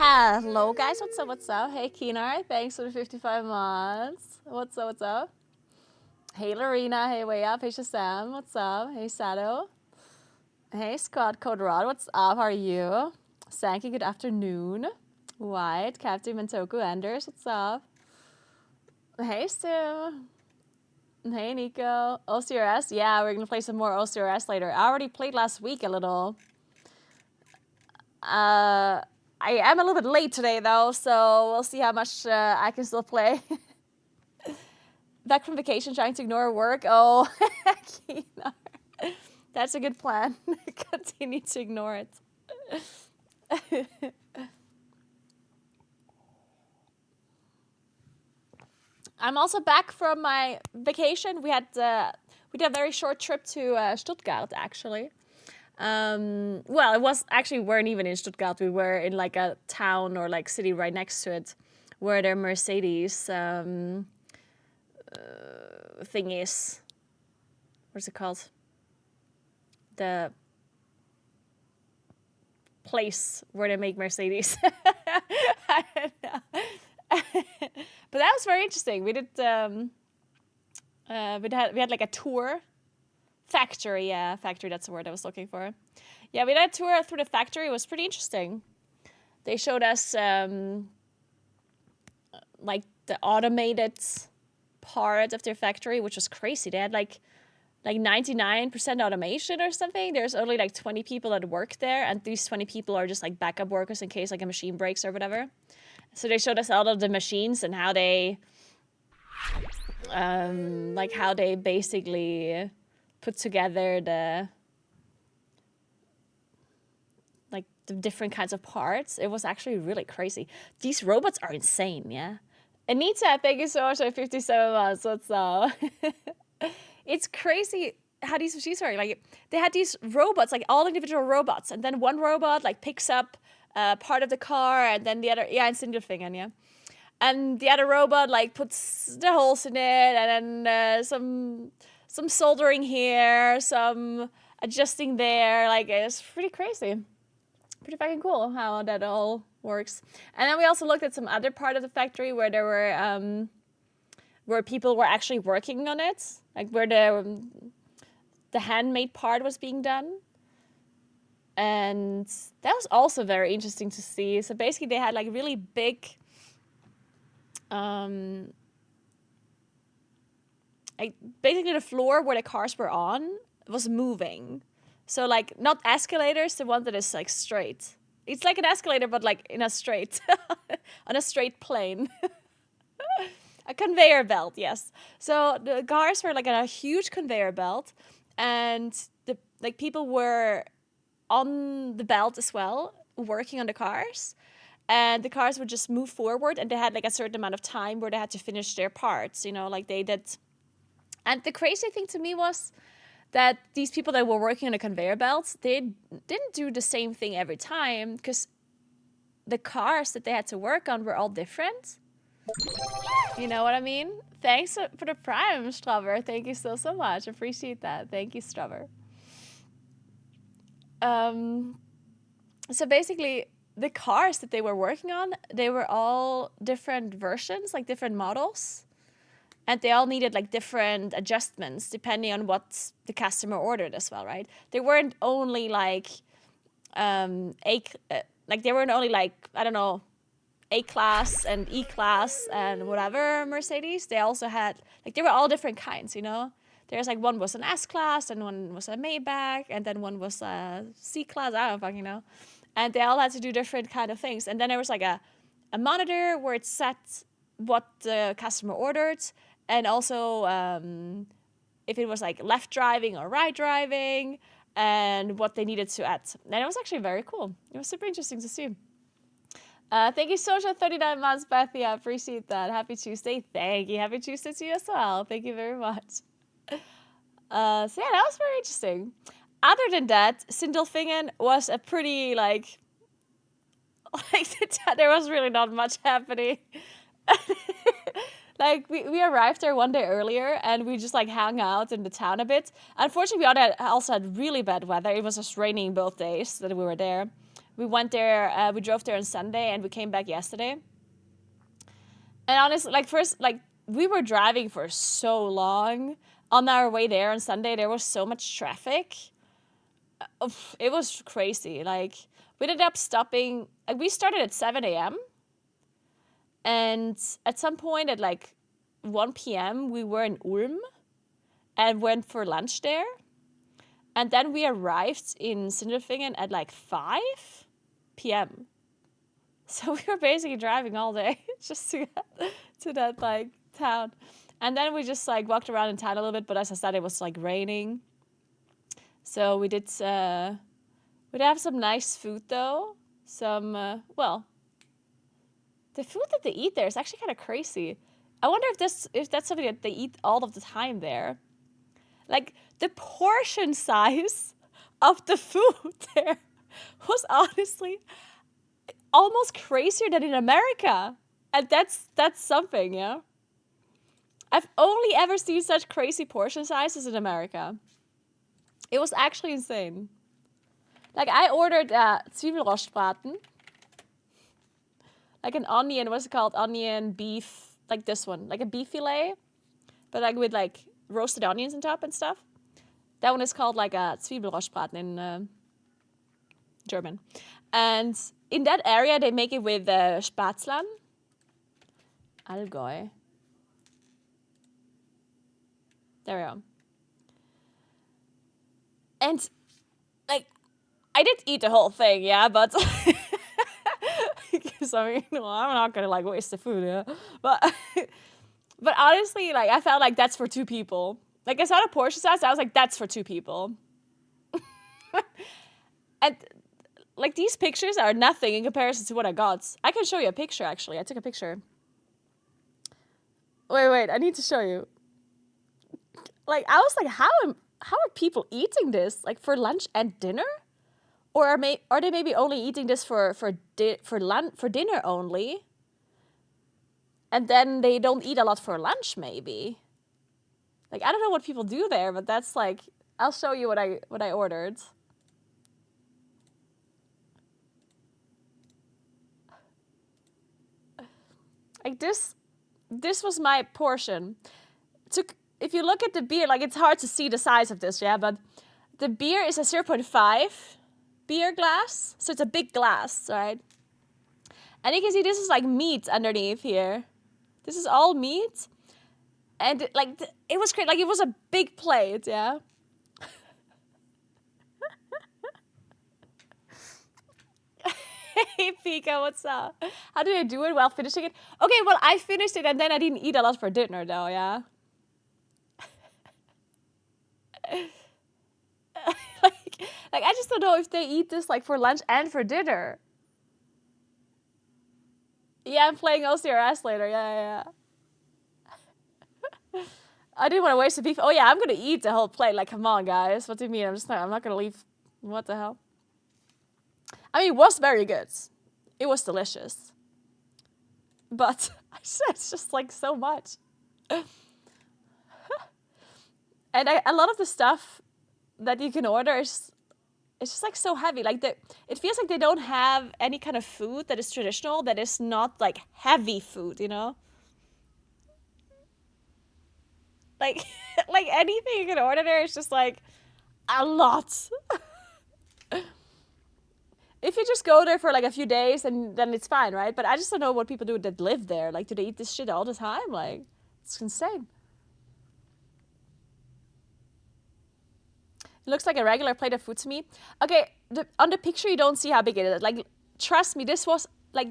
Hello guys, what's up? Hey Keenar, thanks for the 55 months. What's up? Hey Lorena, hey Way Up, hey Shazam, what's up? Hey Sado. Hey Scott Code Rod, what's up? How are you? Sanky, good afternoon. White, Captain Mentoku Anders, what's up? Hey Stu. Hey Nico. OCRS, yeah, we're gonna play some more OCRS later. I already played last week a little. I am a little bit late today though, so we'll see how much I can still play. Back from vacation trying to ignore work. Oh, Keenar. That's a good plan. Continue to ignore it. I'm also back from my vacation. We did a very short trip to Stuttgart actually. Well, it was actually, we weren't even in Stuttgart. We were in like a town or like city right next to it, where their Mercedes thing is. What's it called? The place where they make Mercedes. I don't know. But that was very interesting. We did. We had like a tour. Factory, yeah, factory, that's the word I was looking for. Yeah, we did a tour through the factory. It was pretty interesting. They showed us like the automated part of their factory, which was crazy. They had like 99% automation or something. There's only like 20 people that work there, and these 20 people are just like backup workers in case like a machine breaks or whatever. So they showed us all of the machines and how they how they basically put together the different kinds of parts. It was actually really crazy. These robots are insane, yeah. Anita, thank you so much for 57 months. What's up? It's crazy how these machines work. Like, they had these robots, like all individual robots, and then one robot like picks up part of the car, and then the other, yeah, in Sindelfingen, yeah. And the other robot like puts the holes in it, and then some soldering here, some adjusting there. Like, it's pretty crazy. Pretty fucking cool how that all works. And then we also looked at some other part of the factory where there were where people were actually working on it, like where the handmade part was being done. And that was also very interesting to see. So basically they had like really big basically the floor where the cars were on was moving. So like not escalators, the one that is like straight. It's like an escalator, but like in a straight, on a straight plane. A conveyor belt, yes. So the cars were like on a huge conveyor belt, and the people were on the belt as well, working on the cars. And the cars would just move forward, and they had like a certain amount of time where they had to finish their parts, like they did. And the crazy thing to me was that these people that were working on the conveyor belts, they didn't do the same thing every time, because the cars that they had to work on were all different. You know what I mean? Thanks for the prime, Strubber. Thank you so much. Appreciate that. Thank you, Strubber. So basically, the cars that they were working on, they were all different versions, like different models. And they all needed like different adjustments depending on what the customer ordered as well, right? They weren't only like they weren't only like, I don't know, A-class and E-class and whatever Mercedes. They also had like, they were all different kinds, There's like one was an S-class, and one was a Maybach, and then one was a C-class. I don't fucking know. And they all had to do different kind of things. And then there was like a monitor where it set what the customer ordered, and also if it was like left driving or right driving, and what they needed to add. And it was actually very cool. It was super interesting to see. Thank you so much for 39 months, Bethy. I appreciate that. Happy Tuesday. Thank you. Happy Tuesday to you as well. Thank you very much. So yeah, that was very interesting. Other than that, Sindelfingen was a pretty like there was really not much happening. Like, we arrived there one day earlier, and we just like hung out in the town a bit. Unfortunately, we also had really bad weather. It was just raining both days that we were there. We went there, we drove there on Sunday and we came back yesterday. And honestly, like first, like we were driving for so long. On our way there on Sunday, there was so much traffic. It was crazy. Like we ended up stopping, like we started at 7 a.m. And at some point at like 1 p.m. we were in Ulm and went for lunch there. And then we arrived in Sindelfingen at like 5 p.m. So we were basically driving all day just to get to that like town. And then we just like walked around in town a little bit, but as I said, it was like raining. So we did have some nice food though. Some well, the food that they eat there is actually kind of crazy. I wonder if that's something that they eat all of the time there. Like the portion size of the food there was honestly almost crazier than in America. And that's something, yeah. I've only ever seen such crazy portion sizes in America. It was actually insane. Like I ordered Zwiebelrostbraten. Like an onion, what's it called? Onion, beef, like this one. Like a beef fillet, but like with like roasted onions on top and stuff. That one is called like a Zwiebelrostbraten in German. And in that area, they make it with Spätzle. Allgäu. There we go. And, like, I did eat the whole thing, yeah, but... Because, I mean, well, I'm not gonna, like, waste the food, yeah. But honestly, like, I felt like that's for 2 people. Like, I saw the portion size, I was like, that's for 2 people. And... like, these pictures are nothing in comparison to what I got. I can show you a picture, actually. I took a picture. Wait, I need to show you. Like, I was like, how are people eating this? Like, for lunch and dinner? Or are they maybe only eating this for dinner only? And then they don't eat a lot for lunch, maybe? Like, I don't know what people do there, but that's like... I'll show you what I ordered. Like this was my portion. If you look at the beer, like it's hard to see the size of this, yeah, but the beer is a 0.5 beer glass, so it's a big glass, right? And you can see this is like meat underneath here. This is all meat, and like it was great. Like it was a big plate, yeah. Hey Pika, what's up? How did I do it while finishing it? Okay, well I finished it and then I didn't eat a lot for dinner though, yeah. like I just don't know if they eat this like for lunch and for dinner. Yeah, I'm playing OSRS later. Yeah. I didn't want to waste the beef. Oh yeah, I'm gonna eat the whole plate. Like, come on, guys. What do you mean? I'm not gonna leave. What the hell? I mean, it was very good. It was delicious. But it's just like so much. And a lot of the stuff that you can order is it's just like so heavy. Like it feels like they don't have any kind of food that is traditional that is not like heavy food, you know? Like like anything you can order there is just like a lot. If you just go there for like a few days, then it's fine, right? But I just don't know what people do that live there. Like, do they eat this shit all the time? Like, it's insane. It looks like a regular plate of food to me. Okay, on the picture you don't see how big it is. Like, trust me, this was like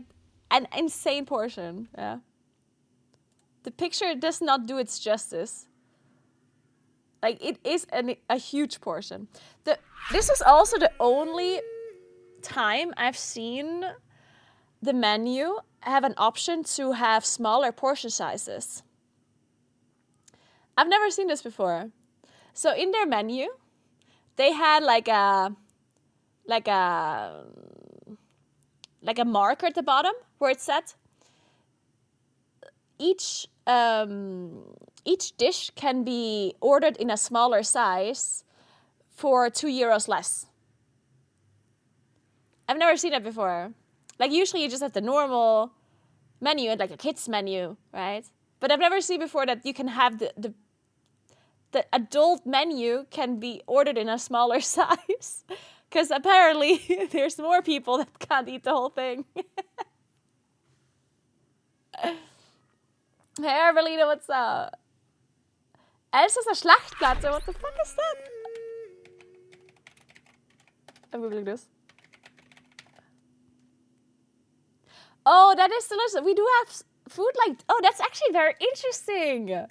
an insane portion. Yeah. The picture does not do its justice. Like, it is a huge portion. This is also the only time I've seen the menu have an option to have smaller portion sizes. I've never seen this before. So in their menu, they had like a marker at the bottom where it said each dish can be ordered in a smaller size for €2 less. I've never seen it before. Like usually you just have the normal menu and like a kids menu, right? But I've never seen before that you can have the adult menu can be ordered in a smaller size. Because apparently there's more people that can't eat the whole thing. Hey Arvelina, what's up? Elsa's a Schlachtplatte, what the fuck is that? I'm googling this. Oh, that is delicious. We do have food like... Oh, that's actually very interesting.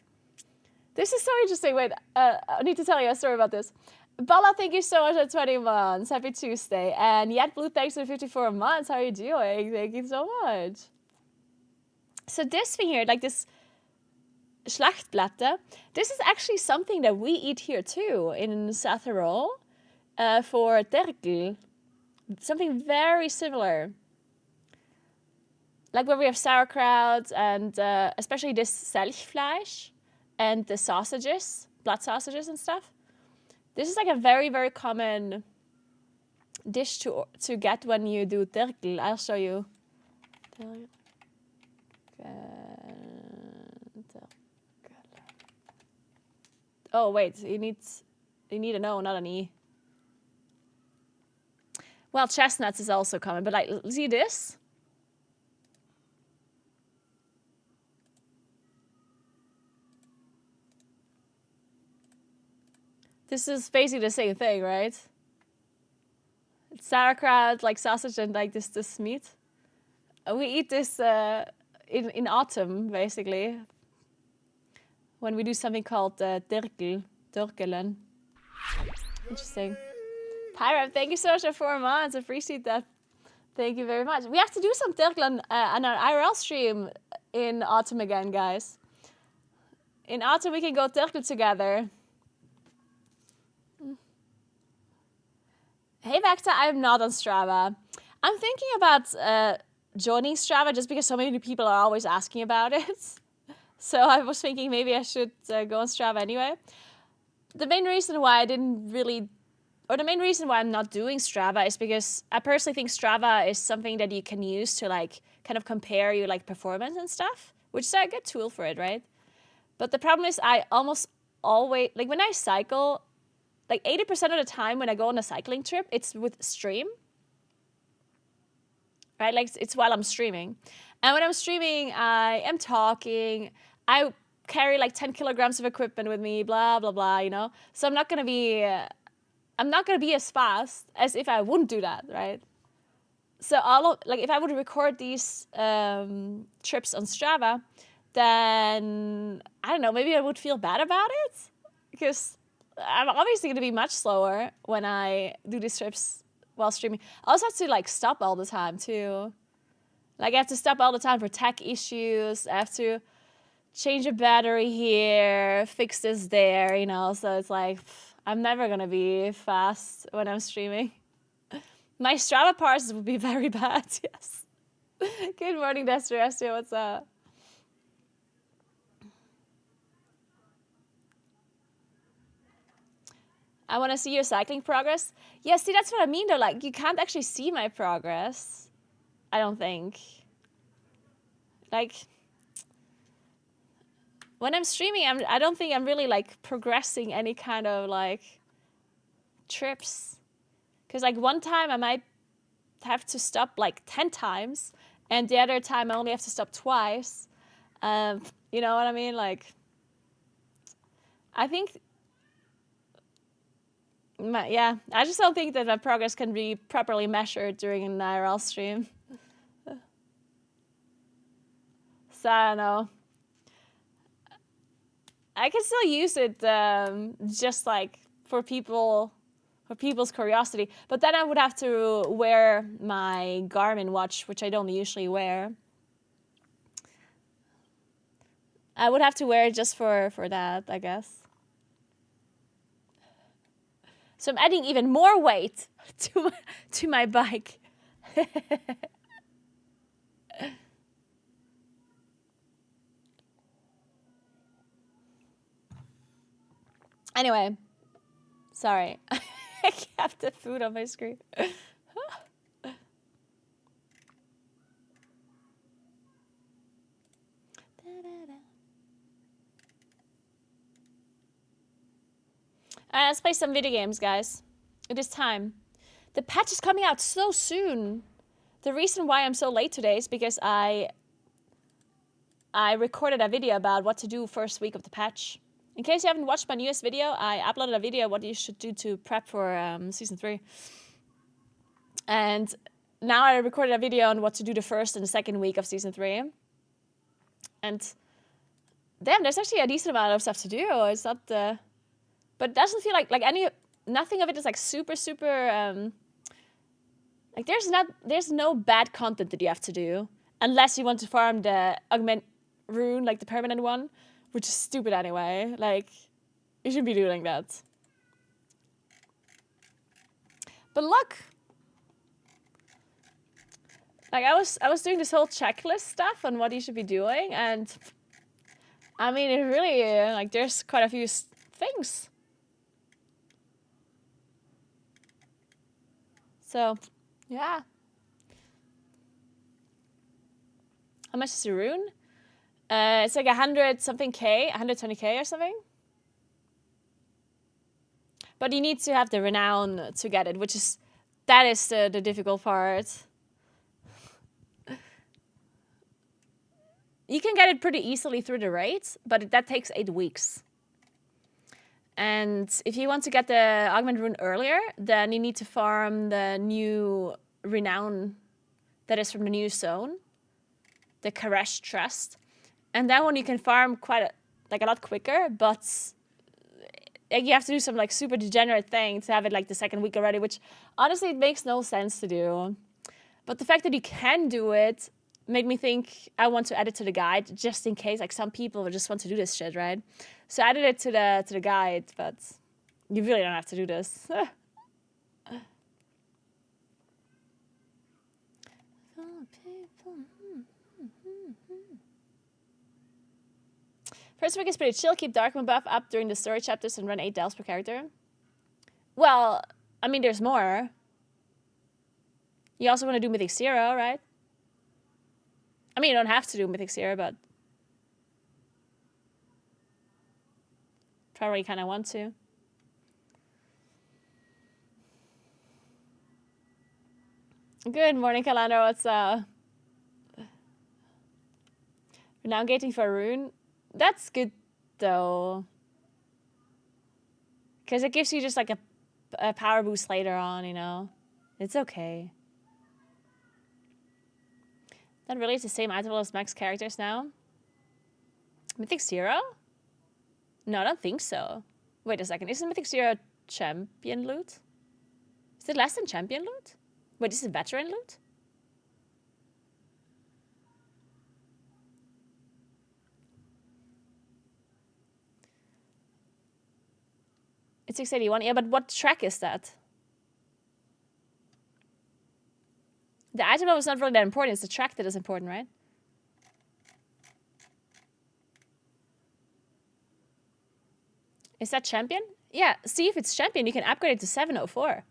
This is so interesting. Wait, I need to tell you a story about this. Bella, thank you so much for 20 months. Happy Tuesday. And Yet Blue, thanks for 54 months. How are you doing? Thank you so much. So this thing here, like this Schlachtplatte, this is actually something that we eat here too in South Tyrol for terkel. Something very similar. Like where we have sauerkraut and especially this Selchfleisch and the sausages, blood sausages and stuff. This is like a very, very common dish to get when you do terkel. I'll show you. Oh wait, you need an O, not an E. Well, chestnuts is also common, but like, see this? This is basically the same thing, right? It's sauerkraut, like sausage, and like this meat. We eat this in autumn, basically, when we do something called terkelen. Interesting. Pyra, thank you so much for 4 months. I appreciate that. Thank you very much. We have to do some terkelen on our IRL stream in autumn again, guys. In autumn, we can go terkel together. Hey Vecta, I'm not on Strava. I'm thinking about joining Strava just because so many people are always asking about it. So I was thinking maybe I should go on Strava anyway. The main reason why the main reason why I'm not doing Strava is because I personally think Strava is something that you can use to like kind of compare your like performance and stuff, which is a good tool for it, right? But the problem is I almost always, like when I cycle, like 80% of the time when I go on a cycling trip, it's with stream. Right? Like it's while I'm streaming. And when I'm streaming, I am talking. I carry like 10 kilograms of equipment with me, blah, blah, blah, you know? So I'm not going to be as fast as if I wouldn't do that, right? So if I would record these trips on Strava, then I don't know, maybe I would feel bad about it because I'm obviously going to be much slower when I do these trips while streaming. I also have to like stop all the time too. Like I have to stop all the time for tech issues. I have to change a battery here, fix this there, you know. So it's like, I'm never going to be fast when I'm streaming. My Strava parses would be very bad, yes. Good morning, Destro. What's up? I want to see your cycling progress. Yeah, see, that's what I mean, though. Like, you can't actually see my progress. I don't think. Like, when I'm streaming, I don't think I'm really, like, progressing any kind of, like, trips. Because, like, one time I might have to stop, like, 10 times. And the other time I only have to stop twice. You know what I mean? Like, I think... Yeah, I just don't think that my progress can be properly measured during an IRL stream. So I don't know. I can still use it just like for people's curiosity. But then I would have to wear my Garmin watch, which I don't usually wear. I would have to wear it just for that, I guess. So I'm adding even more weight to my bike. Anyway, sorry. I kept the food on my screen. let's play some video games, guys. It is time. The patch is coming out so soon. The reason why I'm so late today is because I recorded a video about what to do first week of the patch. In case you haven't watched my newest video, I uploaded a video what you should do to prep for Season 3. And now I recorded a video on what to do the first and the second week of Season 3. And damn, there's actually a decent amount of stuff to do. It's not... but it doesn't feel like nothing of it is like super, like there's no bad content that you have to do. Unless you want to farm the augment rune, like the permanent one. Which is stupid anyway. Like, you shouldn't be doing that. But look! Like, I was doing this whole checklist stuff on what you should be doing, and... I mean, it really, like, there's quite a few things. So, yeah. How much is the rune? It's like 100 something K, 120K or something. But you need to have the renown to get it, that is the difficult part. You can get it pretty easily through the raids, but that takes 8 weeks. And if you want to get the augment rune earlier, then you need to farm the new renown that is from the new zone, the Karesh Trust. And that one you can farm a lot quicker, but you have to do some like super degenerate thing to have it like the second week already, which honestly it makes no sense to do. But the fact that you can do it made me think I want to add it to the guide just in case like some people just want to do this shit, right? So I added it to the guide, but you really don't have to do this. First week is pretty chill. Keep Darkmoon buff up during the story chapters and run 8 delves per character. Well, I mean, there's more. You also want to do Mythic 0, right? I mean, you don't have to do Mythic 0, but... probably kind of want to. Good morning, Kalando. What's up? We're now gating for a rune. That's good, though. Because it gives you just like a power boost later on, you know? It's okay. That really is the same item as max characters now? Mythic 0? No, I don't think so. Wait a second. Isn't Mythic 0 champion loot? Is it less than champion loot? Wait, is it veteran loot? It's 681. Yeah, but what track is that? The item level is not really that important. It's the track that is important, right? Is that champion? Yeah, see if it's champion. You can upgrade it to 704.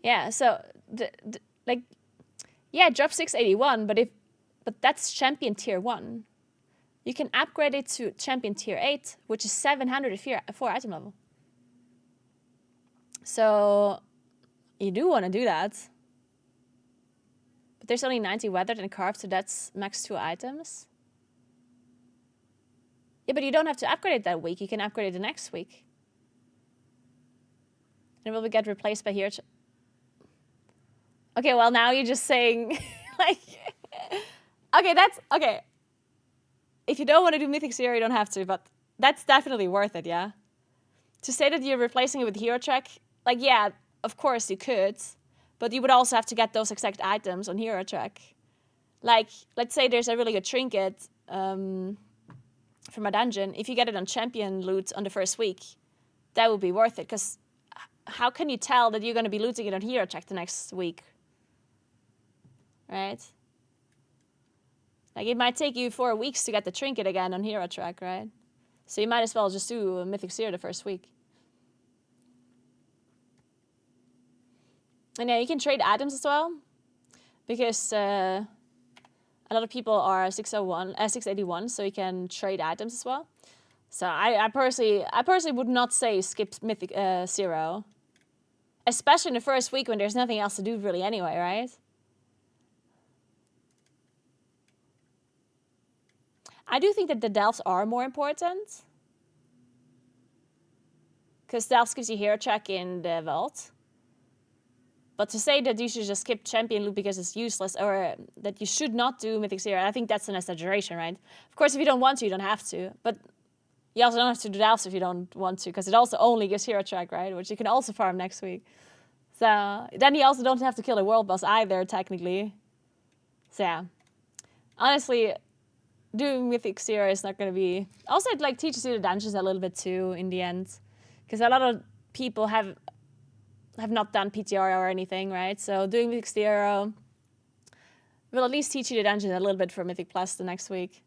Yeah, so yeah, drop 681, but that's champion tier 1. You can upgrade it to champion tier 8, which is 704 item level. So you do want to do that. But there's only 90 weathered and carved, so that's max 2 items. Yeah, but you don't have to upgrade it that week. You can upgrade it the next week. And it will get replaced by here. Okay, well, now you're just saying, like... okay, that's... Okay. If you don't want to do Mythic 0, you don't have to, but that's definitely worth it, yeah? To say that you're replacing it with Hero Track, like, yeah, of course you could, but you would also have to get those exact items on Hero Track. Like, let's say there's a really good trinket from a dungeon. If you get it on champion loot on the first week, that would be worth it, because how can you tell that you're going to be looting it on Hero Track the next week? Right? Like, it might take you 4 weeks to get the trinket again on Hero Track, right? So you might as well just do a Mythic 0 the first week. And yeah, you can trade items as well. Because A lot of people are 681, so you can trade items as well. So I personally would not say skip Mythic 0. Especially in the first week when there's nothing else to do really anyway, right? I do think that the delves are more important. Because delves gives you hero check in the vault. But to say that you should just skip champion loot because it's useless, or that you should not do Mythic 0, I think that's an exaggeration, right? Of course, if you don't want to, you don't have to. But you also don't have to do delves if you don't want to, because it also only gives hero check, right? Which you can also farm next week. So then you also don't have to kill a world boss either, technically. So yeah. Honestly, doing Mythic 0 is not going to be... Also, it like teaches you the dungeons a little bit too in the end. Because a lot of people have not done PTR or anything, right? So doing Mythic 0 will at least teach you the dungeons a little bit for Mythic Plus the next week.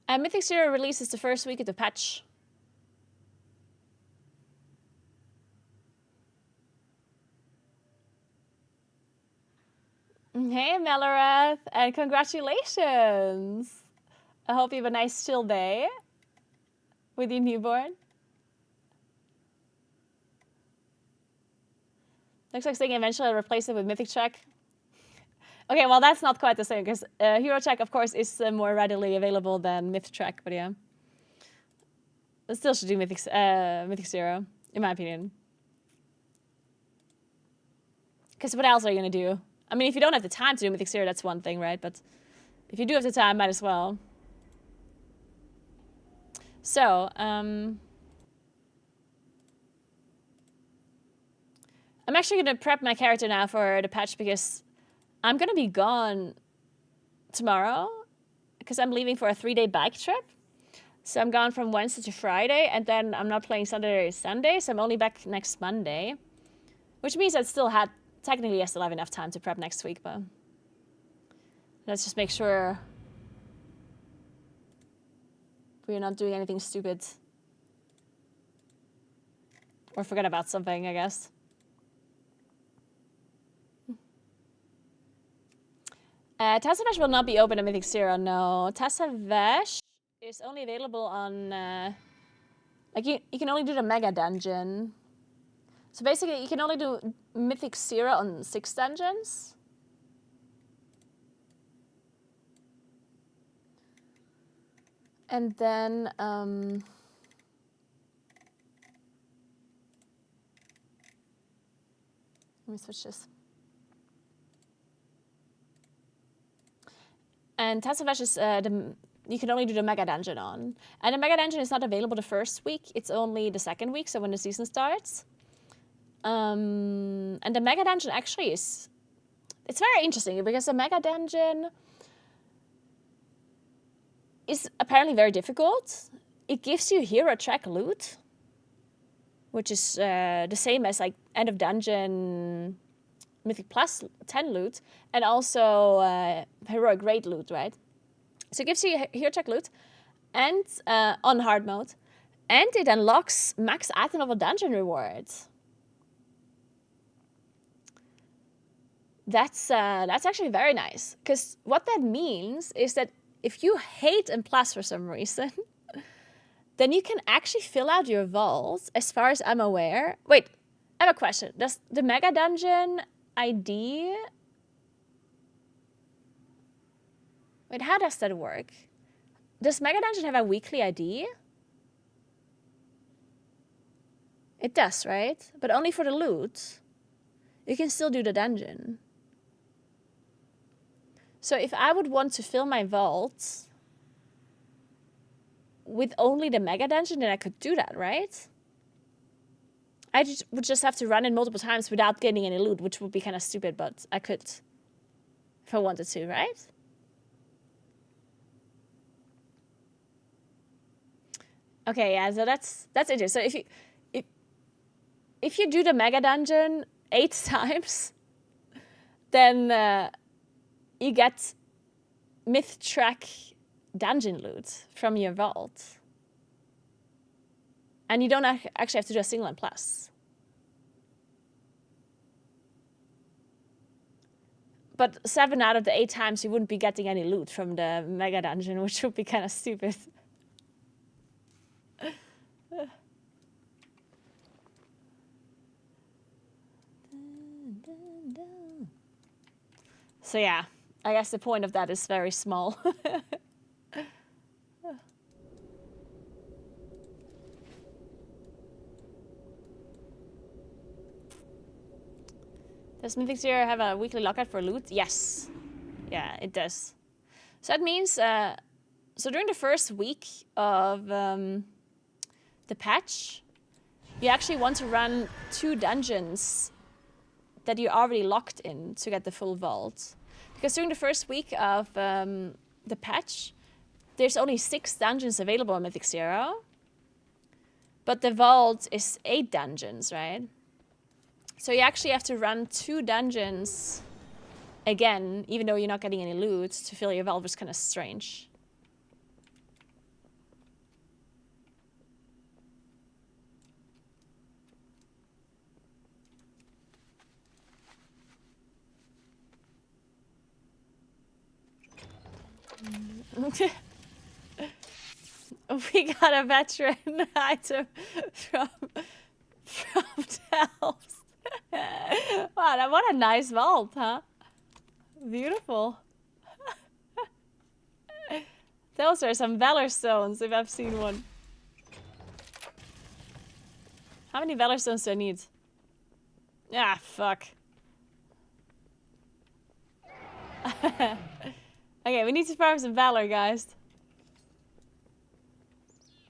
And Mythic 0 releases the first week of the patch. Hey, Melarath, and congratulations! I hope you have a nice chill day with your newborn. Looks like saying eventually I'll replace it with Mythic Check. Okay, well that's not quite the same, because Hero Check, of course, is more readily available than Myth Check, but yeah. I still should do Mythic 0, in my opinion. Because what else are you going to do? I mean, if you don't have the time to do Mythic 0, that's one thing, right? But if you do have the time, might as well. So, I'm actually going to prep my character now for the patch, because I'm going to be gone tomorrow, because I'm leaving for a 3-day bike trip. So I'm gone from Wednesday to Friday, and then I'm not playing Saturday or Sunday, so I'm only back next Monday. Which means I still have enough time to prep next week, but let's just make sure we're not doing anything stupid. Or forget about something, I guess. Tassavesh will not be open at Mythic 0, no. Tassavesh is only available on... like, you can only do the Mega Dungeon. So basically, you can only do Mythic 0 on 6 dungeons. And then... let me switch this. And Tassavesh is you can only do the Mega Dungeon on. And the Mega Dungeon is not available the first week. It's only the second week, so when the season starts. And the Mega Dungeon actually is... It's very interesting, because the Mega Dungeon is apparently very difficult. It gives you hero track loot, which is the same as like end of dungeon Mythic Plus 10 loot, and also heroic raid loot, right? So it gives you hero track loot, and on hard mode, and it unlocks max item level dungeon rewards. That's actually very nice, because what that means is that if you hate M Plus for some reason, then you can actually fill out your vaults, as far as I'm aware. Wait, I have a question. Does the Mega Dungeon ID... Wait, how does that work? Does Mega Dungeon have a weekly ID? It does, right? But only for the loot. You can still do the dungeon. So if I would want to fill my vaults with only the Mega Dungeon, then I could do that, right? I would just have to run it multiple times without getting any loot, which would be kind of stupid, but I could if I wanted to, right? Okay, yeah, so that's it. So if you do the Mega Dungeon 8 times, then you get Myth Track dungeon loot from your vault. And you don't actually have to do a single and plus. But 7 out of the 8 times you wouldn't be getting any loot from the mega dungeon, which would be kind of stupid. So yeah, I guess the point of that is very small. Does Mythic Zero have a weekly lockout for loot? Yes. Yeah, it does. So that means, so during the first week of the patch, you actually want to run 2 dungeons that you're already locked in to get the full vault. Because during the first week of the patch, there's only 6 dungeons available in Mythic Zero. But the vault is 8 dungeons, right? So you actually have to run 2 dungeons again, even though you're not getting any loot, to fill your vault, which is kind of strange. We got a veteran item from Delft. Wow, what a nice vault, huh? Beautiful. Those are some Valor Stones, if I've seen one. How many Valor Stones do I need? Ah, fuck. Okay, we need to farm some Valor, guys.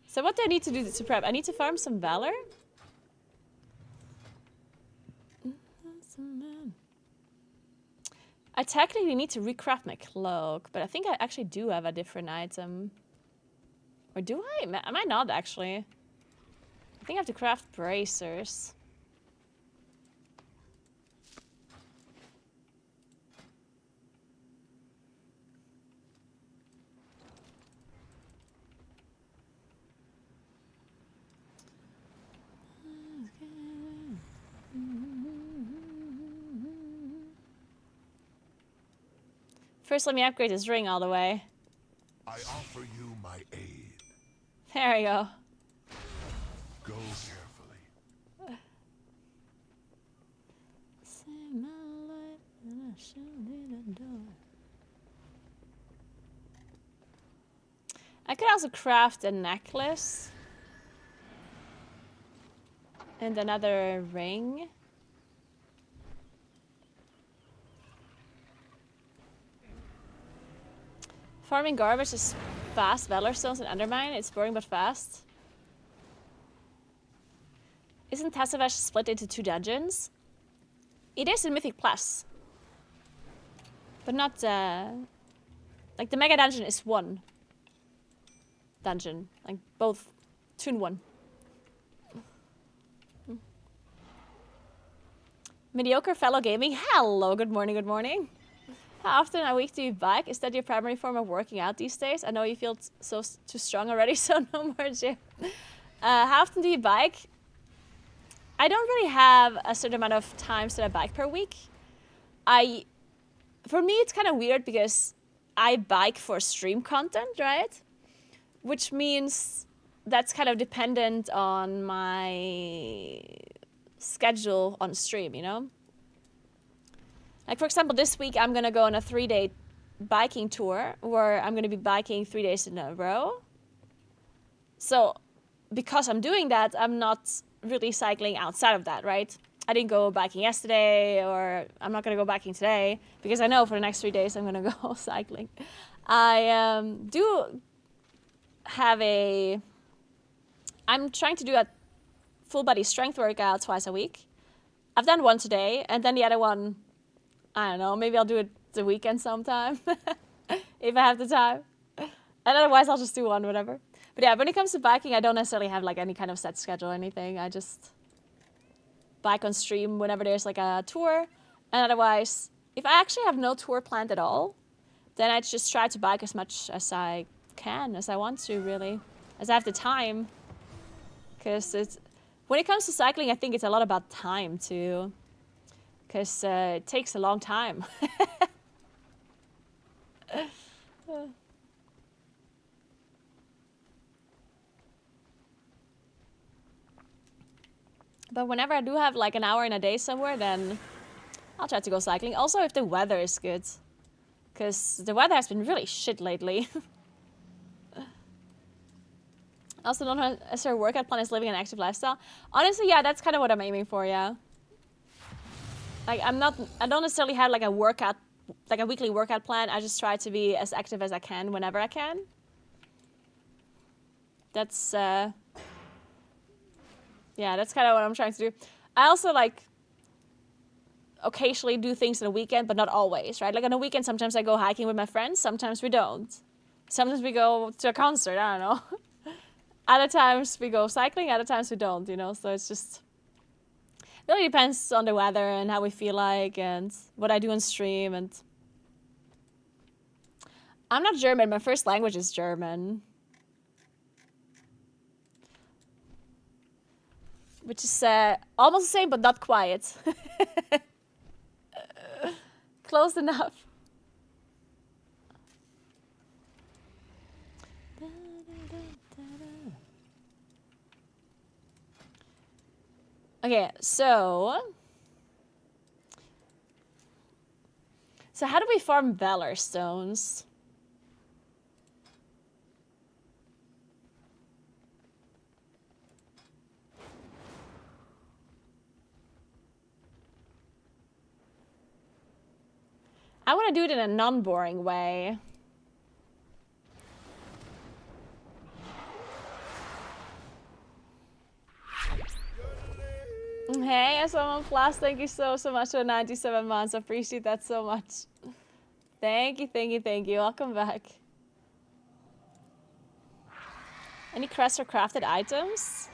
So what do I need to do to prep? I need to farm some Valor? I technically need to recraft my cloak, but I think I actually do have a different item. Or do I? I might not, actually. I think I have to craft bracers. First, let me upgrade this ring all the way. I offer you my aid. There we go. Go carefully. I could also craft a necklace. And another ring. Farming garbage is fast. Valor Stones and Undermine. It's boring but fast. Isn't Tassavesh split into 2 dungeons? It is in Mythic Plus. But not, like, the Mega Dungeon is 1 dungeon. Like, both 2 in 1. Mediocre fellow gaming. Hello, good morning, good morning. How often a week do you bike? Is that your primary form of working out these days? I know you feel too strong already, so no more gym. How often do you bike? I don't really have a certain amount of times that I bike per week. For me, it's kind of weird because I bike for stream content, right? Which means that's kind of dependent on my schedule on stream, you know? Like, for example, this week I'm going to go on a 3-day biking tour where I'm going to be biking 3 days in a row. So because I'm doing that, I'm not really cycling outside of that, right? I didn't go biking yesterday, or I'm not going to go biking today because I know for the next 3 days I'm going to go cycling. I do have I'm trying to do a full body strength workout twice a week. I've done one today, and then the other one, I don't know, maybe I'll do it the weekend sometime if I have the time. And otherwise I'll just do one, whatever. But yeah, when it comes to biking, I don't necessarily have like any kind of set schedule or anything. I just bike on stream whenever there's like a tour. And otherwise, if I actually have no tour planned at all, then I just try to bike as much as I can, as I want to, really. As I have the time. Because it's... When it comes to cycling, I think it's a lot about time, too. Because it takes a long time. But whenever I do have like an hour in a day somewhere, then I'll try to go cycling. Also, if the weather is good. Because the weather has been really shit lately. Also, don't necessarily workout plan is living an active lifestyle. Honestly, yeah, that's kind of what I'm aiming for, yeah. Like, I don't necessarily have like a workout, like a weekly workout plan. I just try to be as active as I can whenever I can. That's, yeah, that's kind of what I'm trying to do. I also like occasionally do things on the weekend, but not always, right? Like on the weekend, sometimes I go hiking with my friends, sometimes we don't. Sometimes we go to a concert, I don't know. Other times we go cycling, other times we don't, you know? So it's just... really depends on the weather and how we feel like and what I do on stream and... I'm not German, my first language is German. Which is almost the same, but not quite. Close enough. Okay, so how do we farm Valor Stones? I want to do it in a non-boring way. Hey, someone plus, thank you so much for 97 months. I appreciate that so much. Thank you, thank you, thank you. Welcome back. Any crests or crafted items?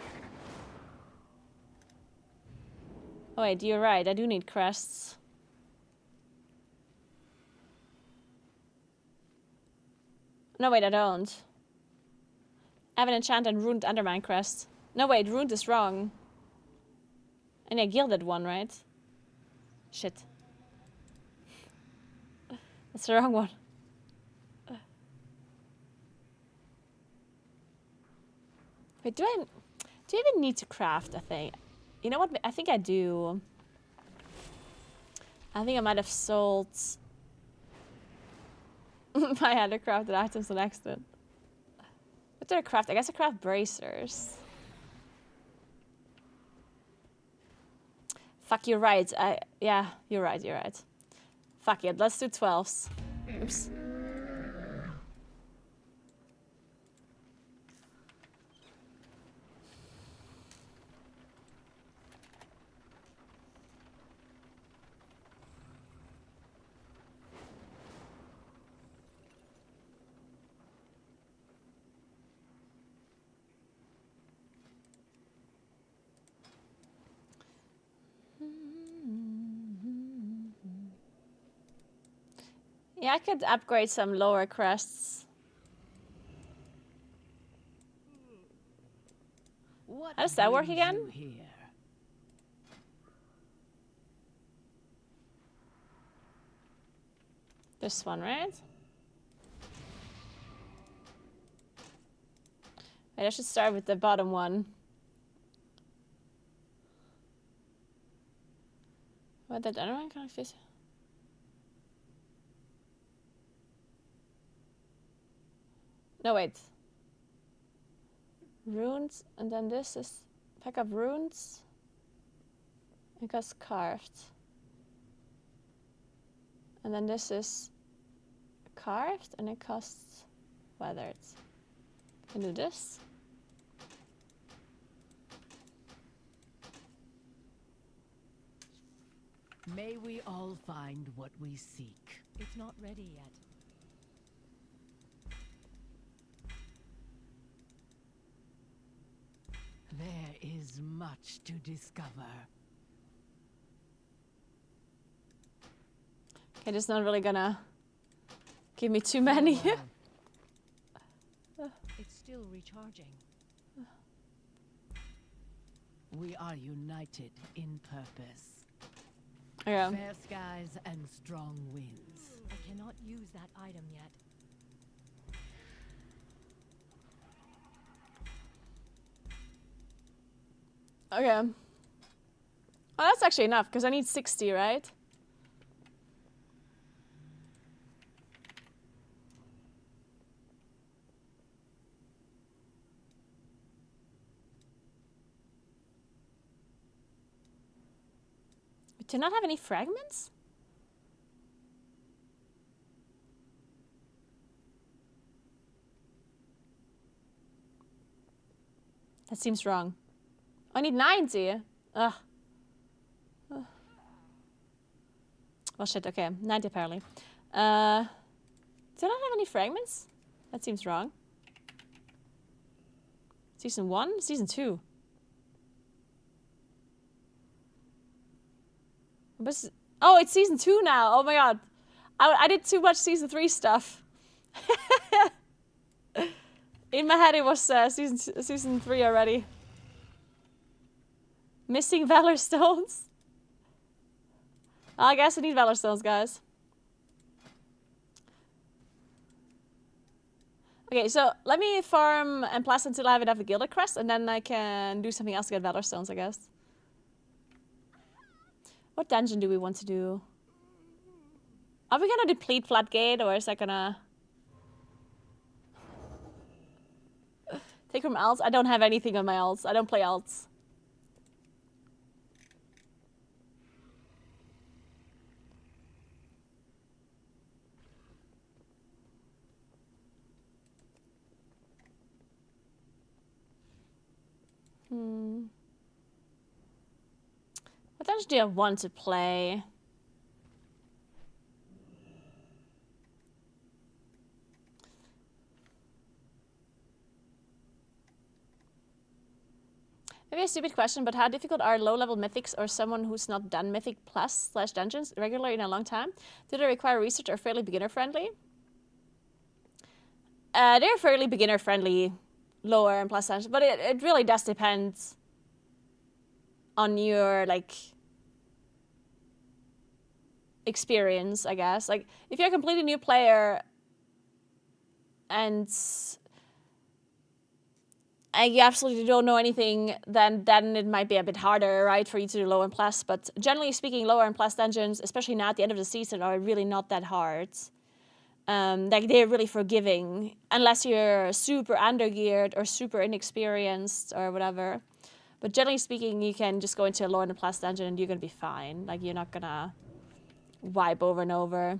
Oh wait, you're right. I do need crests. No, wait, I don't. I have an enchanted and ruined undermine crest. No, wait, ruined is wrong. And I gilded one, right? Shit. That's the wrong one. Wait, do you even need to craft a thing? You know what? I think I do. I think I might have sold my other crafted items on accident. What did I craft? I guess I craft bracers. Fuck, you're right. Yeah, you're right, you're right. Fuck it, let's do 12s. Oops. Yeah, I could upgrade some lower crests. How does that work again? This one, right? Wait, I should start with the bottom one. What did anyone confuse? No, wait. Runes, and then this is pack up runes. It goes carved. And then this is carved, and it costs weathered. Can do this. May we all find what we seek. It's not ready yet. There is much to discover. Okay, this is not really gonna give me too many. still recharging. We are united in purpose. Yeah. Fair skies and strong winds. I cannot use that item yet. Okay. Oh, that's actually enough, because I need 60, right? Do not have any fragments? That seems wrong. I need 90. Ugh. Ugh. Well, shit, okay. 90 apparently. Do I not have any fragments? That seems wrong. Season 1? Season 2? Oh, it's season 2 now. Oh my god. I did too much season 3 stuff. In my head it was season 3 already. Missing Valor Stones. I guess I need Valor Stones, guys. Okay, so let me farm and plus until I have enough Gilded Crest, and then I can do something else to get Valor Stones, I guess. What dungeon do we want to do? Are we gonna deplete Floodgate, or is that gonna... Take from alts? I don't have anything on my alts. I don't play alts. What dungeon do I want to play? Maybe a stupid question, but how difficult are low-level mythics or someone who's not done mythic plus / dungeons regularly in a long time? Do they require research or fairly beginner-friendly? They're fairly beginner-friendly, lower and plus dungeons, but it really does depend on your, like, experience, I guess. Like, if you're a completely new player and you absolutely don't know anything, then it might be a bit harder, right, for you to do low and plus. But generally speaking, lower and plus dungeons, especially now at the end of the season, are really not that hard. Like, they're really forgiving, unless you're super undergeared or super inexperienced or whatever. But generally speaking, you can just go into a lower and plus dungeon and you're gonna be fine. Like, you're not gonna wipe over and over.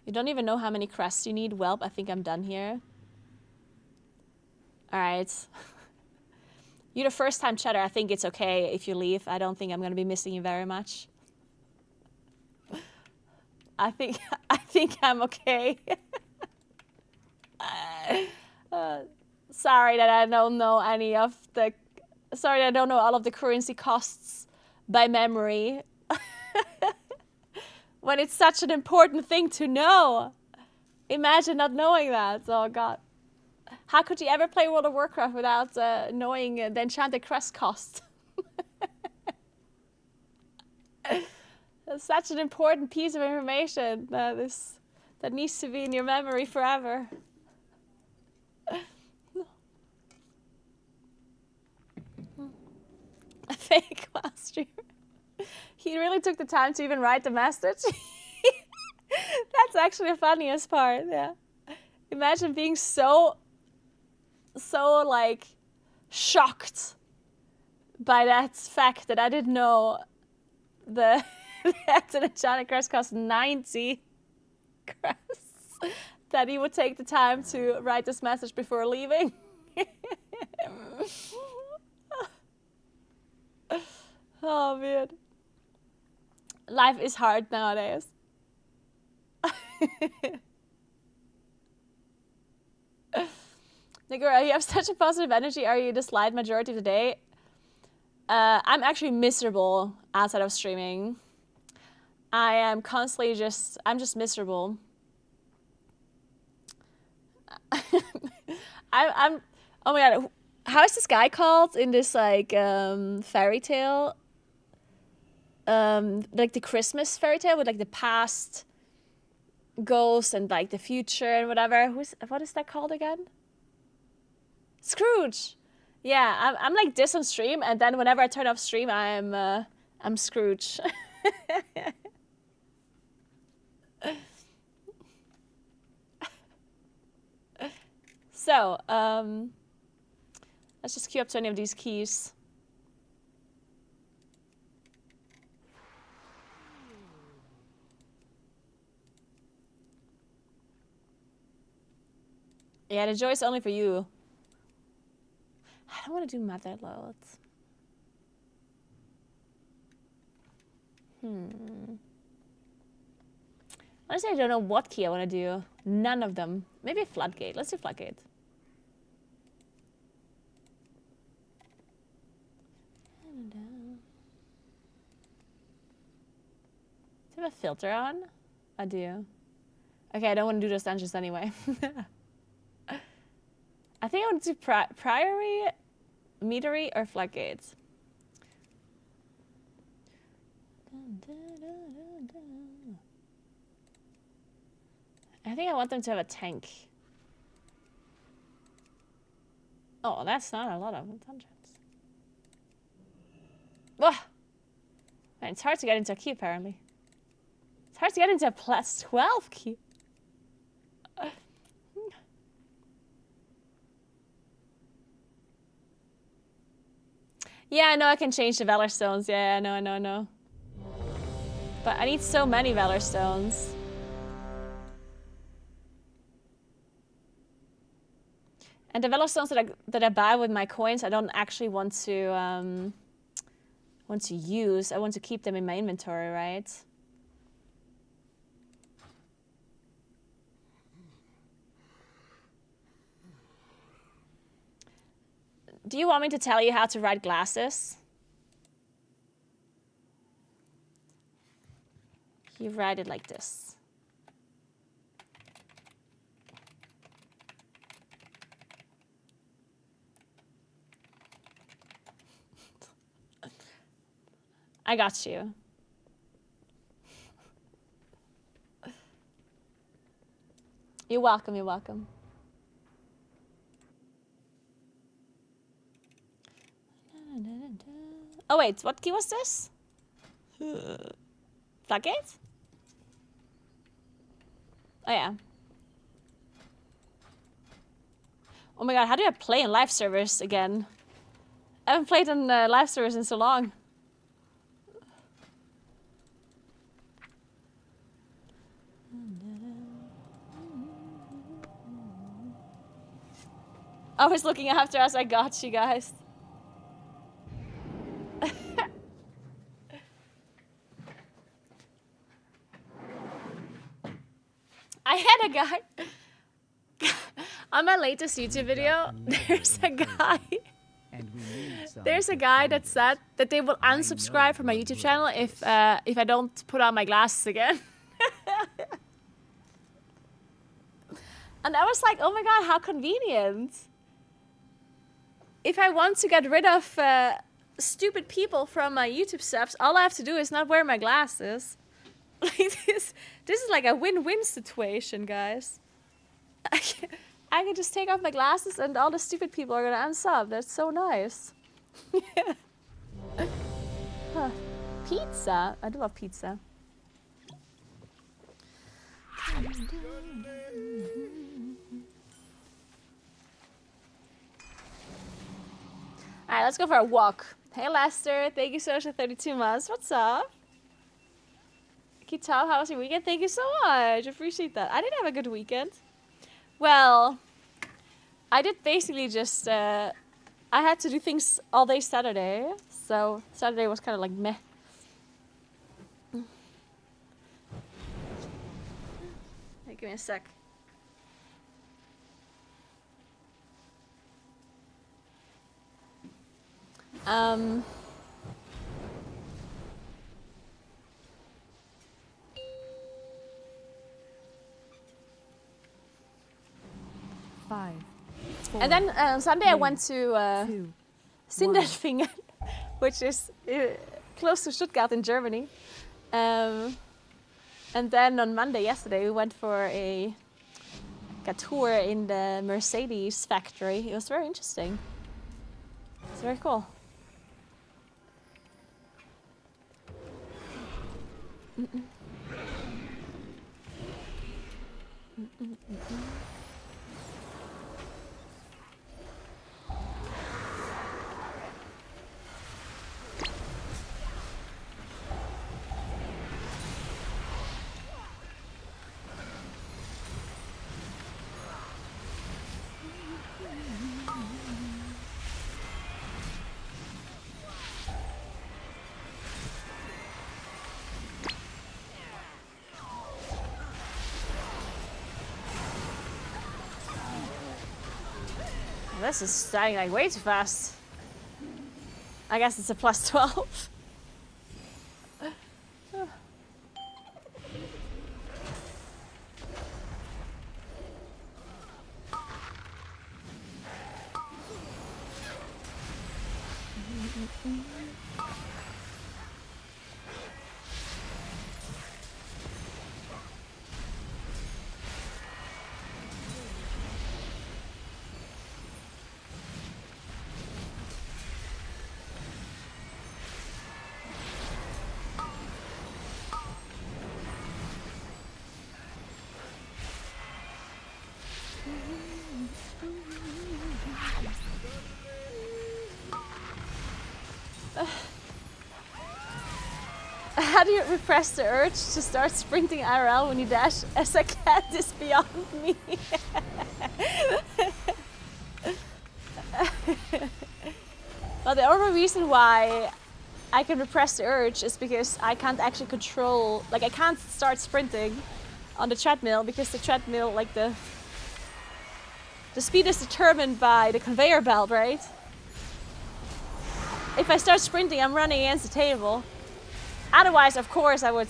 You don't even know how many crests you need. Welp, I think I'm done here. Alright. You're the first time chatter. I think it's okay if you leave. I don't think I'm gonna be missing you very much. I think I'm okay. Sorry that I don't know any of the... Sorry that I don't know all of the currency costs by memory. When it's such an important thing to know. Imagine not knowing that. Oh god. How could you ever play World of Warcraft without knowing the enchanted crest cost? It's such an important piece of information that needs to be in your memory forever. A fake WoW streamer. He really took the time to even write the message. That's actually the funniest part, yeah. Imagine being so like shocked by that fact that I didn't know the enchanted crest cost 90 crests. That he would take the time to write this message before leaving. Oh man. Life is hard nowadays. Naguura, you have such a positive energy. Are you the slide majority of the day? I'm actually miserable outside of streaming. I am constantly I'm just miserable. I'm. Oh my god, how is this guy called in this like fairy tale? Like the Christmas fairy tale with like the past ghost and like the future and whatever. What is that called again? Scrooge. Yeah, I'm like this on stream, and then whenever I turn off stream, I'm Scrooge. So, let's just queue up to any of these keys. Yeah, the joy is only for you. I don't want to do mother loads. Honestly, I don't know what key I want to do. None of them. Maybe a floodgate. Let's do floodgate. Do you have a filter on? I do. Okay, I don't want to do those dungeons anyway. I think I want to do Priory, Meadery, or Floodgates. I think I want them to have a tank. Oh, that's not a lot of dungeons. Ugh. Man, it's hard to get into a key, apparently. It's hard to get into a plus 12 key. Yeah, I know I can change the Valor Stones. Yeah, I know. But I need so many Valor Stones. And the Valor Stones that I buy with my coins, I don't actually want to use. I want to keep them in my inventory, right? Do you want me to tell you how to write glasses? You write it like this. I got you. You're welcome, you're welcome. Oh wait, what key was this? Floodgate? Oh yeah. Oh my god, how do I play in live servers again? I haven't played in live servers in so long. Always looking after us, I got you guys. I had a guy on my latest YouTube video. There's a guy that said that they will unsubscribe from my YouTube channel if I don't put on my glasses again. And I was like, oh my god, how convenient. If I want to get rid of stupid people from my YouTube subs, all I have to do is not wear my glasses. Like this is like a win-win situation, guys. I can just take off my glasses and all the stupid people are gonna unsub. That's so nice. Huh. Pizza? I do love pizza. Alright, let's go for a walk. Hey Lester, thank you so much for 32 months. What's up? Kitab, how was your weekend? Thank you so much. Appreciate that. I did have a good weekend. Well, I did basically just, I had to do things all day Saturday. So Saturday was kind of like meh. Hey, give me a sec. And then on Sunday I went to 2, Sindelfingen, which is close to Stuttgart in Germany. And then on Monday, yesterday, we went for a tour in the Mercedes factory. It was very interesting. It's very cool. This is dying like way too fast. I guess it's a plus 12. How do you repress the urge to start sprinting IRL when you dash as a cat is beyond me? Well, the only reason why I can repress the urge is because I can't actually control, like I can't start sprinting on the treadmill because the treadmill, like the speed is determined by the conveyor belt, right? If I start sprinting, I'm running against the table. Otherwise, of course, I would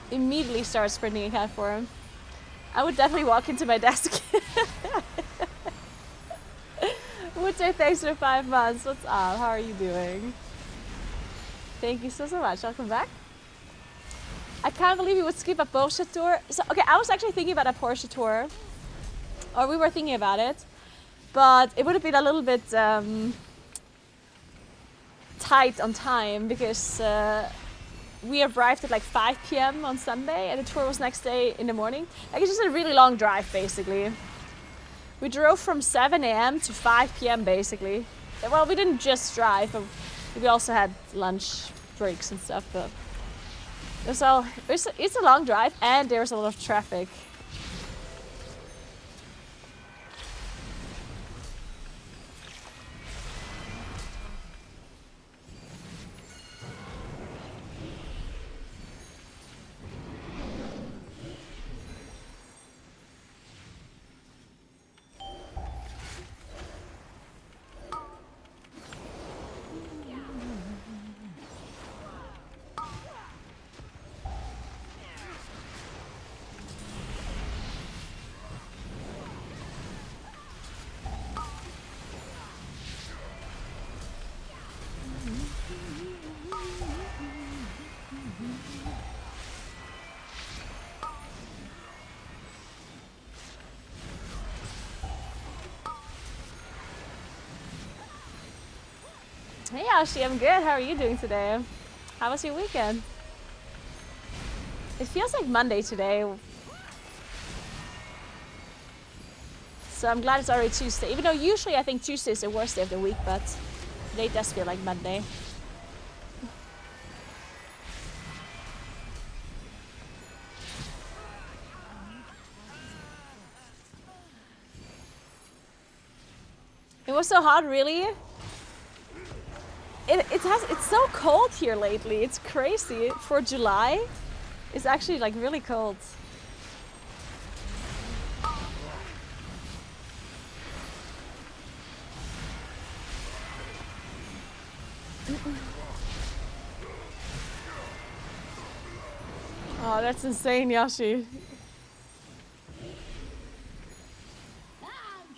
immediately start sprinting again for him. I would definitely walk into my desk. Would say thanks for the 5 months. What's up? How are you doing? Thank you so much. Welcome back. I can't believe you would skip a Porsche tour. So, okay, I was actually thinking about a Porsche tour. Or we were thinking about it. But it would have been a little bit tight on time because we arrived at like 5 p.m. on Sunday and the tour was next day in the morning. Like it's just a really long drive basically. We drove from 7 a.m. to 5 p.m. basically. Well, we didn't just drive, but we also had lunch breaks and stuff. But it's a long drive and there's a lot of traffic. Hey Ashi, I'm good. How are you doing today? How was your weekend? It feels like Monday today. So I'm glad it's already Tuesday. Even though usually I think Tuesday is the worst day of the week, but today does feel like Monday. It was so hot, really? It's so cold here lately. It's crazy. For July, it's actually like really cold. Oh, that's insane, Yashi. I'm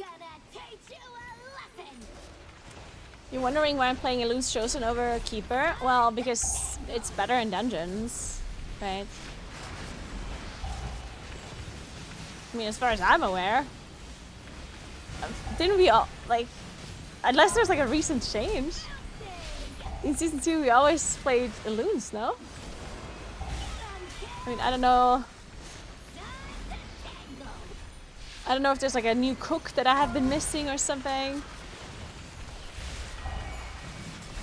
You're wondering why I'm playing Elune's Chosen over Keeper? Well, because it's better in dungeons, right? I mean, as far as I'm aware. Didn't we all, like, unless there's like a recent change. In Season 2 we always played Elune's, no? I mean, I don't know. I don't know if there's like a new cook that I have been missing or something.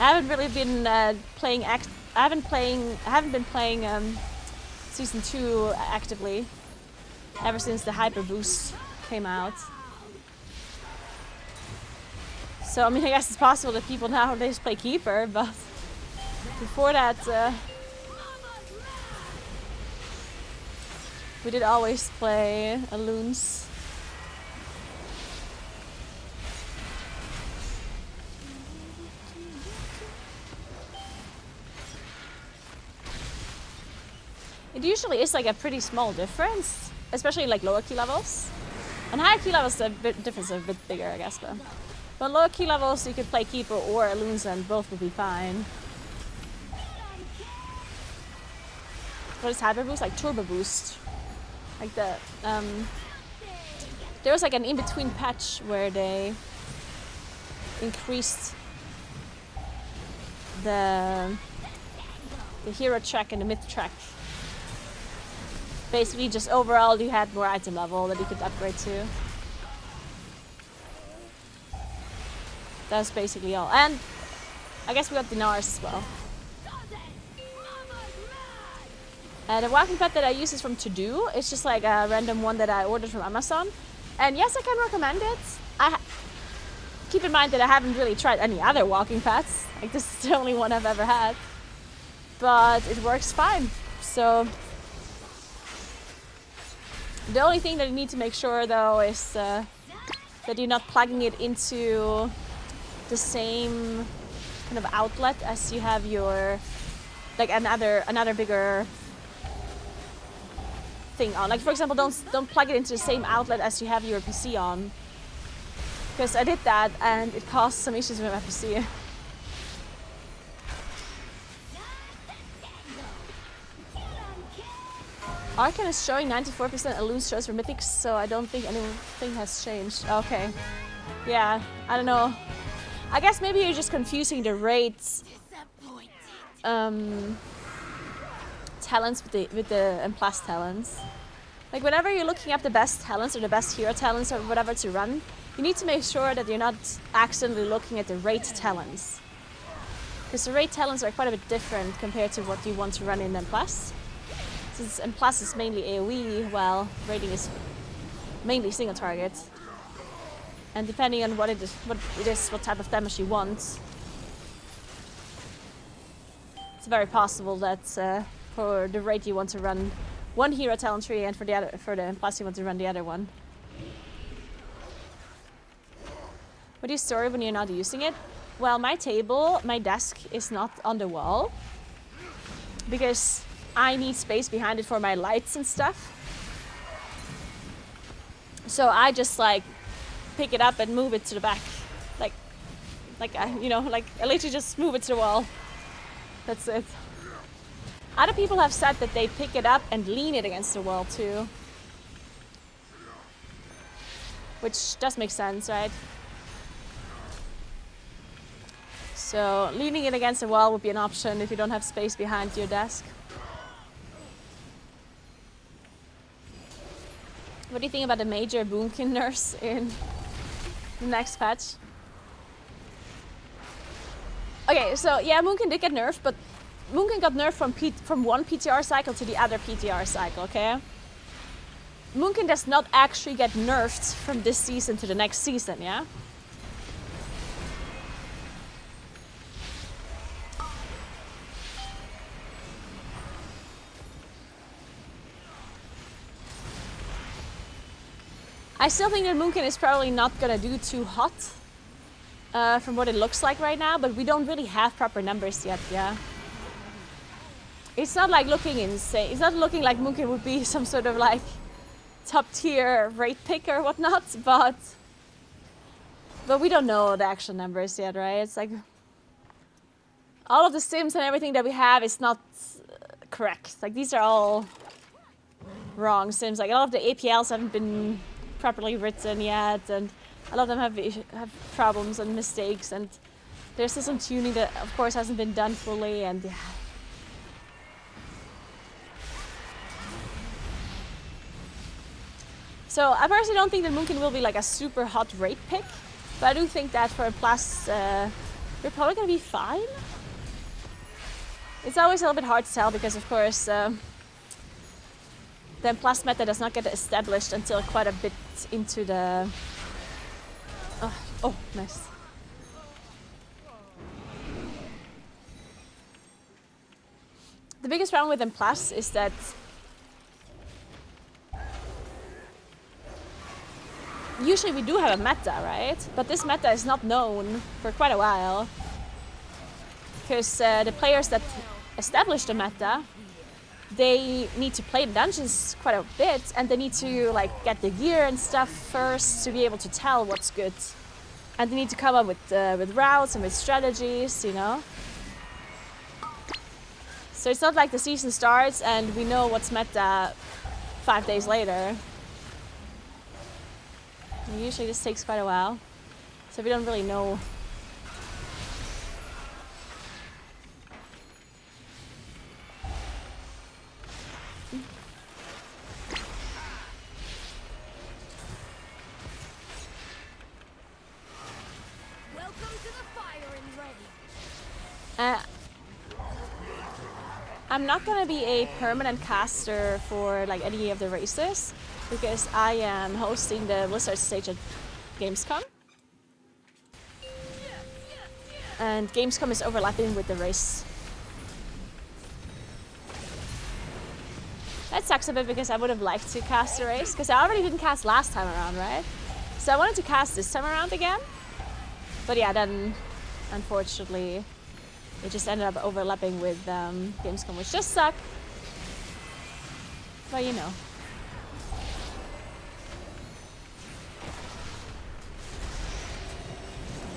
I haven't really been playing. I haven't been playing Season 2 actively ever since the Hyper Boost came out. So I mean, I guess it's possible that people nowadays play Keeper, but before that, we did always play Elune's. It usually is like a pretty small difference, especially like lower key levels. On higher key levels, the difference is a bit bigger, I guess. But lower key levels, you could play Keeper or Elune's and both would be fine. What is Hyper Boost? Like Turbo Boost. Like the there was like an in-between patch where they increased the hero track and the myth track. Basically, just overall, you had more item level that you could upgrade to. That's basically all. And I guess we got dinars as well. The walking pet that I use is from To Do. It's just like a random one that I ordered from Amazon. And yes, I can recommend it. Keep in mind that I haven't really tried any other walking pets. Like, this is the only one I've ever had. But it works fine. So the only thing that you need to make sure, though, is that you're not plugging it into the same kind of outlet as you have your, like, another bigger thing on. Like, for example, don't plug it into the same outlet as you have your PC on, because I did that and it caused some issues with my PC. Arcan is showing 94% Elune's shows for Mythics, so I don't think anything has changed. Okay. Yeah, I don't know. I guess maybe you're just confusing the rates talents with the plus talents. Like, whenever you're looking up the best talents or the best hero talents or whatever to run, you need to make sure that you're not accidentally looking at the rate talents. Because the rate talents are quite a bit different compared to what you want to run in M+. Since M+ is mainly AoE, while rating is mainly single target. And depending on what type of damage you want, it's very possible that for the rate you want to run one hero talent tree, and for the M+ you want to run the other one. What do you store when you're not using it? Well, my desk is not on the wall because I need space behind it for my lights and stuff. So I just like pick it up and move it to the back, like I literally just move it to the wall. That's it. Other people have said that they pick it up and lean it against the wall too, which does make sense, right? So leaning it against the wall would be an option if you don't have space behind your desk. What do you think about the major Boomkin nerfs in the next patch? Okay, so yeah, Moonkin did get nerfed, but Moonkin got nerfed from one PTR cycle to the other PTR cycle, okay? Moonkin does not actually get nerfed from this season to the next season, yeah? I still think that Moonkin is probably not gonna do too hot from what it looks like right now, but we don't really have proper numbers yet, yeah? It's not like looking insane. It's not looking like Moonkin would be some sort of like top tier rate pick or whatnot, but But we don't know the actual numbers yet, right? It's like all of the sims and everything that we have is not correct. Like these are all wrong sims. Like a lot of the APLs haven't been properly written yet, and a lot of them have problems and mistakes, and there's still some tuning that of course hasn't been done fully, and yeah. So I personally don't think that Moonkin will be like a super hot raid pick, but I do think that for a plus, we're probably gonna be fine. It's always a little bit hard to tell because of course the plus meta does not get established until quite a bit into the... Oh, nice. The biggest problem with M plus is that usually we do have a meta, right? But this meta is not known for quite a while. Because the players that establish the meta, they need to play the dungeons quite a bit, and they need to like get the gear and stuff first to be able to tell what's good. And they need to come up with routes and with strategies, you know? So it's not like the season starts and we know what's meta 5 days later. Usually this takes quite a while, so we don't really know. Welcome to the fire and ready. I'm not gonna be a permanent caster for like any of the races because I am hosting the Blizzard stage at Gamescom. And Gamescom is overlapping with the race. That sucks a bit because I would have liked to cast the race because I already didn't cast last time around, right? So I wanted to cast this time around again. But yeah, then unfortunately it just ended up overlapping with Gamescom, which just sucked. But you know.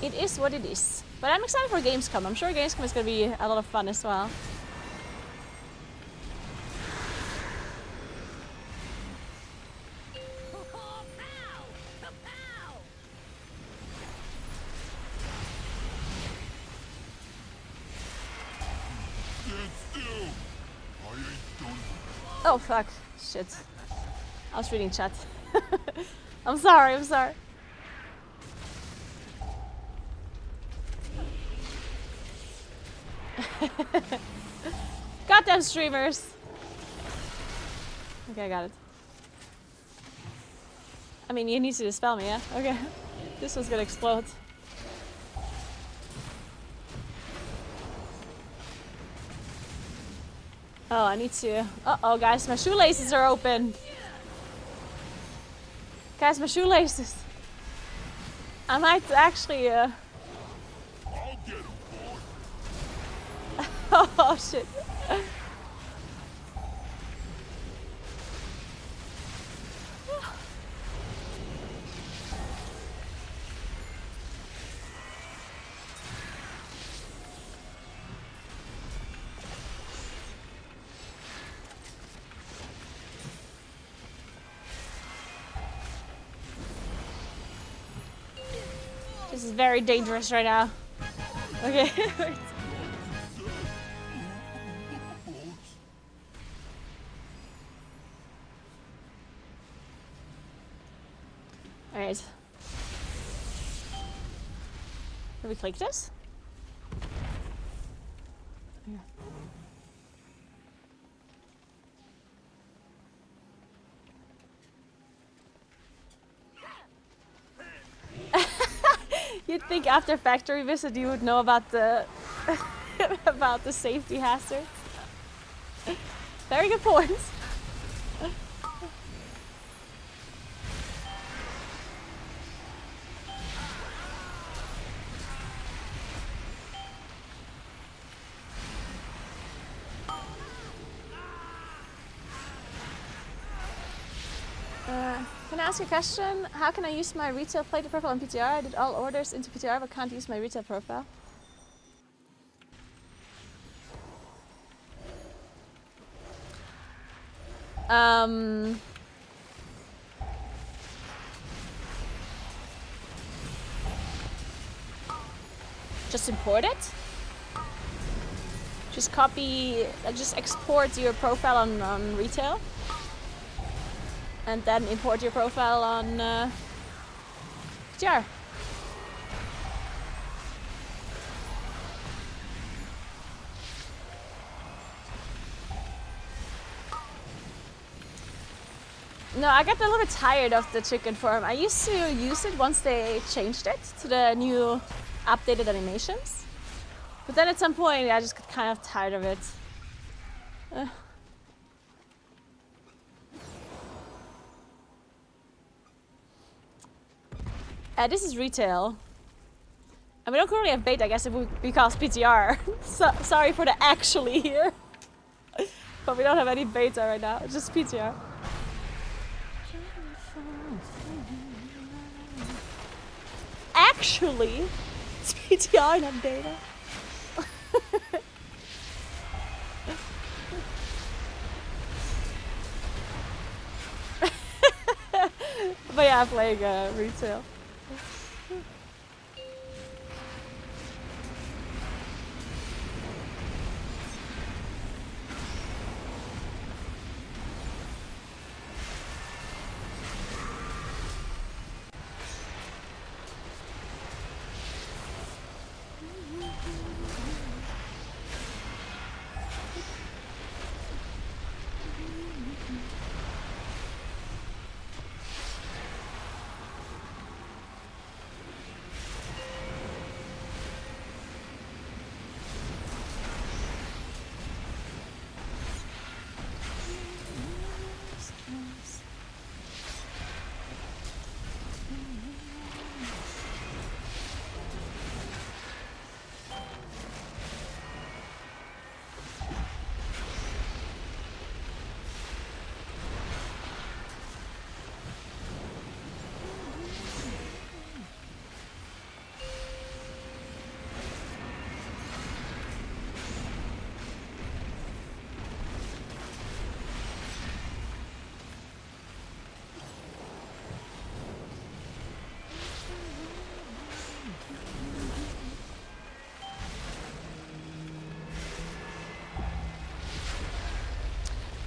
It is what it is. But I'm excited for Gamescom. I'm sure Gamescom is going to be a lot of fun as well. Oh fuck, shit. I was reading chat. I'm sorry, I'm sorry. Goddamn streamers. Okay, I got it. I mean, you need to dispel me, yeah? Okay. This one's gonna explode. Oh, I need to... Uh-oh, guys, my shoelaces are open. Guys, my shoelaces. I might actually, I'll get him, boy. Oh, shit. This is very dangerous right now. Okay. Alright. Can we click this? Yeah. You'd think after factory visit you would know about the about the safety hazards. Very good point. Can Can I ask you a question? How can I use my retail plated profile on PTR? I did all orders into PTR but can't use my retail profile. Just import it. Just copy, just export your profile on retail. And then import your profile on PTR. No, I got a little bit tired of the chicken farm. I used to use it once they changed it to the new updated animations. But then at some point I just got kind of tired of it. This is retail. And we don't currently have bait, I guess it would be called PTR. So, sorry for the actually here. But we don't have any beta right now, it's just PTR. Actually, it's PTR, not beta. But yeah, I'm playing retail.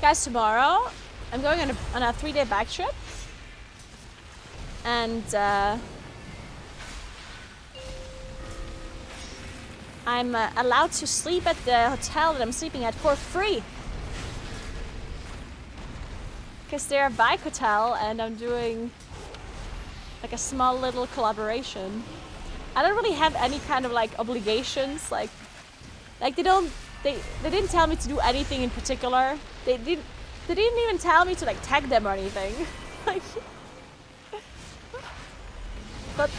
Guys, tomorrow I'm going on a 3-day bike trip, and I'm allowed to sleep at the hotel that I'm sleeping at for free, because they're a bike hotel and I'm doing like a small little collaboration. I don't really have any kind of like obligations, like they didn't tell me to do anything in particular. They didn't even tell me to like tag them or anything. Like, but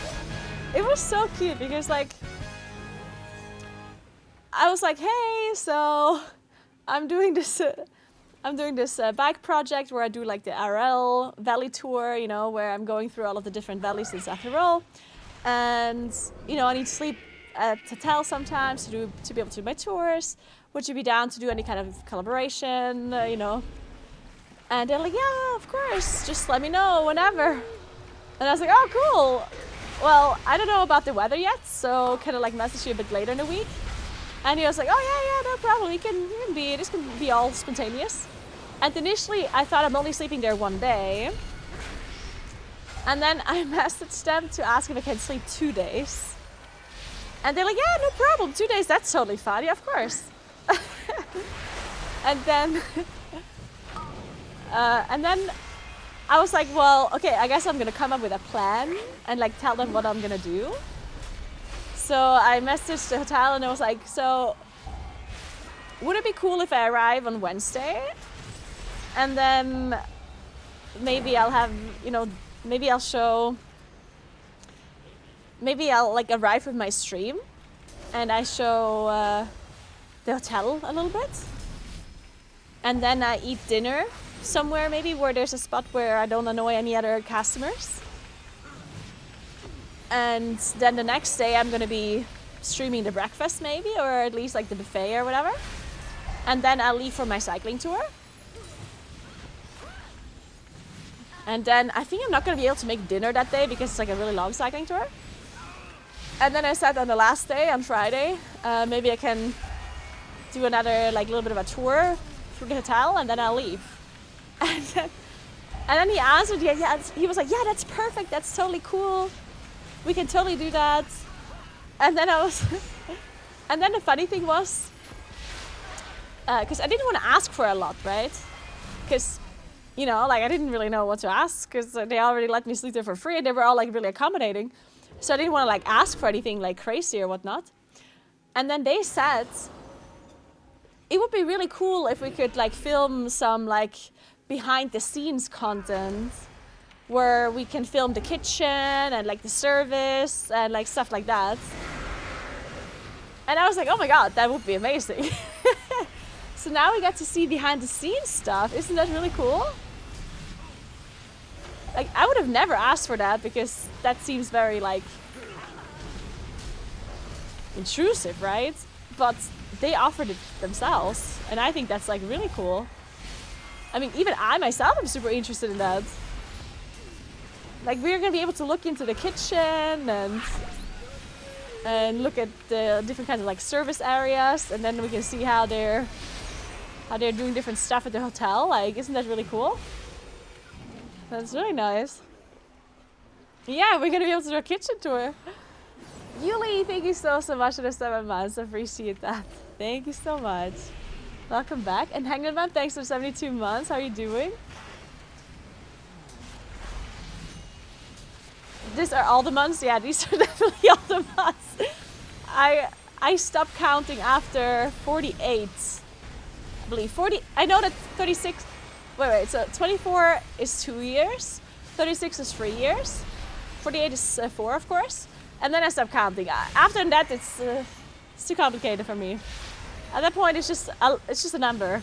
it was so cute because like I was like, hey, so I'm doing this bike project where I do like the RL valley tour, you know, where I'm going through all of the different valleys in South Tyrol, and you know I need to sleep at hotel sometimes to be able to do my tours. Would you be down to do any kind of collaboration, you know? And they're like, yeah, of course, just let me know whenever. And I was like, oh, cool. Well, I don't know about the weather yet, so kind of like message you a bit later in the week. And he was like, oh yeah, no problem. This can be all spontaneous. And initially, I thought I'm only sleeping there one day. And then I messaged them to ask if I can sleep 2 days. And they're like, yeah, no problem. 2 days, that's totally fine. Yeah, of course. And then I was like, well, okay, I guess I'm gonna come up with a plan and like tell them what I'm gonna do. So I messaged the hotel and I was like, so would it be cool if I arrive on Wednesday? And then maybe I'll have, you know, maybe I'll like arrive with my stream and I show the hotel a little bit. And then I eat dinner somewhere maybe where there's a spot where I don't annoy any other customers. And then the next day I'm gonna be streaming the breakfast maybe, or at least like the buffet or whatever. And then I'll leave for my cycling tour. And then I think I'm not gonna be able to make dinner that day because it's like a really long cycling tour. And then I said on the last day, on Friday, maybe I can do another like little bit of a tour through the hotel and then I'll leave. And then he answered, yeah, he was like, yeah, that's perfect, that's totally cool. We can totally do that. And then and then the funny thing was, because I didn't want to ask for a lot, right? Because, you know, like I didn't really know what to ask because they already let me sleep there for free and they were all like really accommodating. So I didn't want to like ask for anything like crazy or whatnot. And then they said, it would be really cool if we could like film some like behind the scenes content where we can film the kitchen and like the service and like stuff like that. And I was like, oh my god, that would be amazing. So now we get to see behind the scenes stuff. Isn't that really cool? Like I would have never asked for that because that seems very like intrusive, right? But they offered it themselves and I think that's like really cool. I mean, even I myself am super interested in that. Like we're gonna be able to look into the kitchen and look at the different kinds of like service areas, and then we can see how they're doing different stuff at the hotel. Like, isn't that really cool? That's really nice. Yeah, we're gonna be able to do a kitchen tour. Yuli, thank you so much for the 7 months. I appreciate that. Thank you so much. Welcome back. And Hangman Man, thanks for 72 months. How are you doing? These are all the months? Yeah, these are definitely all the months. I stopped counting after 48. I believe 40. I know that 36. Wait. So 24 is 2 years. 36 is 3 years. 48 is 4, of course. And then I stopped counting. After that, it's too complicated for me. At that point, it's just a number.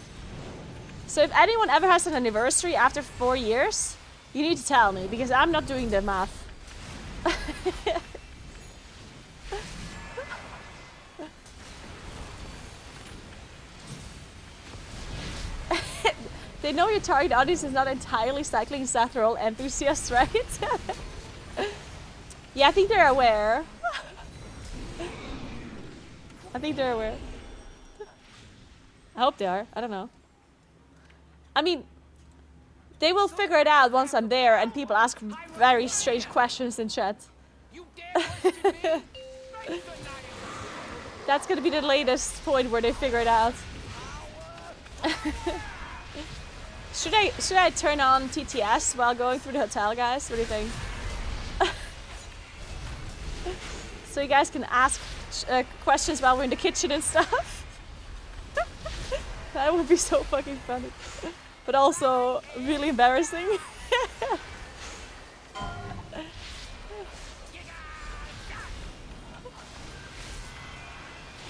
So if anyone ever has an anniversary after 4 years, you need to tell me because I'm not doing the math. They know your target audience is not entirely cycling staff, they're all enthusiasts, right? Yeah, I think they're aware. I think they're aware. I hope they are. I don't know. I mean, they will figure it out once I'm there and people ask very strange questions in chat. That's gonna be the latest point where they figure it out. Should I turn on TTS while going through the hotel, guys? What do you think? So you guys can ask questions while we're in the kitchen and stuff. That would be so fucking funny. But also really embarrassing.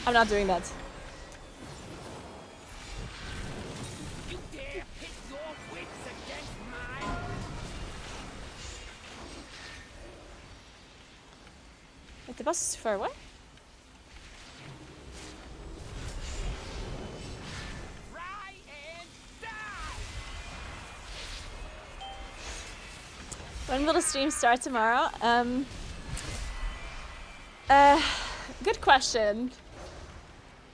I'm not doing that. You dare pit your wits against mine? Wait, the bus is far away? Try and die! When will the stream start tomorrow? Good question.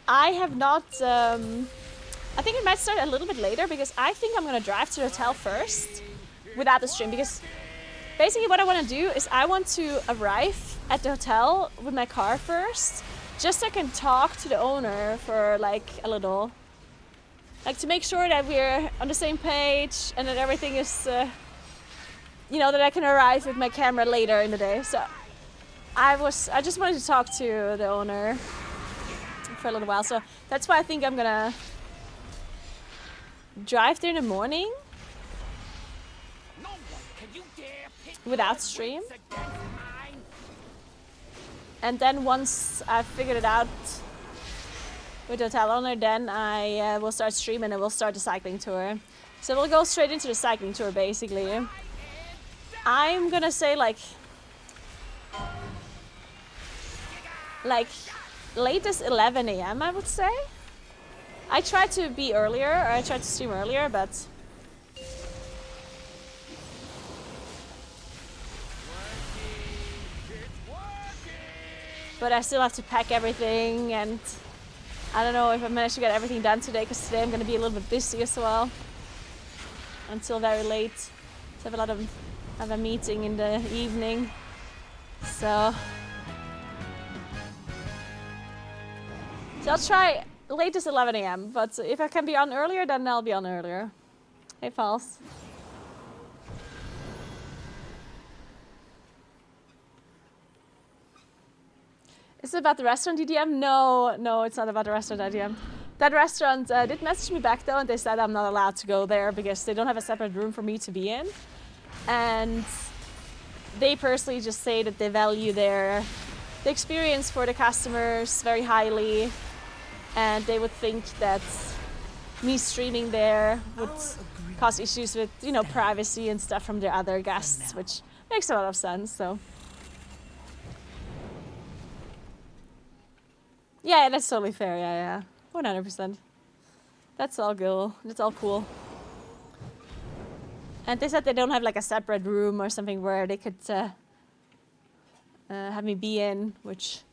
I have not. I think it might start a little bit later because I think I'm gonna drive to the hotel first without the stream because basically what I want to do is I want to arrive at the hotel with my car first, just so I can talk to the owner for like a little, like to make sure that we're on the same page and that everything is, you know, that I can arrive with my camera later in the day. So I just wanted to talk to the owner for a little while, so that's why I think I'm gonna drive there in the morning No one can you dare pit without your stream, wits against mine? and then once I've figured it out with the hotel owner, then I will start streaming and we'll start the cycling tour. So we'll go straight into the cycling tour, basically. I'm gonna say like latest 11 a.m. I would say. I tried to be earlier, or I tried to stream earlier, but I still have to pack everything, and I don't know if I managed to get everything done today, because today I'm gonna be a little bit busy as well until very late. So I have a meeting in the evening, so I'll try latest 11 a.m. But if I can be on earlier, then I'll be on earlier. Hey, False. Is it about the restaurant EDM? No, it's not about the restaurant EDM. That restaurant did message me back though, and they said I'm not allowed to go there because they don't have a separate room for me to be in. And they personally just say that they value the experience for the customers very highly, and they would think that me streaming there would cause issues with, you know, privacy and stuff from their other guests, which makes a lot of sense. So yeah, that's totally fair. Yeah, 100%. That's all cool. That's all cool. And they said they don't have like a separate room or something where they could have me be in, which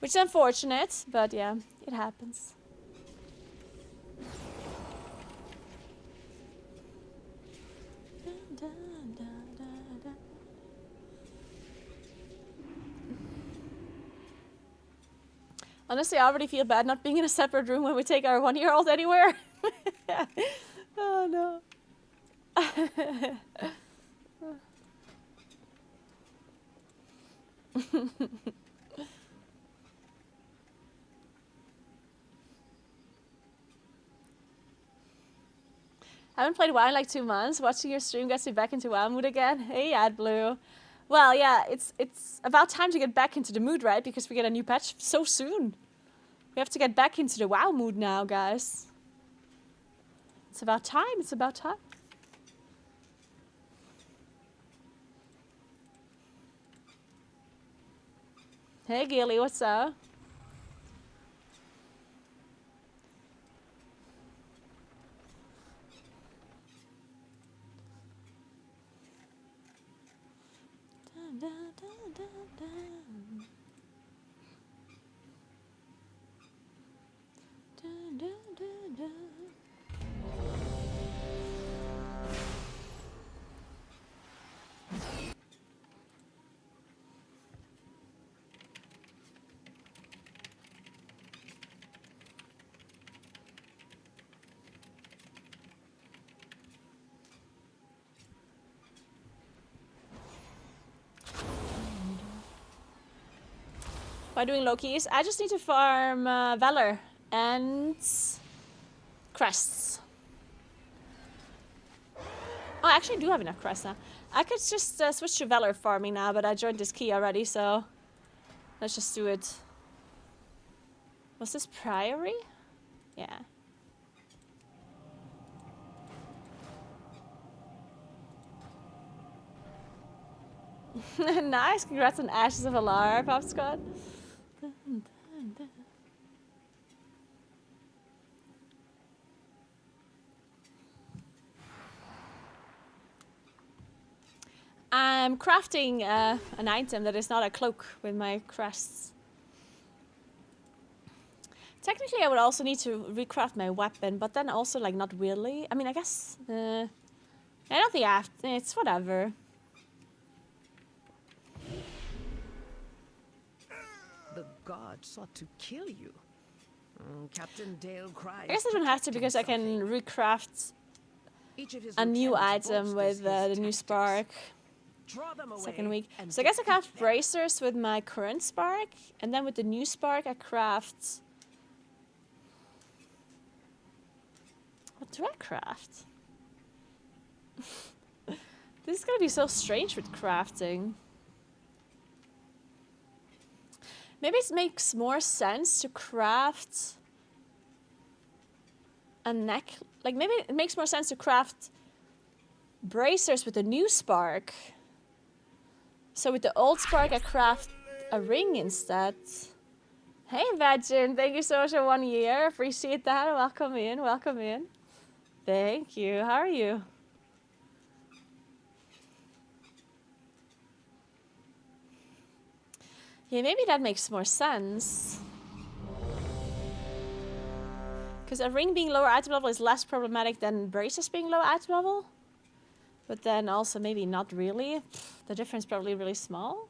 is unfortunate, but yeah, it happens. Honestly, I already feel bad not being in a separate room when we take our 1-year-old anywhere. Oh no. I haven't played WoW in like 2 months. Watching your stream gets me back into WoW mood again. Hey, AdBlue. Well, yeah, it's about time to get back into the mood, right? Because we get a new patch so soon. We have to get back into the WoW mood now, guys. It's about time. It's about time. Hey, Gilly, what's up? By doing low keys, I just need to farm Valor and crests. Oh, I actually do have enough crests now. I could just switch to Valor farming now, but I joined this key already, so let's just do it. Was this Priory? Yeah. Nice, congrats on Ashes of Alar, Pop Squad. I'm crafting an item that is not a cloak with my crests. Technically, I would also need to recraft my weapon, but then also, like, not really. I mean, I guess... I don't think I have to. It's whatever. The god sought to kill you. Captain Dale cries. I guess I don't have to because I can recraft a new item with the new spark. Second week. So I guess I craft bracers with my current spark, and then with the new spark I craft... What do I craft? This is gonna be so strange with crafting. Maybe it makes more sense to craft a neck. Like, maybe it makes more sense to craft bracers with a new spark. So with the old spark, I craft a ring instead. Hey, Vagin, thank you so much for 1 year. Appreciate that. Welcome in, welcome in. Thank you. How are you? Yeah, maybe that makes more sense. Because a ring being lower item level is less problematic than braces being low item level. But then also maybe not really. The difference probably really small.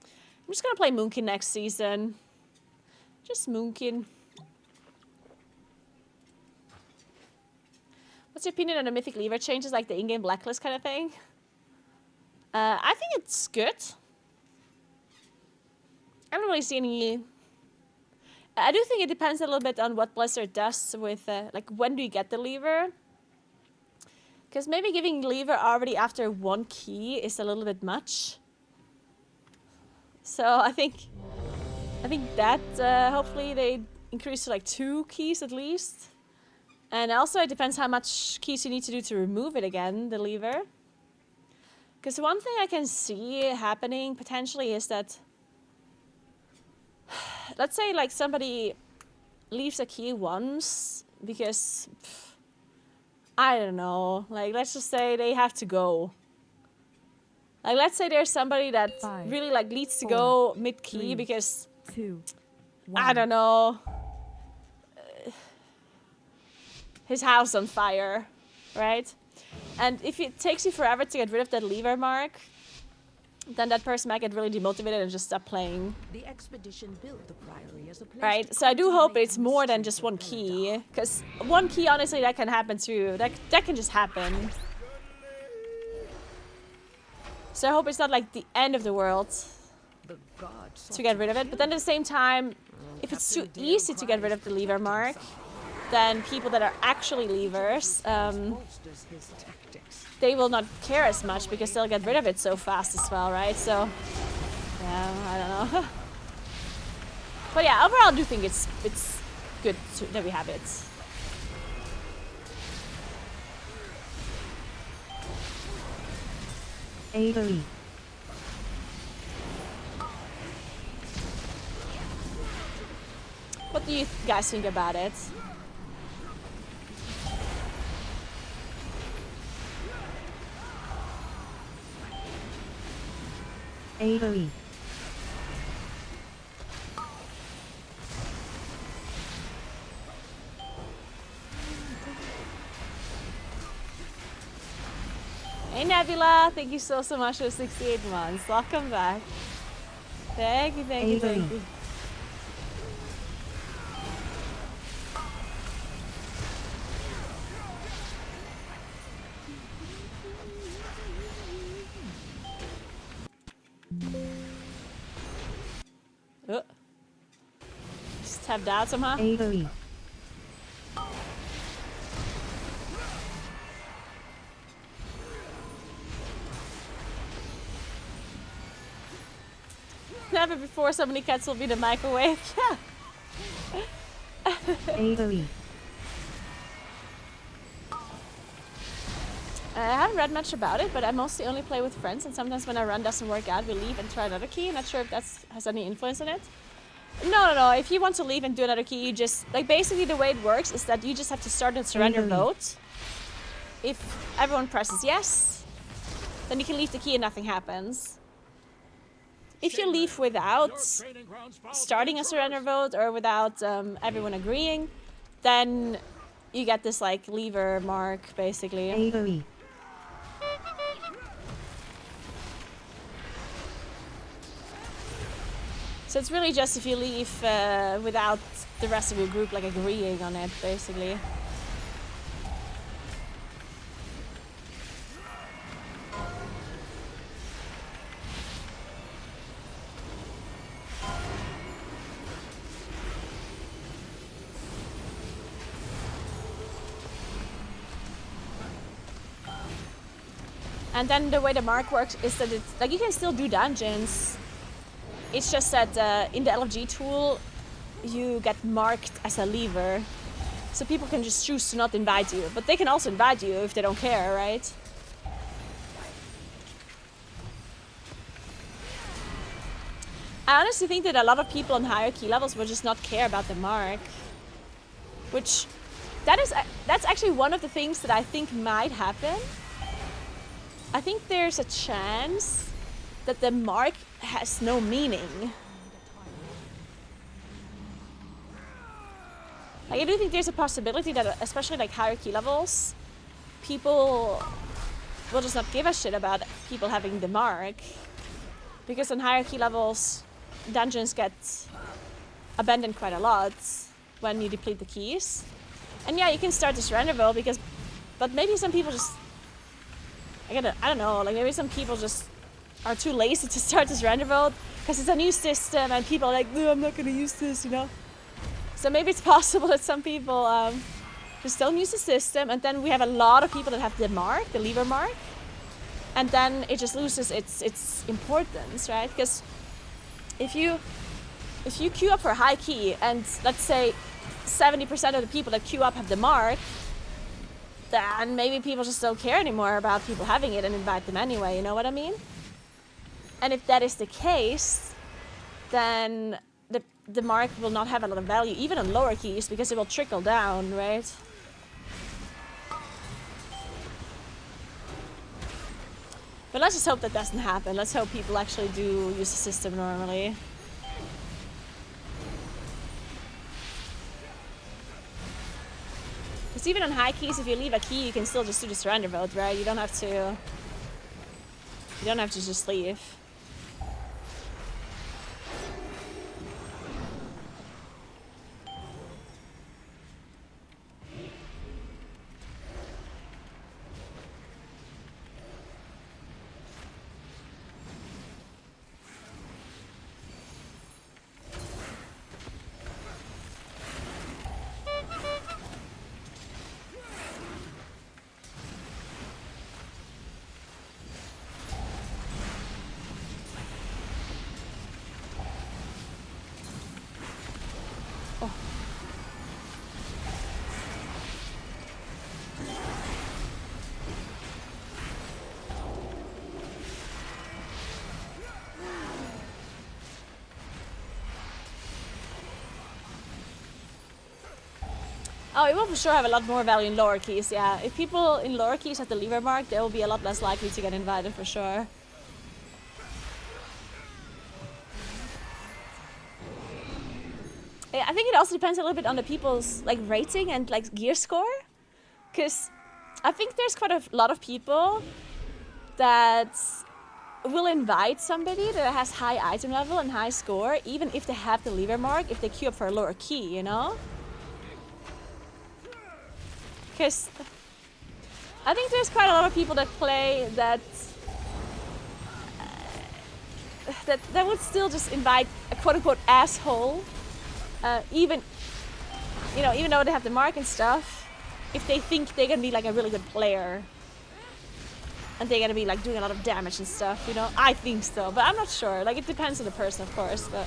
I'm just gonna play Moonkin next season. Just Moonkin. What's your opinion on the mythic lever changes, like the in-game blacklist kind of thing? I think it's good. I haven't really seen any... I do think it depends a little bit on what Blizzard does with, like, when do you get the lever? Because maybe giving lever already after 1 key is a little bit much. So I think that hopefully they increase to like 2 keys at least. And also it depends how much keys you need to do to remove it again, the lever. Because one thing I can see happening potentially is that, let's say like somebody leaves a key once because, I don't know, like let's just say they have to go. Like let's say there's somebody that really like needs to go mid-key because, 2, 1. I don't know, his house on fire, right? And if it takes you forever to get rid of that lever mark, then that person might get really demotivated and just stop playing. The expedition built the priory as a place Right, to so I do hope cultivate it's more than mystery just for 1 Eldar. key, because 1 key, honestly, that can happen too. That can just happen. So I hope it's not like the end of the world The gods to get rid of it. But then at the same time, if it's too easy to get rid of the lever mark, then people that are actually levers, bolsters his tactics. they will not care as much because they'll get rid of it so fast as well, right? So, yeah, I don't know. But yeah, overall I do think it's good that we have it. AoE. What do you guys think about it? AoE. Hey Nebula, thank you so much for 68 months. Welcome back. Thank you, thank you, thank you. Oh. Just tapped out somehow. AoE. Never before so many cats will be in the microwave. Yeah. AoE. I haven't read much about it, but I mostly only play with friends, and sometimes when our run doesn't work out, we leave and try another key. Not sure if that has any influence on it. No. If you want to leave and do another key, you just, like, basically the way it works is that you just have to start a surrender vote. If everyone presses yes, then you can leave the key and nothing happens. If you leave without starting a surrender vote or without everyone agreeing, then you get this, like, lever mark, basically. AoE. So it's really just if you leave without the rest of your group like agreeing on it, basically. And then the way the mark works is that it's like you can still do dungeons. It's just that in the LFG tool, you get marked as a leaver. So people can just choose to not invite you. But they can also invite you if they don't care, right? I honestly think that a lot of people on higher key levels will just not care about the mark. Which, that's actually one of the things that I think might happen. I think there's a chance that the mark has no meaning. Like, I do think there's a possibility that, especially like higher key levels, people will just not give a shit about people having the mark. Because on higher key levels, dungeons get abandoned quite a lot when you deplete the keys. And yeah, you can start the surrender vote because, but maybe some people just, I don't know, like maybe some people just are too lazy to start the surrender vote because it's a new system and people are like, no, I'm not gonna use this, you know? So maybe it's possible that some people just don't use the system, and then we have a lot of people that have the mark, the lever mark, and then it just loses its importance, right? Because if you queue up for a high key and let's say 70% of the people that queue up have the mark, then maybe people just don't care anymore about people having it and invite them anyway, you know what I mean? And if that is the case, then the mark will not have a lot of value, even on lower keys, because it will trickle down, right? But let's just hope that doesn't happen. Let's hope people actually do use the system normally. Because even on high keys, if you leave a key, you can still just do the surrender vote, right? You don't have to just leave. Oh, it will for sure have a lot more value in lower keys, yeah. If people in lower keys have the lever mark, they will be a lot less likely to get invited for sure. I think it also depends a little bit on the people's like rating and like gear score. Because I think there's quite a lot of people that will invite somebody that has high item level and high score, even if they have the lever mark, if they queue up for a lower key, you know? Because I think there's quite a lot of people that play that that would still just invite a quote-unquote asshole, even though they have the mark and stuff, if they think they're gonna be like a really good player and they're gonna be like doing a lot of damage and stuff, you know. I think so, but I'm not sure. Like, it depends on the person, of course, but.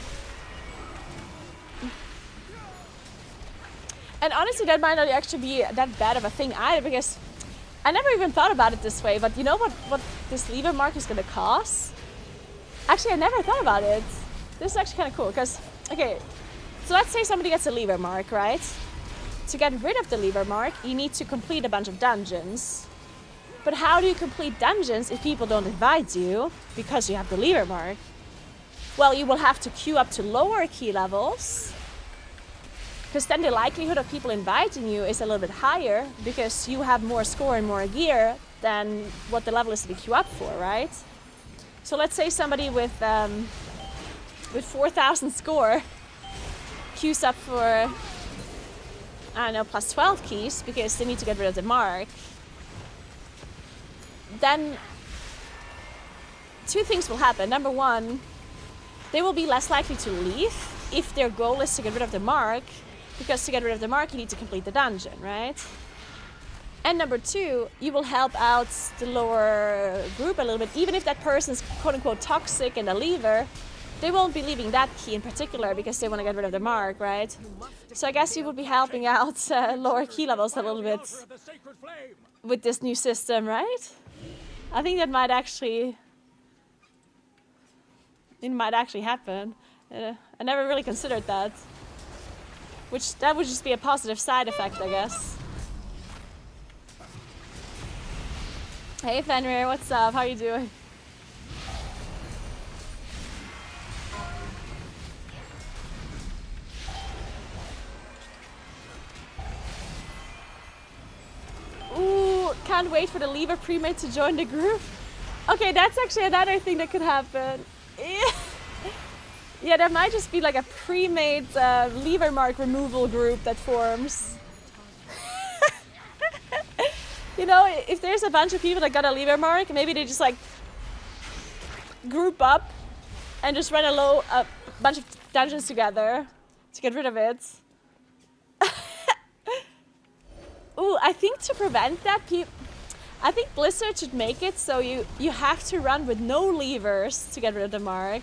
And honestly, that might not actually be that bad of a thing either, because I never even thought about it this way, but you know what this lever mark is gonna cost? Actually, I never thought about it. This is actually kind of cool, because, okay, so let's say somebody gets a lever mark, right? To get rid of the lever mark, you need to complete a bunch of dungeons. But how do you complete dungeons if people don't invite you because you have the lever mark? Well, you will have to queue up to lower key levels, because then the likelihood of people inviting you is a little bit higher because you have more score and more gear than what the level is to be queue up for, right? So let's say somebody with 4,000 score queues up for, I don't know, plus 12 keys because they need to get rid of the mark. Then two things will happen. Number one, they will be less likely to leave if their goal is to get rid of the mark, because to get rid of the mark you need to complete the dungeon, right? And number two, you will help out the lower group a little bit. Even if that person's quote-unquote toxic and a leaver, they won't be leaving that key in particular because they want to get rid of the mark, right? So I guess you would be helping out lower key levels a little bit with this new system, right? I think that might actually... It might actually happen. I never really considered that. Which, that would just be a positive side effect, I guess. Hey Fenrir, what's up? How you doing? Ooh, can't wait for the lever premade to join the group. Okay, that's actually another thing that could happen. Yeah, that might just be like a pre-made lever mark removal group that forms. You know, if there's a bunch of people that got a lever mark, maybe they just like group up and just run a bunch of dungeons together to get rid of it. Ooh, I think to prevent that, I think Blizzard should make it so you have to run with no levers to get rid of the mark.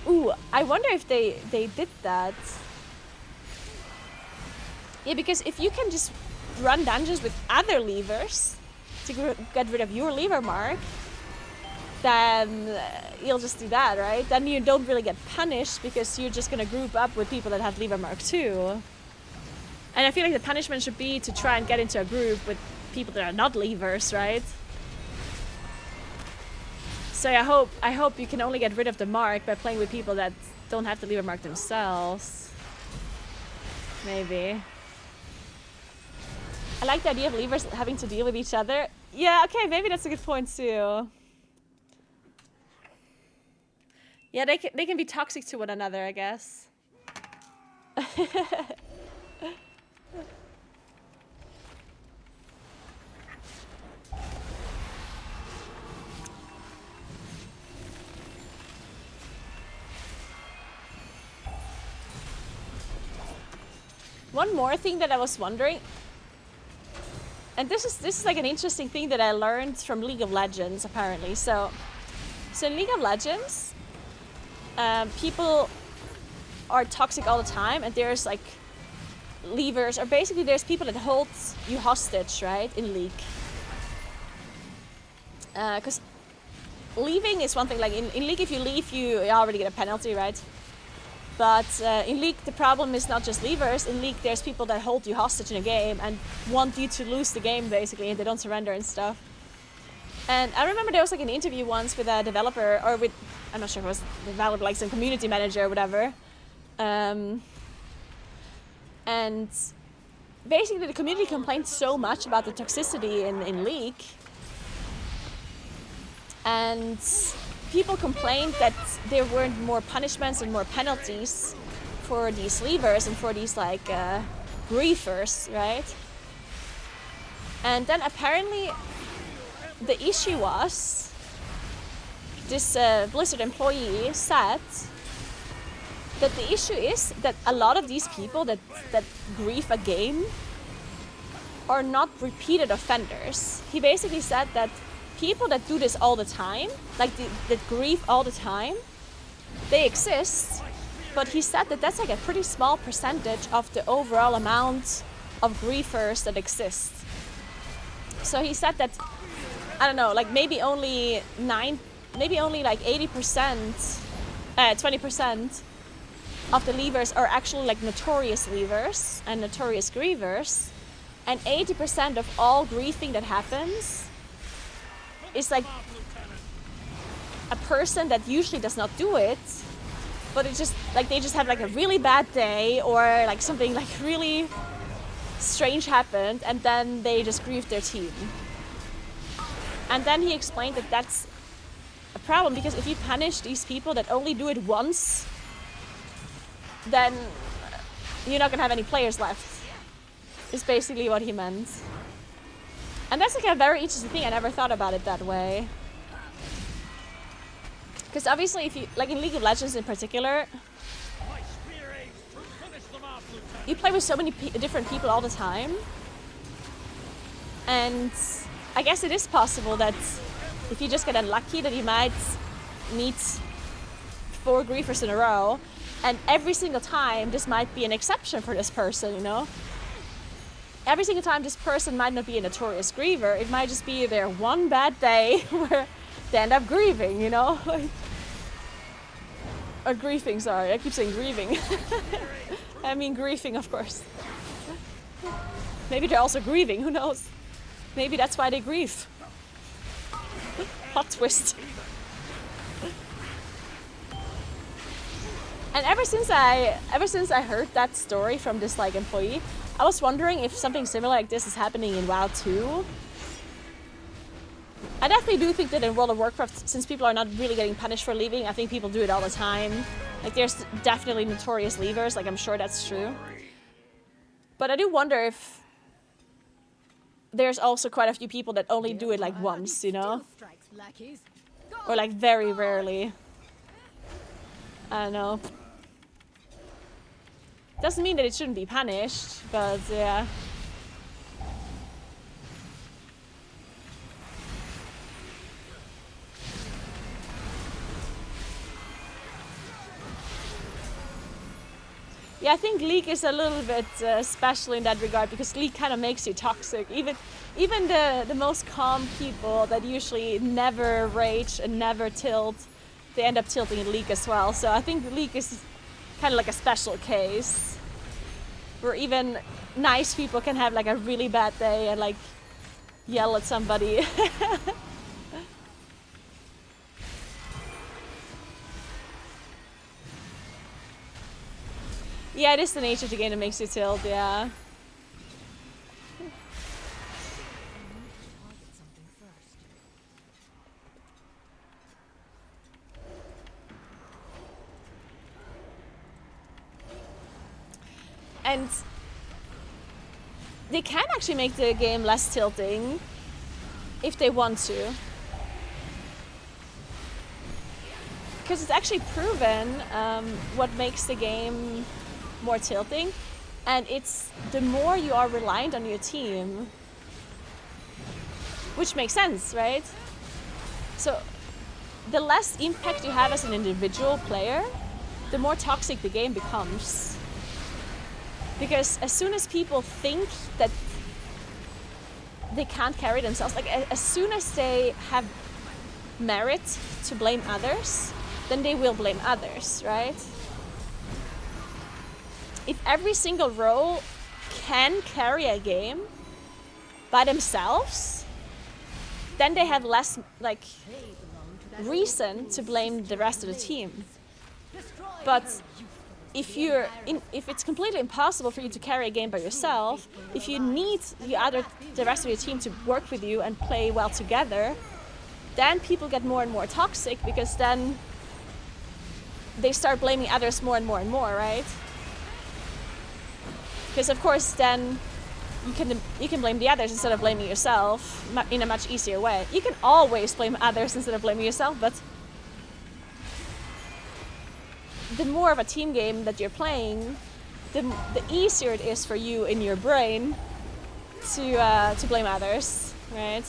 Ooh, I wonder if they did that. Yeah, because if you can just run dungeons with other levers to get rid of your lever mark, then you'll just do that, right? Then you don't really get punished because you're just gonna group up with people that have lever mark too. And I feel like the punishment should be to try and get into a group with people that are not levers, right? So I hope you can only get rid of the mark by playing with people that don't have the lever mark themselves. Maybe. I like the idea of levers having to deal with each other. Yeah, okay, maybe that's a good point too. Yeah, they can be toxic to one another, I guess. One more thing that I was wondering, and this is like an interesting thing that I learned from League of Legends apparently. So in League of Legends, people are toxic all the time, and there's like levers, or basically there's people that hold you hostage, right, in League. Because leaving is one thing. Like in League, if you leave, you already get a penalty, right? But in League, the problem is not just levers. In League, there's people that hold you hostage in a game and want you to lose the game, basically, and they don't surrender and stuff. And I remember there was like an interview once with a developer, or with, I'm not sure if it was a developer, like some community manager or whatever. And basically the community complained so much about the toxicity in League. And people complained that there weren't more punishments and more penalties for these levers and for these like griefers, right? And then apparently the issue was this Blizzard employee said that the issue is that a lot of these people that grief a game are not repeated offenders. He basically said that people that do this all the time, like that grieve all the time, they exist, but he said that that's like a pretty small percentage of the overall amount of griefers that exist. So he said that, I don't know, like maybe only like 80%, 20% of the levers are actually like notorious levers and notorious grievers, and 80% of all griefing that happens is like a person that usually does not do it, but it's just like they just have like a really bad day, or like something like really strange happened, and then they just grieved their team. And then he explained that that's a problem, because if you punish these people that only do it once, then you're not gonna have any players left, is basically what he meant. And that's like a very interesting thing. I never thought about it that way. Because obviously, if you, like in League of Legends in particular, you play with so many different people all the time And I guess it is possible that if you just get unlucky that you might meet 4 griefers in a row, and every single time this might be an exception for this person, you know? Every single time this person might not be a notorious griever, it might just be their one bad day where they end up grieving, you know? Or griefing, sorry, I keep saying grieving. I mean griefing, of course. Maybe they're also grieving, who knows? Maybe that's why they grieve. Hot twist. And ever since I heard that story from this like employee, I was wondering if something similar like this is happening in WoW too. I definitely do think that in World of Warcraft, since people are not really getting punished for leaving, I think people do it all the time. Like there's definitely notorious leavers, like I'm sure that's true. But I do wonder if there's also quite a few people that only do it like once, you know? Or like very rarely. I don't know. Doesn't mean that it shouldn't be punished, but yeah. Yeah, I think League is a little bit special in that regard because League kind of makes you toxic. Even the most calm people that usually never rage and never tilt, they end up tilting in League as well. So I think League is kind of like a special case where even nice people can have like a really bad day and like yell at somebody. Yeah, it is the nature of the game that makes you tilt, yeah. And they can actually make the game less tilting if they want to. Because it's actually proven what makes the game more tilting, and it's the more you are reliant on your team, which makes sense, right? So the less impact you have as an individual player, the more toxic the game becomes. Because as soon as people think that they can't carry themselves, like as soon as they have merit to blame others, then they will blame others, right? If every single role can carry a game by themselves, then they have less like reason to blame the rest of the team. But if it's completely impossible for you to carry a game by yourself, if you need the rest of your team to work with you and play well together, then people get more and more toxic because then they start blaming others more and more and more, right? Because of course then you can blame the others instead of blaming yourself in a much easier way. You can always blame others instead of blaming yourself, but the more of a team game that you're playing, the easier it is for you in your brain to blame others, right?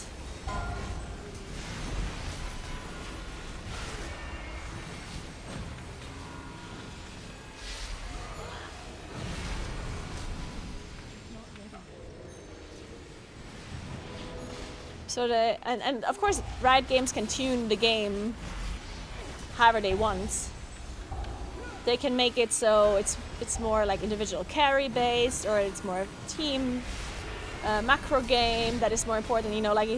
So and of course Riot Games can tune the game however they want. They can make it so it's more like individual carry based, or it's more team macro game that is more important, you know, like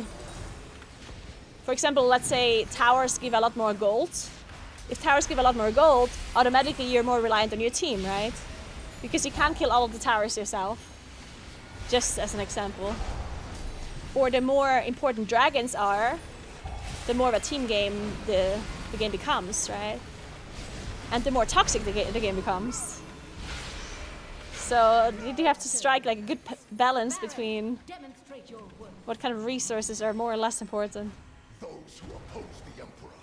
for example, let's say towers give a lot more gold. If towers give a lot more gold, automatically you're more reliant on your team, right? Because you can't kill all of the towers yourself. Just as an example. Or the more important dragons are, the more of a team game the game becomes, right? And the more toxic the game becomes. So you have to strike like a good balance between what kind of resources are more or less important. Those who oppose the Emperor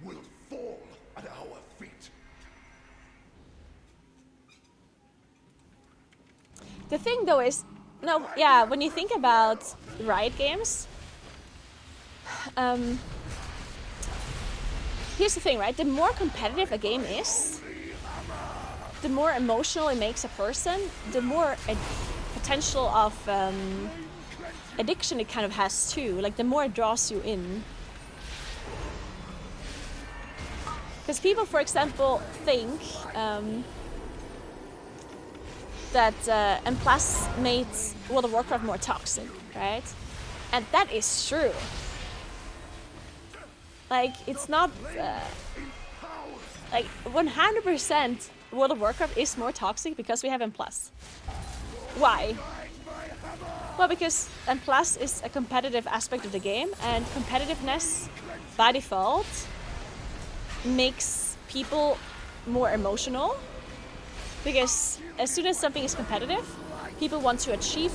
will fall at our feet. The thing though is, No, yeah, when you think about Riot games, here's the thing, right? The more competitive a game is, the more emotional it makes a person, the more potential of addiction it kind of has too. Like, the more it draws you in. Because people, for example, think that M+ made World of Warcraft more toxic, right? And that is true. Like, it's not... like, 100% World of Warcraft is more toxic because we have M+. Why? Well, because M+ is a competitive aspect of the game, and competitiveness, by default, makes people more emotional. Because as soon as something is competitive, people want to achieve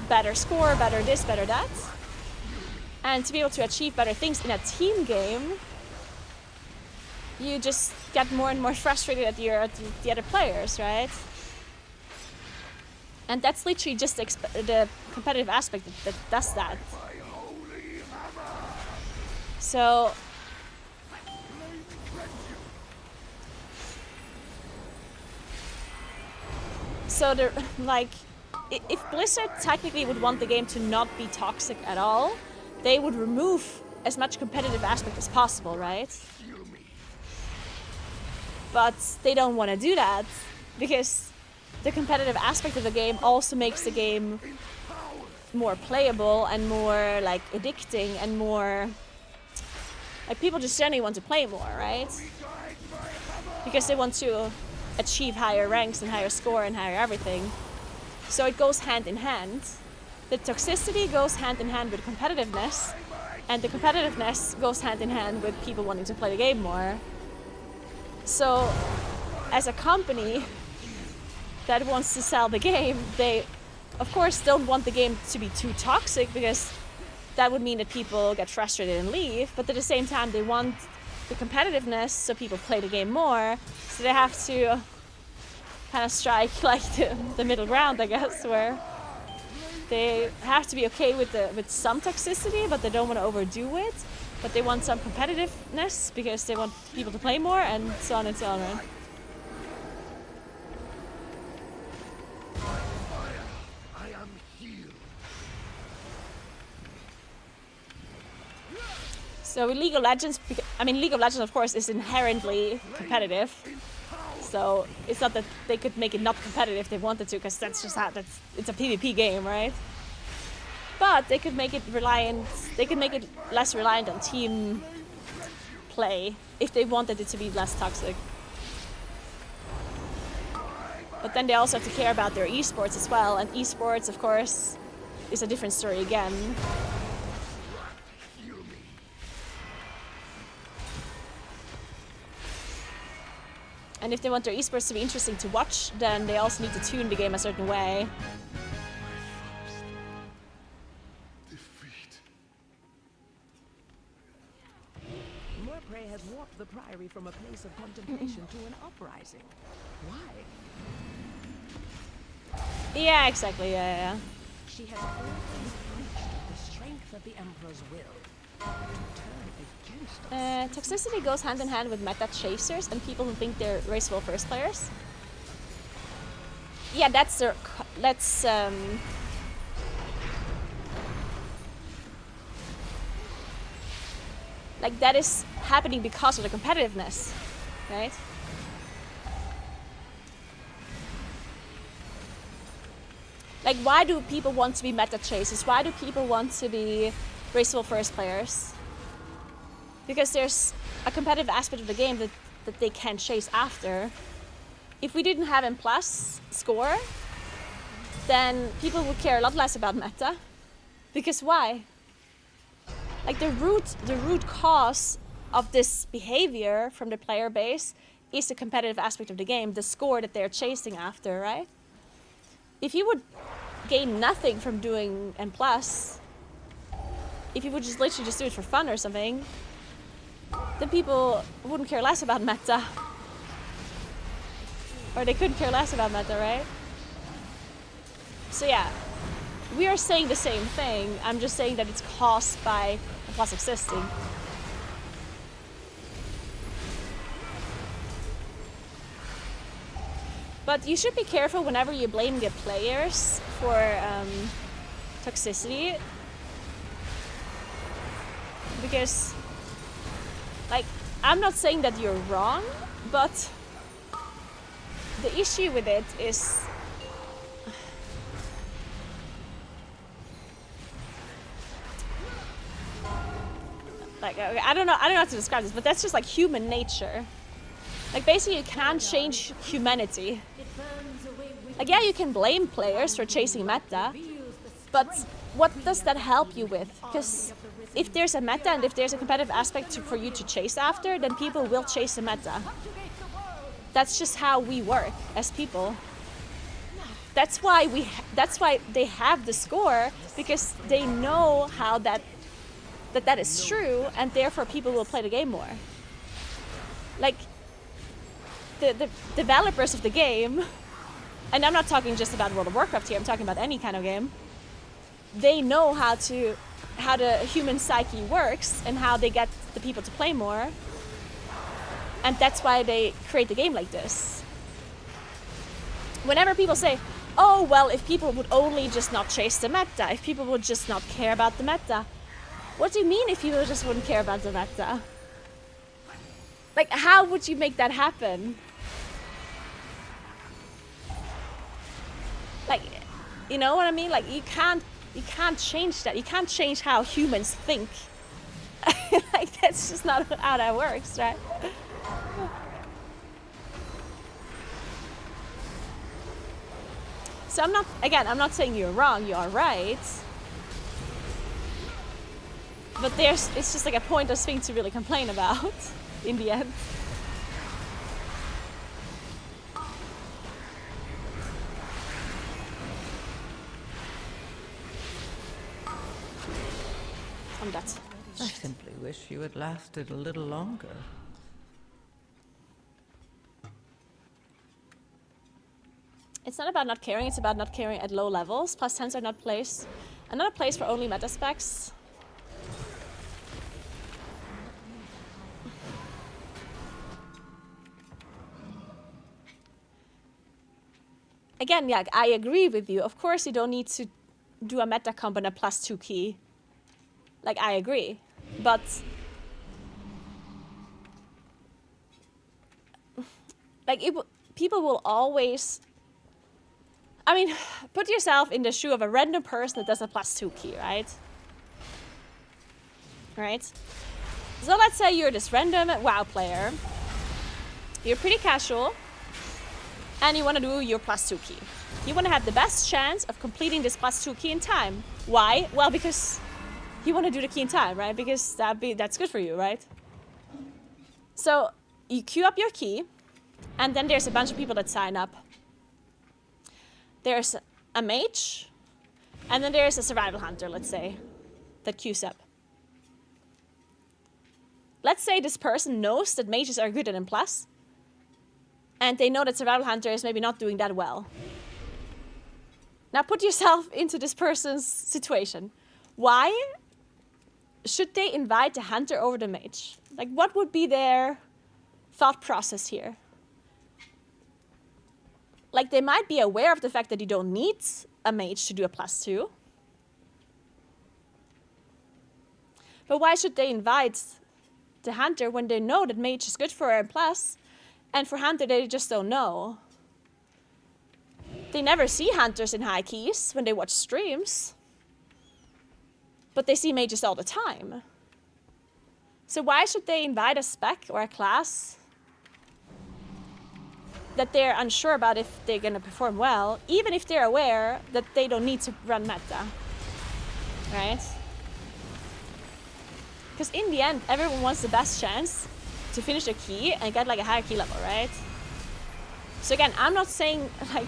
better score, better this, better that. And to be able to achieve better things in a team game, you just get more and more frustrated at the other players, right? And that's literally just the competitive aspect that does that. So like, if Blizzard technically would want the game to not be toxic at all, they would remove as much competitive aspect as possible, right? But they don't want to do that because the competitive aspect of the game also makes the game more playable and more like addicting and more like people just generally want to play more, right? Because they want to achieve higher ranks and higher score and higher everything. So it goes hand in hand. The toxicity goes hand in hand with competitiveness, and the competitiveness goes hand in hand with people wanting to play the game more. So as a company that wants to sell the game, they of course don't want the game to be too toxic because that would mean that people get frustrated and leave, but at the same time they want the competitiveness so people play the game more, so they have to kind of strike like the middle ground, I guess, where they have to be okay with some toxicity, but they don't want to overdo it, but they want some competitiveness because they want people to play more, and so on and so on, right? I am healed. So with League of Legends, League of Legends of course is inherently competitive. So it's not that they could make it not competitive if they wanted to, because that's just it's a PvP game, right? But they could make it less reliant on team play if they wanted it to be less toxic. But then they also have to care about their esports as well, and esports of course is a different story again. And if they want their esports to be interesting to watch, then they also need to tune the game a certain way. Defeat. Morprey has warped the priory from a place of contemplation to an uprising. Why? Yeah, exactly, yeah. She has always preached of the strength of the Emperor's will. To turn against us. Toxicity goes hand in hand with meta chasers and people who think they're raceful first players. Yeah, that's like that is happening because of the competitiveness, right? Like, why do people want to be meta chasers? Why do people want to be raceful first players? Because there's a competitive aspect of the game that they can chase after. If we didn't have M+ score, then people would care a lot less about meta. Because why? Like, the root cause of this behavior from the player base is the competitive aspect of the game, the score that they're chasing after, right? If you would gain nothing from doing M+, if you would just literally just do it for fun or something, then people wouldn't care less about meta. Or they couldn't care less about meta, right? So yeah, we are saying the same thing. I'm just saying that it's caused by the plus existing. But you should be careful whenever you blame the players for toxicity. Because, like, I'm not saying that you're wrong, but the issue with it is like, I don't know how to describe this, but that's just like human nature. Like, basically, you can't change humanity. Like, yeah, you can blame players for chasing meta, but what does that help you with? Because if there's a meta and if there's a competitive aspect for you to chase after, then people will chase the meta. That's just how we work as people. That's why they have the score, because they know how that is true, and therefore people will play the game more. Like, the developers of the game, and I'm not talking just about World of Warcraft here, I'm talking about any kind of game, they know how the human psyche works and how they get the people to play more, and that's why they create the game like this. Whenever people say, oh well, if people would only just not chase the meta, if people would just not care about the meta, what do you mean if people just wouldn't care about the meta? Like, how would you make that happen? Like, you know what I mean? Like, you can't change that. You can't change how humans think. Like, that's just not how that works, right? So I'm not saying you're wrong, you are right. But it's just like a pointless thing to really complain about in the end. I'm that. I simply wish you had lasted a little longer. It's not about not caring, it's about not caring at low levels. Plus 10s are not placed. Another place for only meta specs. Again, yeah, I agree with you. Of course, you don't need to do a meta comp and a +2 key. Like, I agree. But like, people will always... I mean, put yourself in the shoe of a random person that does a +2 key, right? Right? So let's say you're this random WoW player. You're pretty casual. And you want to do your +2 key. You want to have the best chance of completing this +2 key in time. Why? Well, because you want to do the key in time, right? Because that's good for you, right? So you queue up your key, and then there's a bunch of people that sign up. There's a mage, and then there's a survival hunter, let's say, that queues up. Let's say this person knows that mages are good at M+, and they know that survival hunter is maybe not doing that well. Now put yourself into this person's situation. Why should they invite the hunter over the mage? Like, what would be their thought process here? Like, they might be aware of the fact that you don't need a mage to do a +2. But why should they invite the hunter when they know that mage is good for a plus, and for hunter they just don't know? They never see hunters in high keys when they watch streams, but they see mages all the time. So why should they invite a spec or a class that they're unsure about if they're going to perform well, even if they're aware that they don't need to run meta, right? Because in the end, everyone wants the best chance to finish a key and get like a higher key level, right? So again, I'm not saying, like,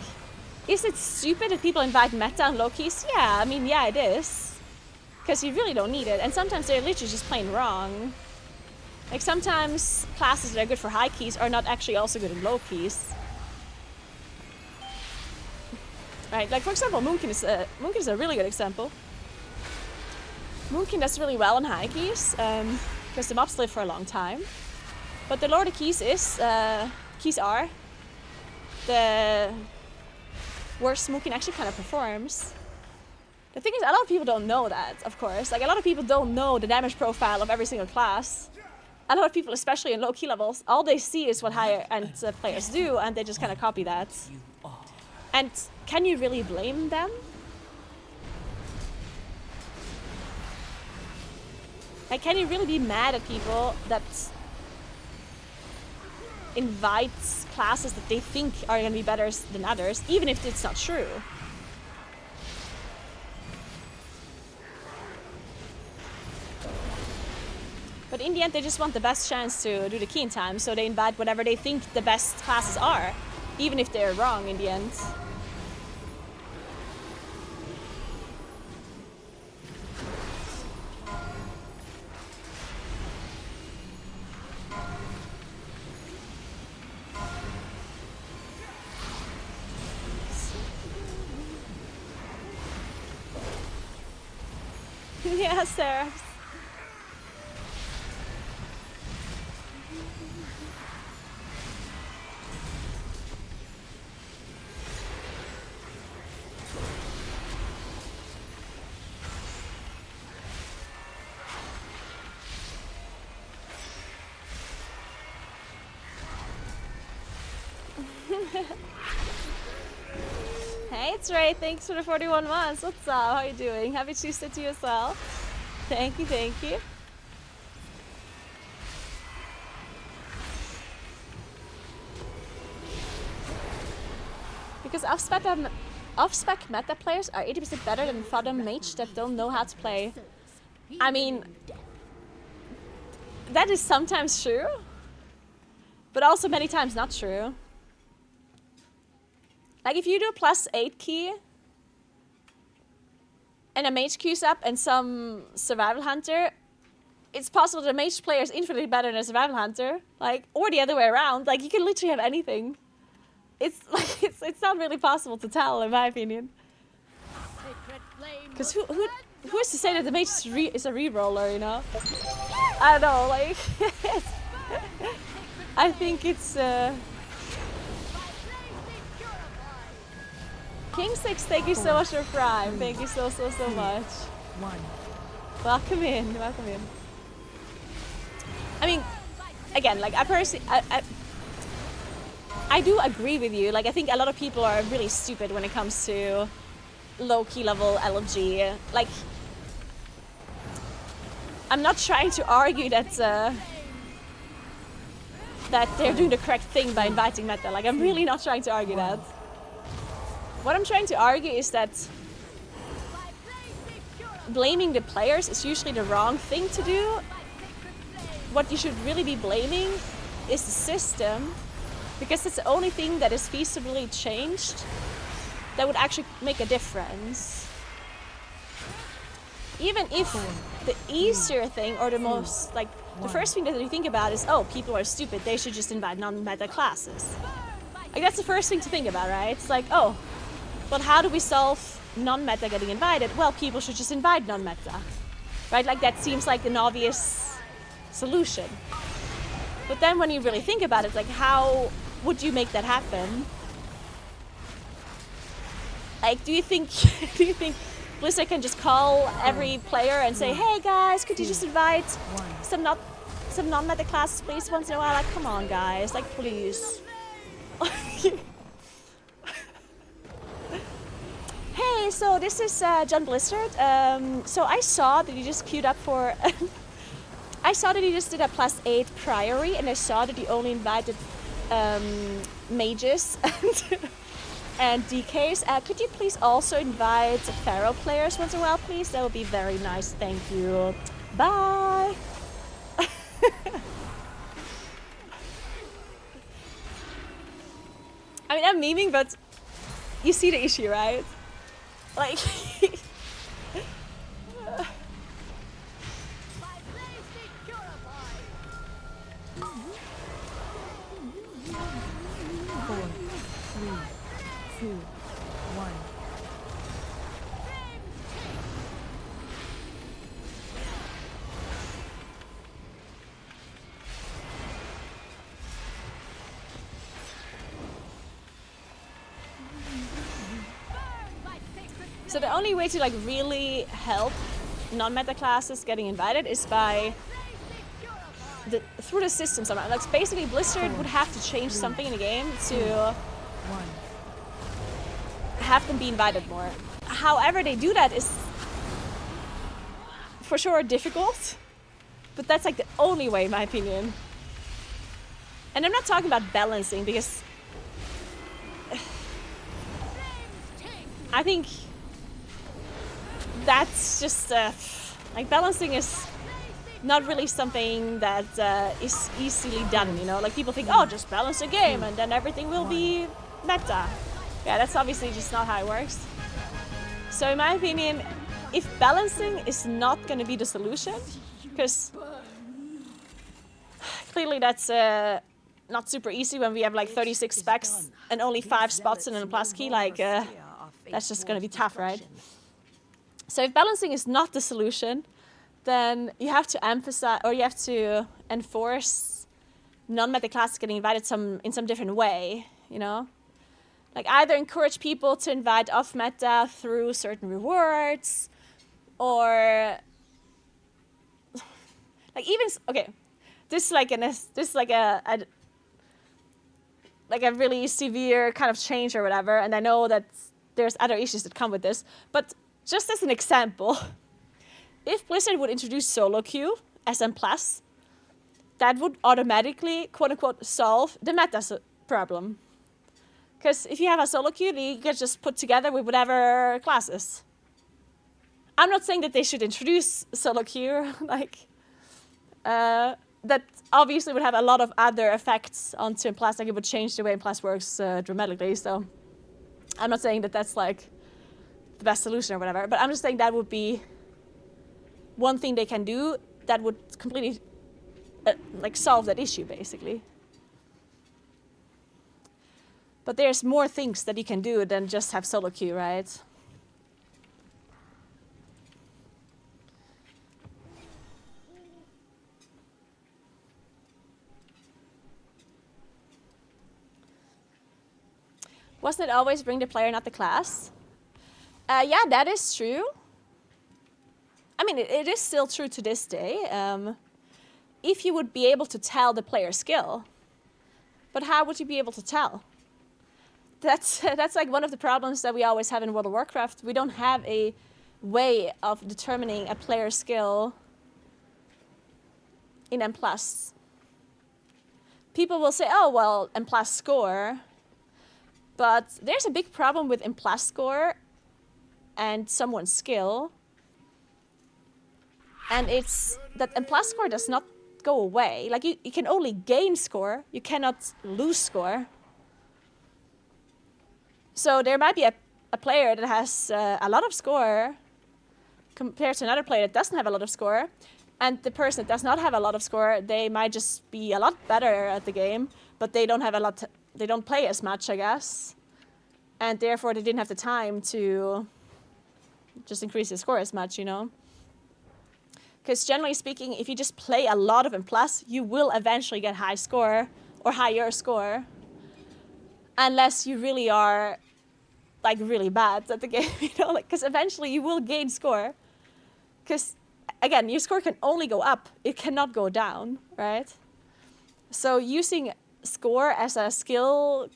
is it stupid that people invite meta and low keys? Yeah, I mean, yeah, it is. Because you really don't need it. And sometimes they're literally just plain wrong. Like, sometimes classes that are good for high keys are not actually also good in low keys. Right, like for example, Moonkin is a really good example. Moonkin does really well on high keys, because the mobs live for a long time. But the lower the keys are, the worse Moonkin actually kind of performs. The thing is, a lot of people don't know that, of course. Like, a lot of people don't know the damage profile of every single class. A lot of people, especially in low key levels, all they see is what higher end players do, and they just kind of copy that. And can you really blame them? Like, can you really be mad at people that invite classes that they think are going to be better than others, even if it's not true? But in the end, they just want the best chance to do the key in time, so they invite whatever they think the best classes are, even if they're wrong in the end. Yeah, Sarah. Hey, it's Ray. Thanks for the 41 months. What's up? How are you doing? Happy Tuesday to you as well. Thank you, thank you. Because off-spec meta players are 80% better than fodder mage that don't know how to play. I mean, that is sometimes true, but also many times not true. Like, if you do a +8 key, and a mage queues up and some survival hunter, it's possible that a mage player is infinitely better than a survival hunter. Like, or the other way around. Like, you can literally have anything. It's like, it's not really possible to tell, in my opinion. Because who is to say that the mage is a re-roller, you know? I don't know, like... I think it's... King6, thank you so much for Prime. Thank you so much. Welcome in, welcome in. I mean, again, like, I personally... I do agree with you. Like, I think a lot of people are really stupid when it comes to low-key level LG. Like, I'm not trying to argue that that they're doing the correct thing by inviting meta. Like, I'm really not trying to argue that. What I'm trying to argue is that blaming the players is usually the wrong thing to do. What you should really be blaming is the system, because it's the only thing that is feasibly changed that would actually make a difference. Even if the easier thing, or the most, like, the first thing that you think about is, oh, people are stupid, they should just invite non-meta classes. Like, that's the first thing to think about, right? It's like, oh, but how do we solve non-meta getting invited? Well, people should just invite non-meta, right? Like, that seems like an obvious solution. But then when you really think about it, like, how would you make that happen? Like, do you think Blizzard can just call every player and say, hey guys, could you just invite some non-meta classes please once in a while? Like, come on guys, like, please. Hey, so this is John Blizzard. So I saw that you just queued up for... I saw that you just did a +8 Priory, and I saw that you only invited mages and DKs. Could you please also invite Pharaoh players once in a while, please? That would be very nice, thank you. Bye! I mean, I'm memeing, but you see the issue, right? Like... So the only way to like really help non-meta classes getting invited is by through the system somehow. Like basically Blizzard would have to change something in the game to have them be invited more. However they do that is for sure difficult, but that's like the only way in my opinion. And I'm not talking about balancing because I think that's just like balancing is not really something that is easily done, you know? Like people think, oh, just balance the game and then everything will be meta. Yeah, that's obviously just not how it works. So in my opinion, if balancing is not going to be the solution, because clearly that's not super easy when we have like 36 specs and only 5 spots in a plus key, like that's just going to be tough, right? So if balancing is not the solution, then you have to emphasize, or you have to enforce non-meta classes getting invited in some different way, you know? Like either encourage people to invite off-meta through certain rewards, or like even, okay, this is like a really severe kind of change or whatever, and I know that there's other issues that come with this, but just as an example, if Blizzard would introduce solo queue as M+, that would automatically, quote-unquote, solve the meta problem. Because if you have a solo queue, you can just put together with whatever classes. I'm not saying that they should introduce solo queue, like, that obviously would have a lot of other effects onto M+, like it would change the way M+ works dramatically, so I'm not saying that that's like the best solution or whatever, but I'm just saying that would be one thing they can do that would completely like solve that issue basically. But there's more things that you can do than just have solo queue, right? Wasn't it always bring the player, not the class? Yeah, that is true. I mean, it is still true to this day. If you would be able to tell the player skill, but how would you be able to tell? That's like one of the problems that we always have in World of Warcraft. We don't have a way of determining a player skill in M+. People will say, oh, well, M+ score. But there's a big problem with M+ score and someone's skill. And it's that M+ score does not go away. Like you can only gain score, you cannot lose score. So there might be a player that has a lot of score compared to another player that doesn't have a lot of score. And the person that does not have a lot of score, they might just be a lot better at the game, but they don't have they don't play as much, I guess. And therefore they didn't have the time to just increase the score as much, you know? Because generally speaking, if you just play a lot of M+, you will eventually get high score or higher score. Unless you really are like really bad at the game, you know, like, because eventually you will gain score. Because again, your score can only go up, it cannot go down, right? So using score as a skill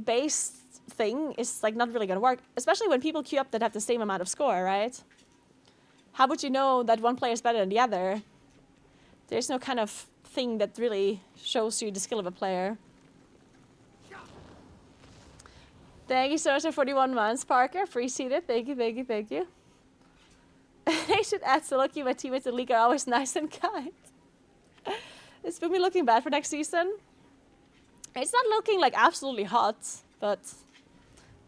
based thing is like not really gonna work, especially when people queue up that have the same amount of score, right? How would you know that one player is better than the other? There's no kind of thing that really shows you the skill of a player. Thank you so much for 41 months, Parker. Appreciate it. Thank you, thank you, thank you. They should add solo queue. My teammates in the league are always nice and kind. Is Boomy looking bad for next season? It's not looking like absolutely hot, but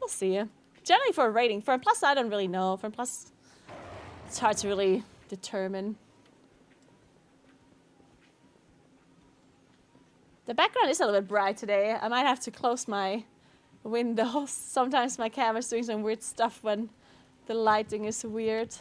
we'll see. Generally for a rating. For a plus, I don't really know. For a plus, it's hard to really determine. The background is a little bit bright today. I might have to close my windows. Sometimes my camera's doing some weird stuff when the lighting is weird.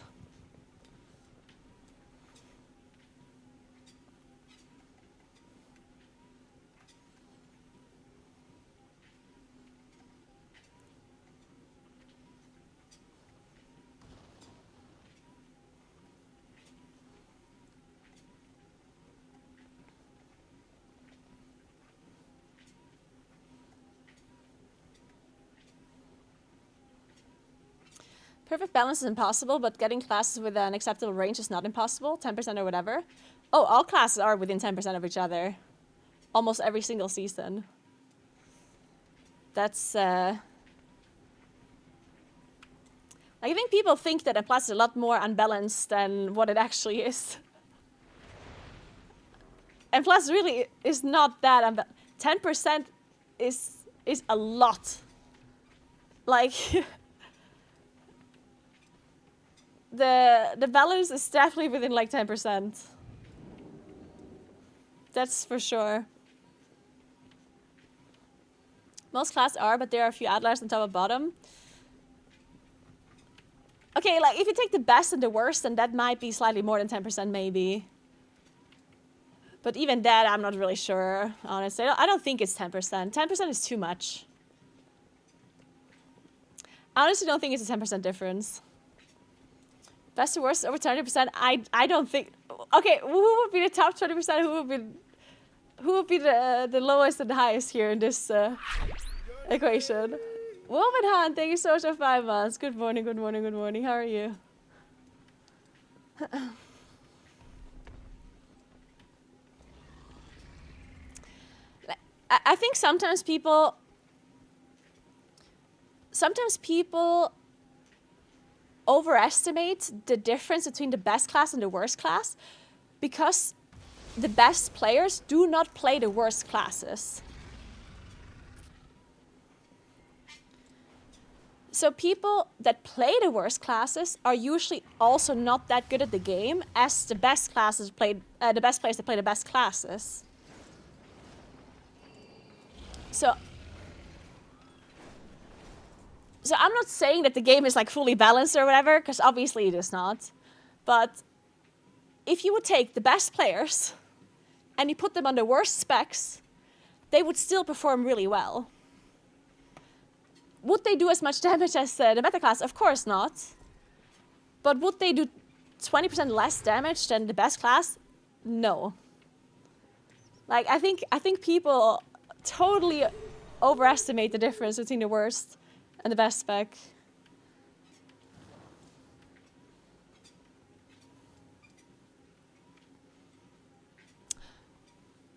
Perfect balance is impossible, but getting classes with an acceptable range is not impossible. 10% or whatever. Oh, all classes are within 10% of each other. Almost every single season. That's, I think people think that a class is a lot more unbalanced than what it actually is. And plus, really, is not that unbalanced. 10% is a lot. Like, the balance is definitely within like 10%. That's for sure. Most classes are, but there are a few outliers on top and bottom. Okay, like if you take the best and the worst, then that might be slightly more than 10% maybe. But even that, I'm not really sure, honestly. I don't think it's 10%. 10% is too much. I honestly don't think it's a 10% difference. Best to worst over 20%. I don't think. Okay, who would be the top 20%? Who would be the lowest and the highest here in this equation? Womanhan, thank you so much for 5 months. Good morning, good morning, good morning. How are you? I think sometimes people overestimate the difference between the best class and the worst class because the best players do not play the worst classes. So people that play the worst classes are usually also not that good at the game as the best classes played, the best players that play the best classes. So I'm not saying that the game is like fully balanced or whatever, because obviously it is not. But if you would take the best players and you put them on the worst specs, they would still perform really well. Would they do as much damage as the meta class? Of course not. But would they do 20% less damage than the best class? No. Like I think people totally overestimate the difference between the worst and the best spec.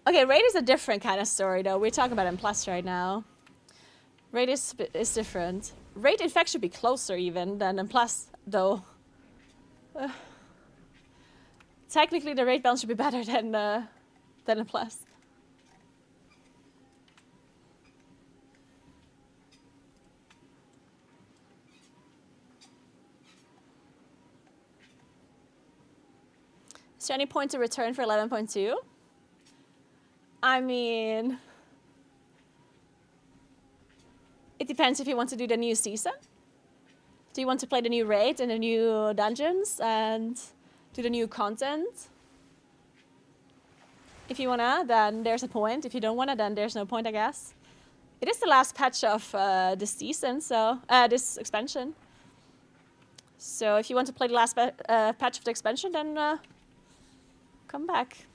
Okay, raid is a different kind of story though. We're talking about M+ right now. Raid is different. Raid in fact should be closer even than M+ though. Technically the raid balance should be better than M+. Is there any point to return for 11.2? I mean, it depends if you want to do the new season. Do you want to play the new raid and the new dungeons and do the new content? If you wanna, then there's a point. If you don't wanna, then there's no point, I guess. It is the last patch of this season, so this expansion. So if you want to play the last patch of the expansion, then come back.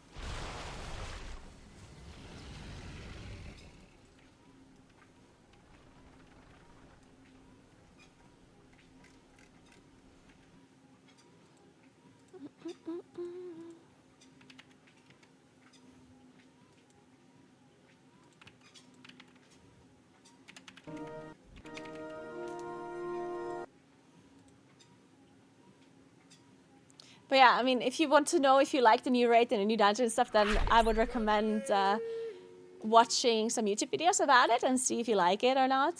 But yeah, I mean, if you want to know if you like the new raid and the new dungeon and stuff, then I would recommend watching some YouTube videos about it and see if you like it or not.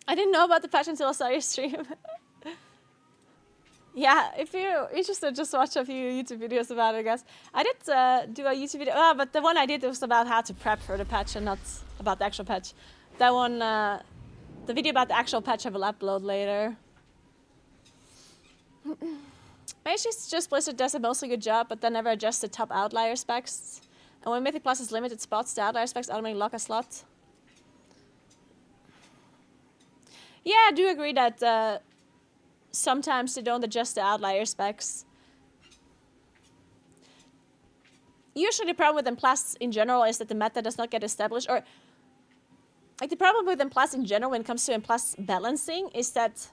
I didn't know about the patch until I saw your stream. Yeah, if you're interested, just watch a few YouTube videos about it, I guess. I did do a YouTube video, but the one I did was about how to prep for the patch and not about the actual patch. That one, the video about the actual patch I will upload later. Maybe it's just Blizzard does a mostly good job, but they never adjust the top outlier specs. And when Mythic Plus has limited spots, the outlier specs automatically lock a slot. Yeah, I do agree that sometimes they don't adjust the outlier specs. Usually the problem with M+ in general is that the meta does not get established, or like the problem with M+ in general when it comes to M+ balancing is that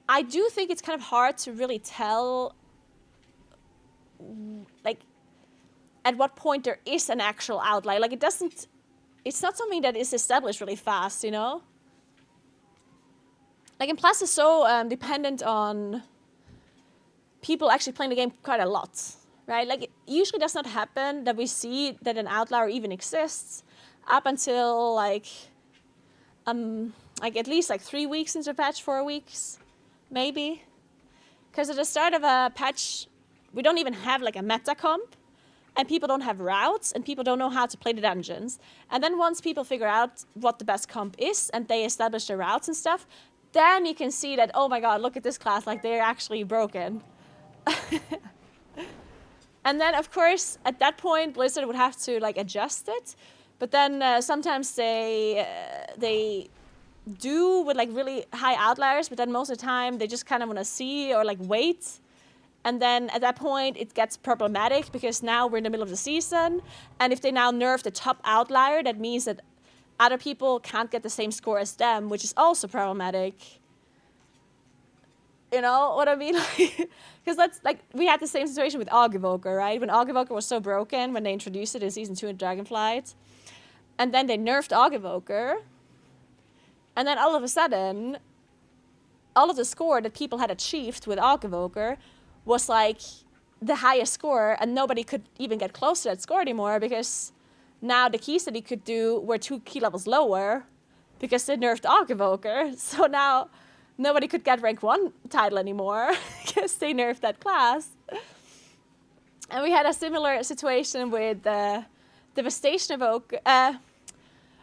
I do think it's kind of hard to really tell like at what point there is an actual outlier. Like it's not something that is established really fast, you know? Like M+ is so dependent on people actually playing the game quite a lot, right? Like it usually does not happen that we see that an outlier even exists up until like at least like 3 weeks into the patch, 4 weeks, maybe. Because at the start of a patch, we don't even have like a meta comp, and people don't have routes, and people don't know how to play the dungeons. And then once people figure out what the best comp is, and they establish their routes and stuff, then you can see that, oh my god, look at this class, like they're actually broken. And then, of course, at that point, Blizzard would have to like adjust it. But then sometimes they do with like really high outliers, but then most of the time they just kind of want to see or like wait. And then at that point, it gets problematic because now we're in the middle of the season. And if they now nerf the top outlier, that means that other people can't get the same score as them, which is also problematic. You know what I mean? Because that's like, we had the same situation with Augevoker, right? When Augevoker was so broken, when they introduced it in Season 2 in Dragonflight. And then they nerfed Augevoker. And then all of a sudden, all of the score that people had achieved with Augevoker was like the highest score, and nobody could even get close to that score anymore because now the keys that he could do were 2 key levels lower because they nerfed Augevoker. So now nobody could get rank 1 title anymore because they nerfed that class. And we had a similar situation with Devastation Evoker,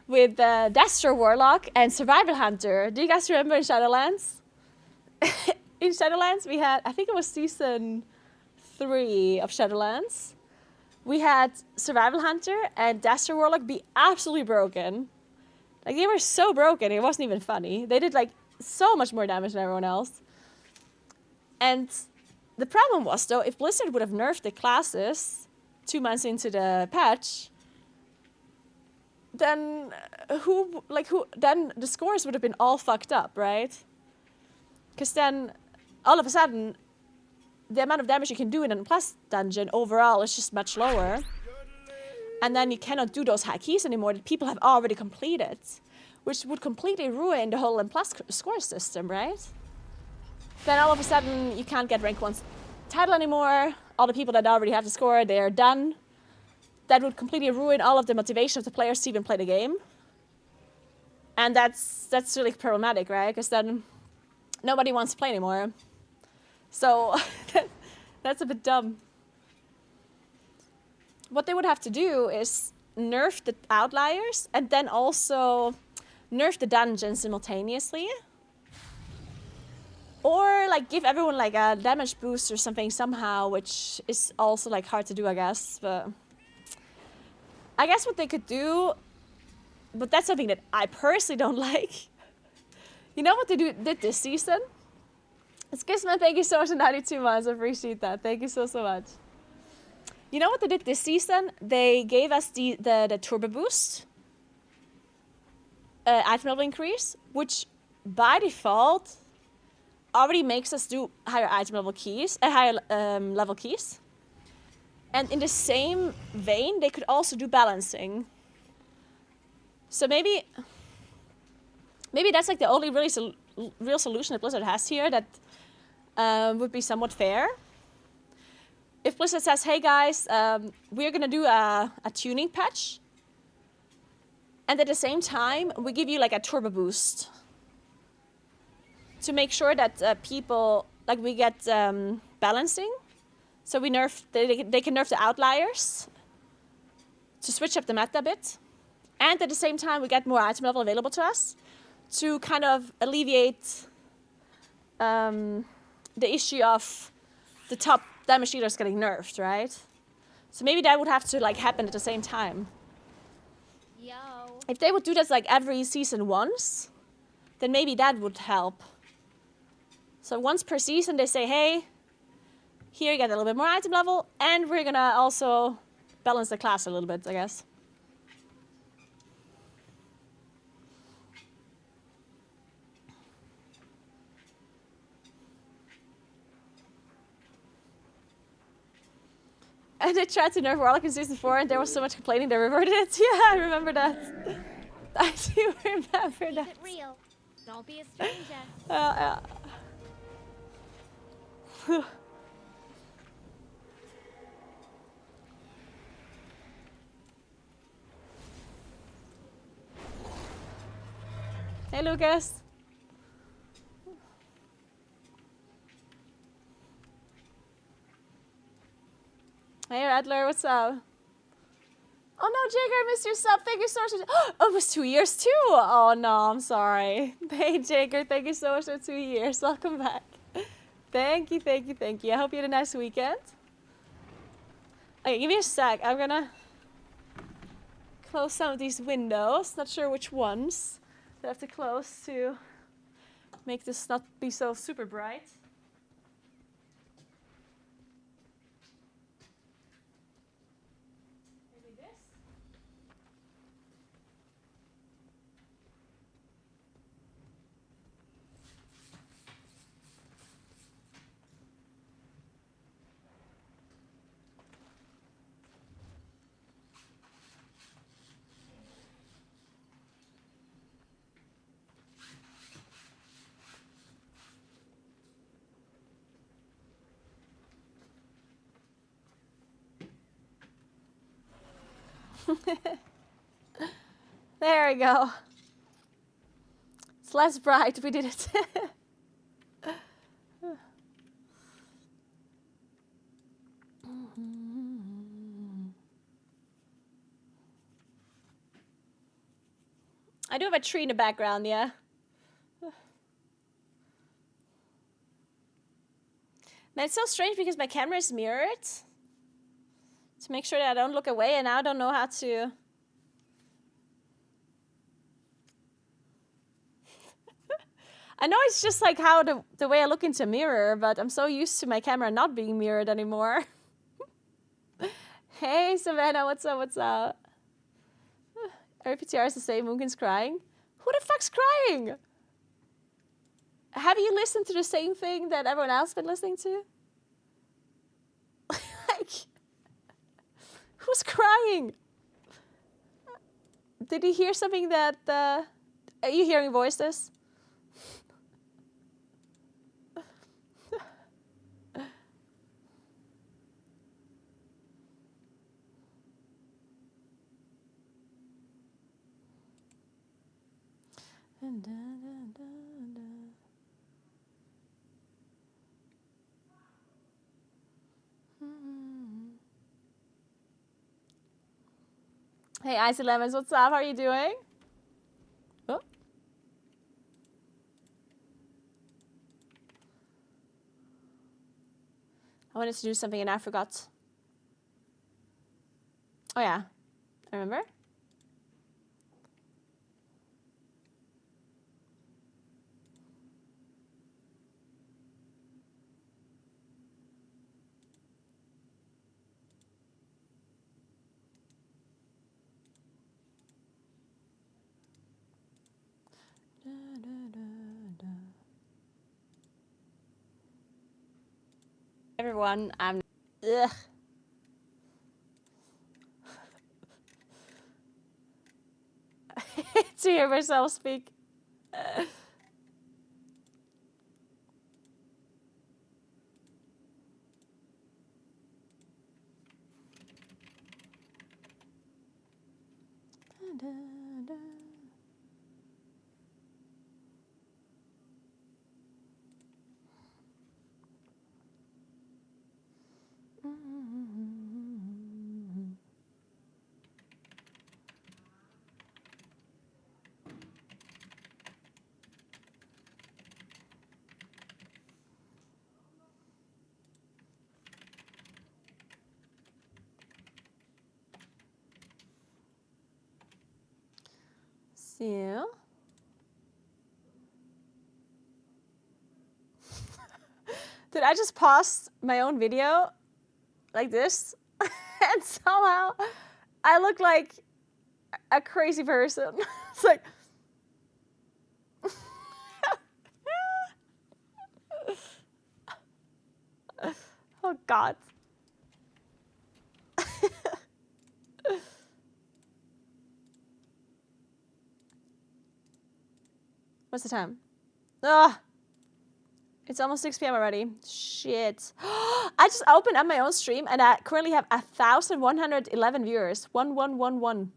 with Destro Warlock and Survival Hunter. Do you guys remember in Shadowlands? In Shadowlands, we had, I think it was Season 3 of Shadowlands. We had Survival Hunter and Destro Warlock be absolutely broken. Like, they were so broken, it wasn't even funny. They did, like, so much more damage than everyone else. And the problem was, though, if Blizzard would have nerfed the classes 2 months into the patch, then then the scores would have been all fucked up, right? Because then, all of a sudden, the amount of damage you can do in a plus dungeon overall is just much lower. And then you cannot do those high keys anymore that people have already completed, which would completely ruin the whole plus score system, right? Then all of a sudden, you can't get rank 1 title anymore. All the people that already have the score, they're done. That would completely ruin all of the motivation of the players to even play the game. And that's really problematic, right? Because then nobody wants to play anymore. So that's a bit dumb. What they would have to do is nerf the outliers and then also nerf the dungeons simultaneously. Or like give everyone like a damage boost or something somehow, which is also like hard to do, I guess. But I guess what they could do, but that's something that I personally don't like. You know what they did this season? Skisman, thank you so much for 92 months. I appreciate that. Thank you so much. You know what they did this season? They gave us the turbo boost, item level increase, which by default already makes us do higher item level keys, higher level keys. And in the same vein, they could also do balancing. So maybe that's like the only really real solution that Blizzard has here that would be somewhat fair. If Blizzard says, hey guys, we're gonna do a tuning patch, And at the same time, we give you like a turbo boost to make sure that people, like we get balancing. So we nerf, they can nerf the outliers to switch up the meta a bit. And at the same time, we get more item level available to us to kind of alleviate the issue of the top damage dealers getting nerfed, right? So maybe that would have to like happen at the same time. Yo. If they would do this like every season once, then maybe that would help. So once per season, they say, hey, here you get a little bit more item level, and we're gonna also balance the class a little bit, I guess. And they tried to nerf Warlock in season 4, and there was so much complaining they reverted it. Yeah, I remember that. I do remember Keep that. it real. Don't be a stranger. Yeah. Hey, Lucas. Hey, Rattler, what's up? Oh no, Jagger, I missed your sub. Thank you so much. Oh, it was 2 years too. Oh no, I'm sorry. Hey, Jagger, thank you so much for 2 years. Welcome back. Thank you, thank you, thank you. I hope you had a nice weekend. Okay, give me a sec. I'm gonna close some of these windows. Not sure which ones. I have to close to make this not be so super bright. Maybe this? There we go. It's less bright. We did it. I do have a tree in the background, yeah. Man, it's so strange because my camera is mirrored to make sure that I don't look away, and now I don't know how to. I know it's just like how the way I look into a mirror, but I'm so used to my camera not being mirrored anymore. Hey, Savannah, what's up, what's up? RPTR is the same, Moonkin's crying. Who the fuck's crying? Have you listened to the same thing that everyone else has been listening to? Like, who's crying? Did you hear something that, are you hearing voices? Hey, Icy Lemons, what's up? How are you doing? Oh. I wanted to do something and I forgot. Oh yeah, I remember. Everyone, I'm. Ugh. To hear myself speak. So. Dude, I just paused my own video like this, and somehow I look like a crazy person. It's like, oh God. What's the time? Ugh. It's almost 6 p.m. already. Shit. I just opened up my own stream and I currently have 1,111 viewers. 1111.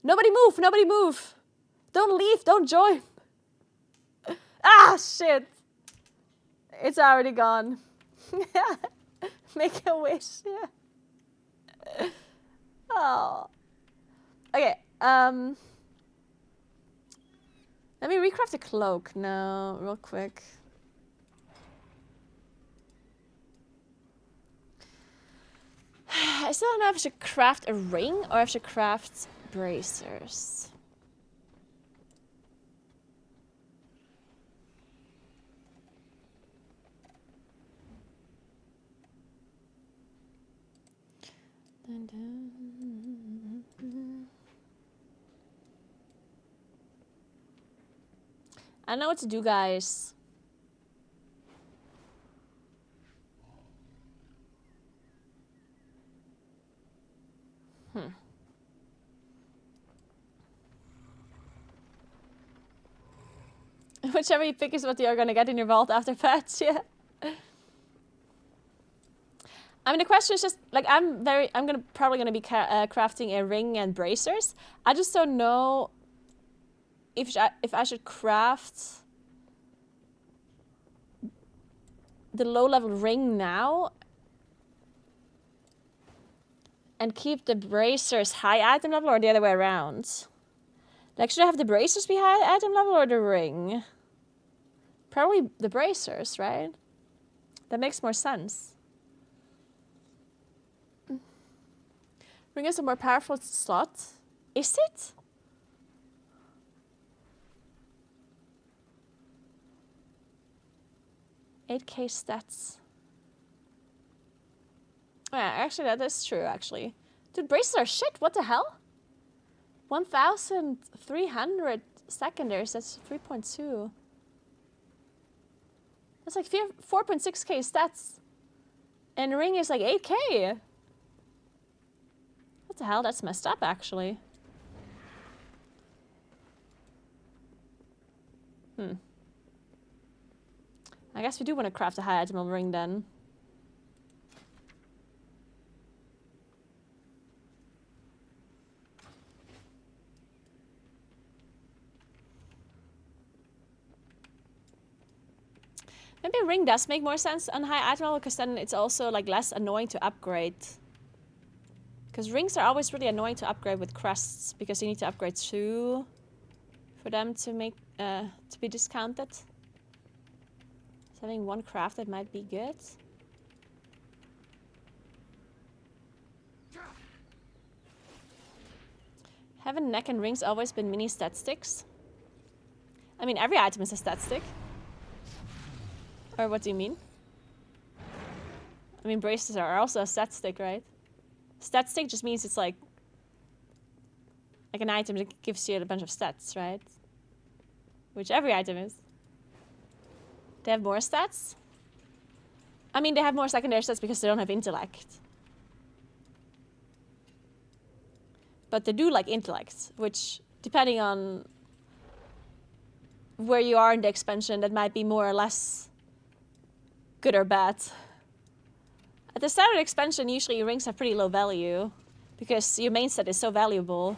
Nobody move. Nobody move. Don't leave. Don't join. Ah, shit. It's already gone. Make a wish. Yeah. Oh. Okay. Let me recraft a cloak now, real quick. I still don't know if I should craft a ring or if I should craft bracers. Dun, dun. I don't know what to do, guys. Whichever you pick is what you're gonna get in your vault after patch, yeah. I mean, the question is just, like, I'm probably gonna be crafting a ring and bracers. I just don't know if I should craft the low-level ring now and keep the bracers high item level, or the other way around. Like, should I have the bracers be high item level or the ring? Probably the bracers, right? That makes more sense. Ring is a more powerful slot. Is it? $8K stats. Yeah, actually, that is true, actually. Dude, braces are shit. What the hell? 1,300 secondaries. That's 3.2. That's like 4.6K stats. And ring is like 8K. What the hell? That's messed up, actually. I guess we do want to craft a high item ring then. Maybe a ring does make more sense on high item level, because then it's also like less annoying to upgrade. Because rings are always really annoying to upgrade with crests, because you need to upgrade 2 for them to make to be discounted. So having 1 crafted might be good. Haven't neck and rings always been mini stat sticks? I mean, every item is a stat stick. Or what do you mean? I mean, braces are also a stat stick, right? Stat stick just means it's like an item that gives you a bunch of stats, right? Which every item is. They have more stats? I mean, they have more secondary stats because they don't have intellect. But they do like intellect, which, depending on where you are in the expansion, that might be more or less good or bad. At the start of the expansion, usually rings have pretty low value, because your main stat is so valuable,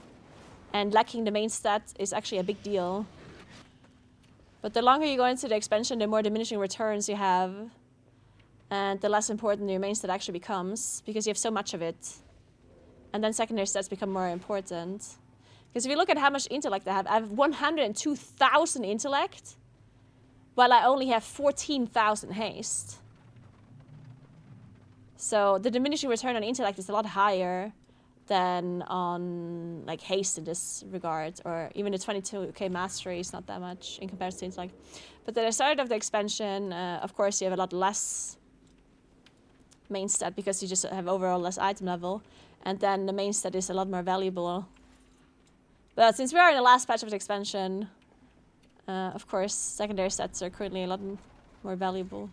and lacking the main stat is actually a big deal. But the longer you go into the expansion, the more diminishing returns you have, and the less important your main stat actually becomes, because you have so much of it. And then secondary stats become more important. Because if you look at how much intellect I have 102,000 intellect, while I only have 14,000 haste. So the diminishing return on intellect is a lot higher than on like haste in this regard, or even the 22k mastery is not that much in comparison to intellect. But at the start of the expansion, of course, you have a lot less main stat because you just have overall less item level, and then the main stat is a lot more valuable. But since we are in the last patch of the expansion, of course, secondary stats are currently a lot more valuable.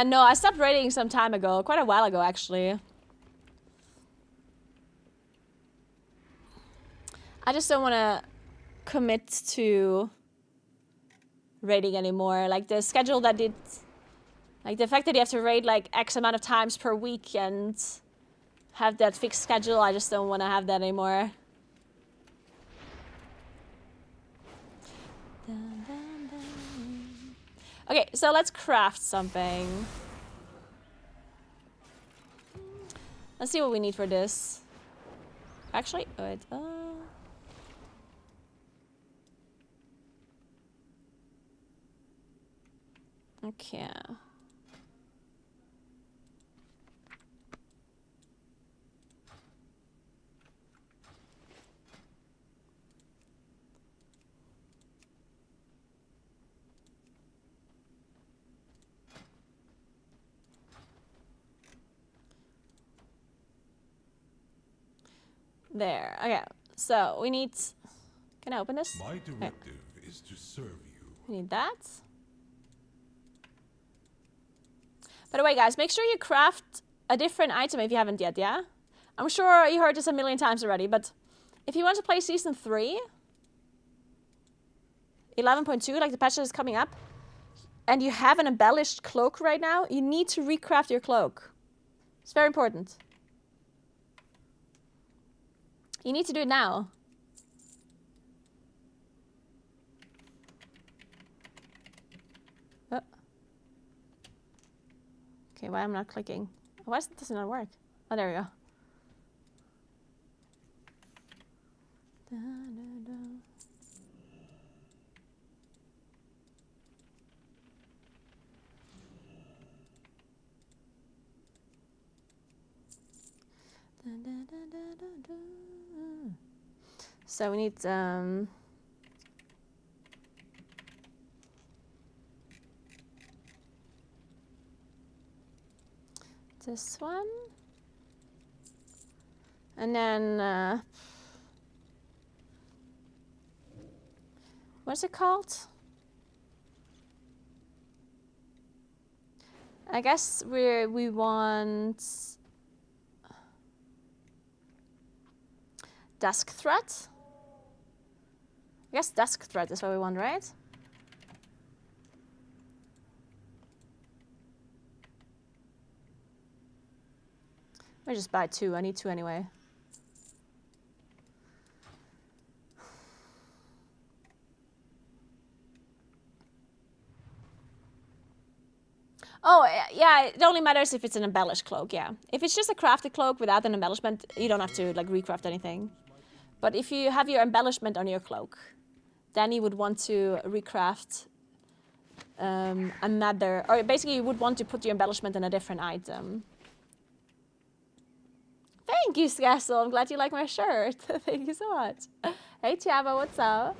No, I stopped raiding some time ago, quite a while ago actually. I just don't want to commit to raiding anymore. Like the schedule that did, like the fact that you have to raid like X amount of times per week and have that fixed schedule, I just don't want to have that anymore. Okay, so let's craft something. Let's see what we need for this. Actually, wait. Okay. There. Okay. So we need. Can I open this? My directive is to serve you. We need that. By the way, guys, make sure you craft a different item if you haven't yet, yeah? I'm sure you heard this a million times already, but if you want to play Season 3, 11.2, like the patch that is coming up, and you have an embellished cloak right now, you need to recraft your cloak. It's very important. You need to do it now. Okay, why am I not clicking? Why does it not work? Oh, there we go. Da, da, da. Da, da, da, da, da, da. So we need this one, and then what's it called? I guess we want desk threat. I guess desk threat is what we want, right? I just buy 2. I need 2 anyway. Oh, yeah, it only matters if it's an embellished cloak, yeah. If it's just a crafted cloak without an embellishment, you don't have to like recraft anything. But if you have your embellishment on your cloak, then you would want to recraft another, or basically you would want to put your embellishment in a different item. Thank you, Scassel. I'm glad you like my shirt. Thank you so much. Hey, Tiaba, what's up?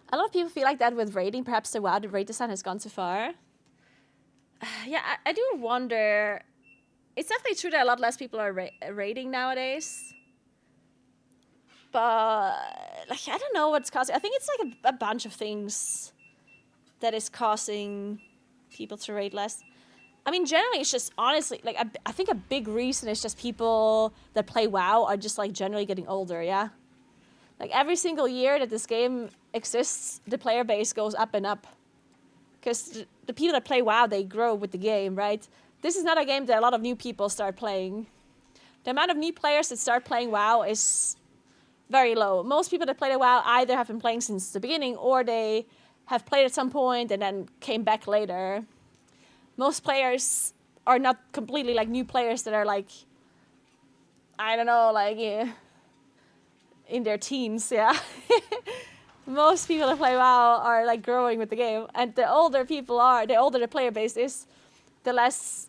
A lot of people feel like that with raiding. Perhaps the WoW raid design has gone too far. Yeah, I do wonder it's definitely true that a lot less people are raiding nowadays. But like, I don't know what's causing. I think it's like a bunch of things that is causing people to raid less. I mean, generally, it's just honestly, like, I think a big reason is just people that play WoW are just like generally getting older, yeah? Like, every single year that this game exists, the player base goes up and up. Because the people that play WoW, they grow with the game, right? This is not a game that a lot of new people start playing. The amount of new players that start playing WoW is very low. Most people that play the WoW either have been playing since the beginning or they have played at some point and then came back later. Most players are not completely like new players that are like, I don't know, like in their teens, yeah. Most people that play WoW are like growing with the game, and the older people are, the older the player base is, the less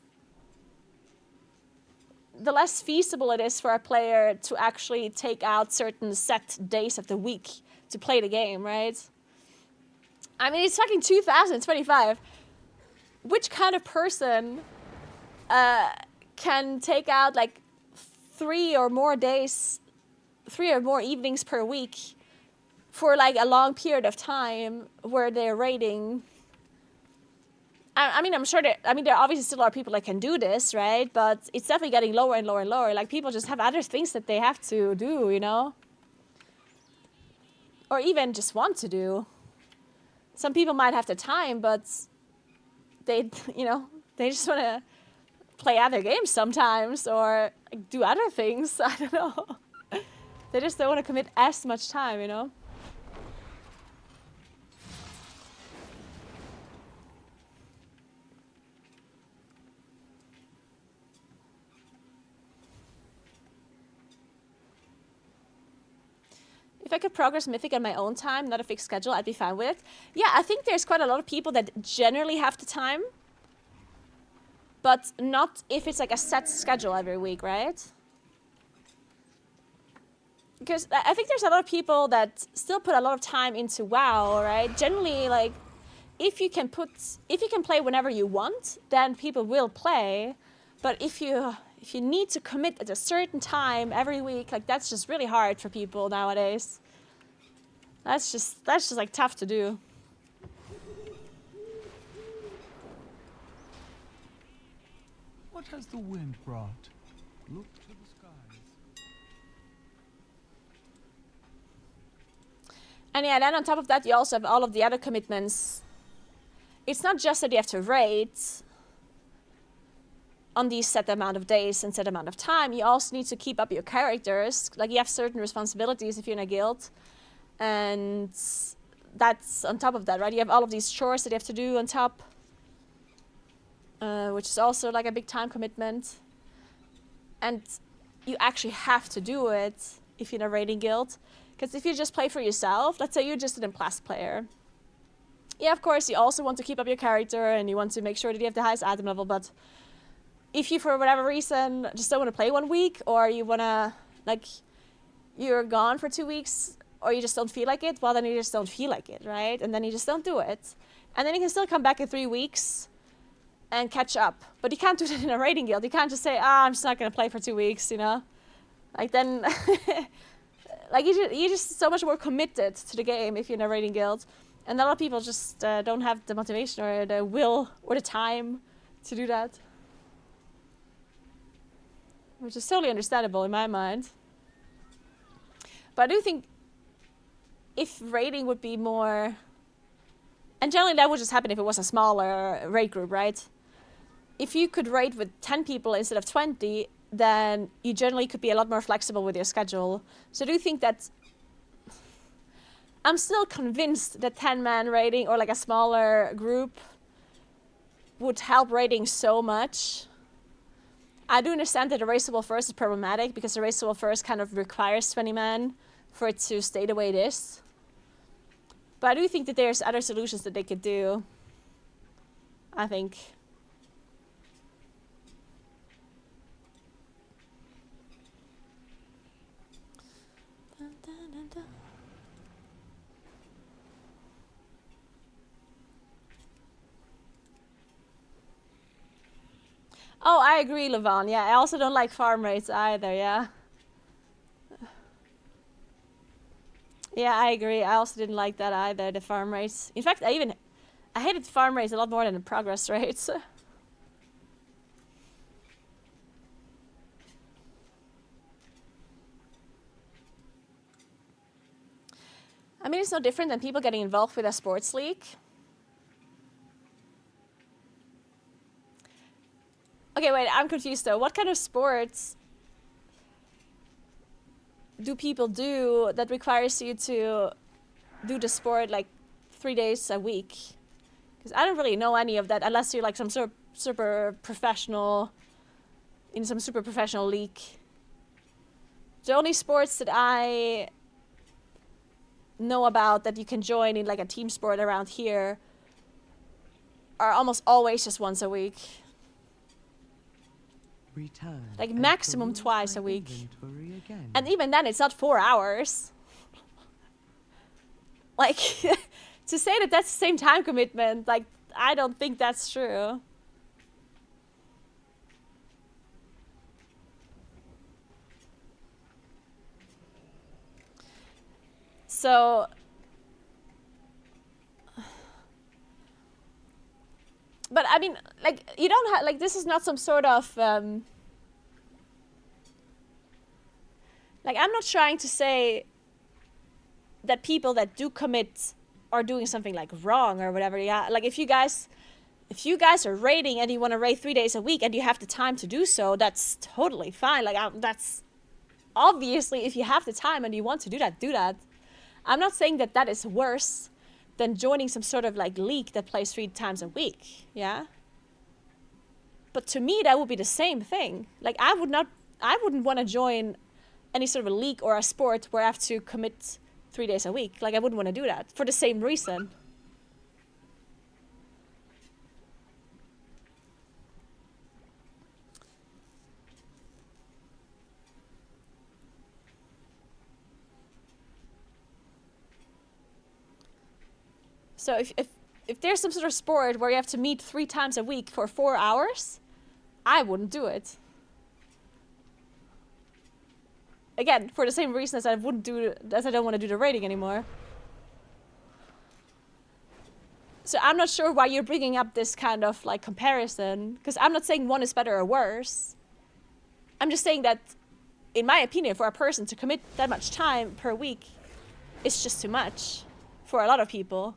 feasible it is for a player to actually take out certain set days of the week to play the game, right? I mean, it's fucking 2025. Which kind of person can take out like 3 or more evenings per week for like a long period of time where they're raiding? I mean, I'm sure there obviously still are people that can do this, right? But it's definitely getting lower and lower and lower. Like, people just have other things that they have to do, you know? Or even just want to do. Some people might have the time, but they just want to play other games sometimes or do other things. I don't know. They just don't want to commit as much time, you know? If I could progress Mythic on my own time, not a fixed schedule, I'd be fine with it. Yeah, I think there's quite a lot of people that generally have the time, but not if it's like a set schedule every week, right? Because I think there's a lot of people that still put a lot of time into WoW, right? Generally, like, if you can play whenever you want, then people will play. But if you need to commit at a certain time every week, like, that's just really hard for people nowadays. That's just like tough to do. What has the wind brought? Look to the skies. And yeah, then on top of that, you also have all of the other commitments. It's not just that you have to raid on these set amount of days and set amount of time. You also need to keep up your characters. Like, you have certain responsibilities if you're in a guild. And that's on top of that, right? You have all of these chores that you have to do on top. Which is also like a big time commitment. And you actually have to do it if you're in a raiding guild. Because if you just play for yourself, let's say you're just an Implast player. Yeah, of course, you also want to keep up your character and you want to make sure that you have the highest item level, but if you, for whatever reason, just don't want to play 1 week, or you want to, like, you're gone for 2 weeks, or you just don't feel like it, well, then you just don't feel like it, right? And then you just don't do it. And then you can still come back in 3 weeks and catch up. But you can't do that in a raiding guild. You can't just say, I'm just not going to play for 2 weeks, you know? Like, then, like, you're just so much more committed to the game if you're in a raiding guild. And a lot of people just don't have the motivation or the will or the time to do that. Which is totally understandable in my mind. But I do think if raiding would be more... And generally that would just happen if it was a smaller raid group, right? If you could raid with 10 people instead of 20, then you generally could be a lot more flexible with your schedule. So I do think that... I'm still convinced that 10-man raiding or like a smaller group would help raiding so much. I do understand that erasable first is problematic because erasable first kind of requires 20 men for it to stay the way it is. But I do think that there's other solutions that they could do. I think. Oh, I agree, Levon. Yeah, I also don't like farm rates either, yeah. Yeah, I agree. I also didn't like that either, the farm rates. In fact, I hated farm rates a lot more than the progress rates. I mean, it's no different than people getting involved with a sports league. Okay, wait, I'm confused though. What kind of sports do people do that requires you to do the sport like 3 days a week? Because I don't really know any of that unless you're like some sort of super professional, in some super professional league. The only sports that I know about that you can join in like a team sport around here are almost always just once a week. Return Like and maximum peruse twice my a week. inventory again. And even then, it's not 4 hours. Like, to say that that's the same time commitment, like, I don't think that's true. So, but I mean, like, you don't have, like, this is not some sort of, like, I'm not trying to say that people that do commit are doing something like wrong or whatever. Yeah, like if you guys are raiding and you want to raid 3 days a week and you have the time to do so, that's totally fine. Like that's obviously, if you have the time and you want to do that, do that. I'm not saying that that is worse than joining some sort of like league that plays 3 times a week. Yeah. But to me, that would be the same thing. Like I wouldn't want to join any sort of a league or a sport where I have to commit 3 days a week. Like I wouldn't want to do that for the same reason. So if there's some sort of sport where you have to meet 3 times a week for 4 hours, I wouldn't do it. Again, for the same reason as I don't want to do the raiding anymore. So I'm not sure why you're bringing up this kind of like comparison, because I'm not saying one is better or worse. I'm just saying that, in my opinion, for a person to commit that much time per week, it's just too much for a lot of people.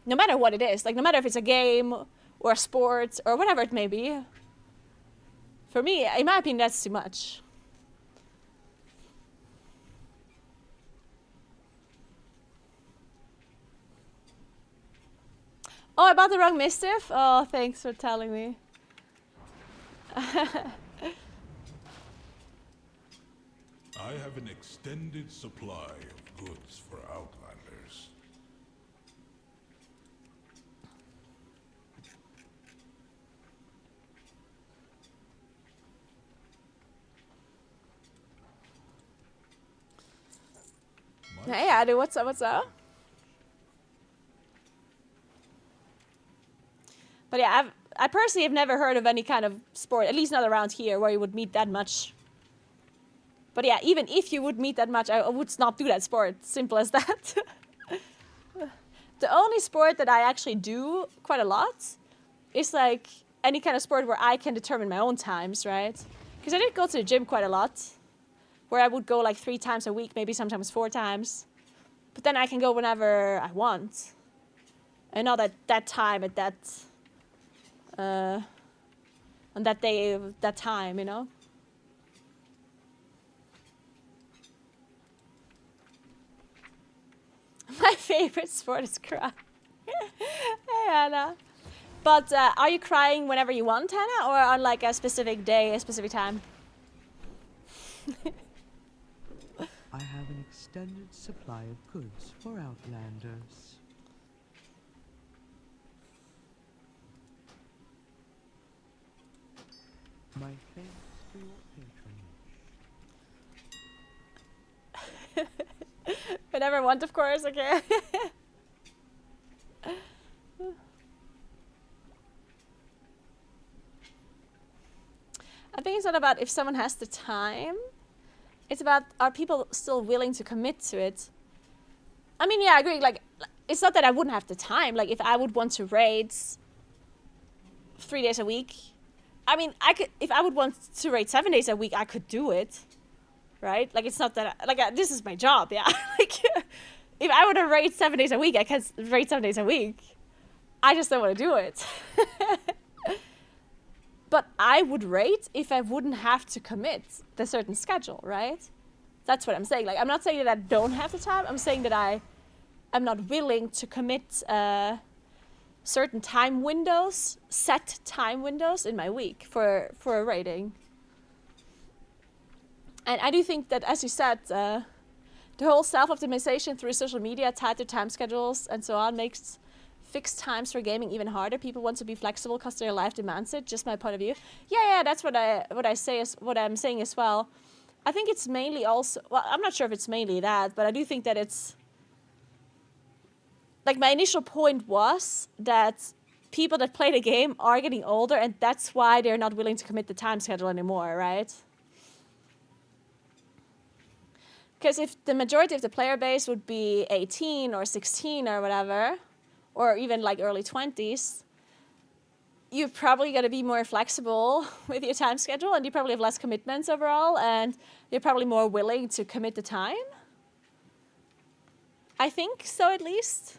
No matter what it is, like no matter if it's a game or a sport or whatever it may be. For me, in my opinion, that's too much. Oh, I bought the wrong Mistiff? Oh, thanks for telling me. I have an extended supply of goods for Outlanders. Hey, Adu, what's up, what's up? But yeah, I personally have never heard of any kind of sport, at least not around here, where you would meet that much. But yeah, even if you would meet that much, I would not do that sport. Simple as that. The only sport that I actually do quite a lot is like any kind of sport where I can determine my own times, right? Because I did go to the gym quite a lot, where I would go like 3 times a week, maybe sometimes 4 times. But then I can go whenever I want. And not at that time, at that... on that day, that time, you know? My favorite sport is cry. Hey, Anna. But are you crying whenever you want, Hannah, or on like a specific day, a specific time? I have an extended supply of goods for Outlanders. My thanks for your patronage. Whenever I want, of course, okay. not about if someone has the time. It's about, are people still willing to commit to it? I mean, yeah, I agree. Like, it's not that I wouldn't have the time. Like, if I would want to raid 3 days a week, I mean, I could. If I would want to raid 7 days a week, I could do it, right? Like, it's not that. This is my job, yeah. Like, if I would have raid 7 days a week, I can raid 7 days a week. I just don't want to do it. But I would rate if I wouldn't have to commit the certain schedule, right? That's what I'm saying. Like, I'm not saying that I don't have the time. I'm saying that I'm not willing to commit certain time windows, set time windows in my week for a rating. And I do think that, as you said, the whole self-optimization through social media, tighter time schedules, and so on makes fixed times for gaming even harder. People want to be flexible because their life demands it. Just my point of view. Yeah, that's what I'm saying as well. I think it's mainly also, well, I'm not sure if it's mainly that, but I do think that it's, like, my initial point was that people that play the game are getting older, and that's why they're not willing to commit the time schedule anymore, right? Because if the majority of the player base would be 18 or 16 or whatever, or even like early 20s, you're probably going to be more flexible with your time schedule, and you probably have less commitments overall, and you're probably more willing to commit the time. I think so, at least.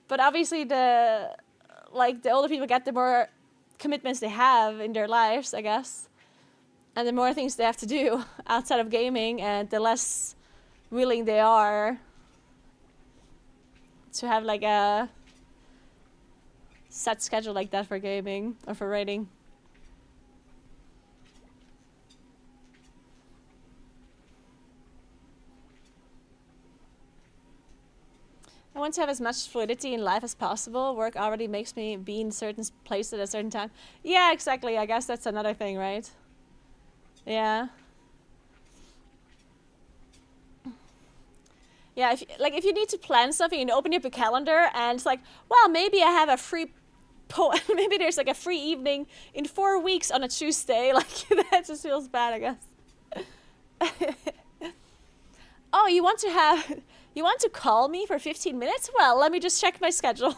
But obviously, the older people get, the more commitments they have in their lives, I guess. And the more things they have to do outside of gaming, and the less willing they are to have like a set schedule like that for gaming or for raiding. I want to have as much fluidity in life as possible. Work already makes me be in certain places at a certain time. Yeah, exactly. I guess that's another thing, right? Yeah. Yeah, if you need to plan something and open up your calendar and it's like, well, maybe I have a free maybe there's like a free evening in 4 weeks on a Tuesday. Like, that just feels bad, I guess. Oh, you want to call me for 15 minutes? Well, let me just check my schedule.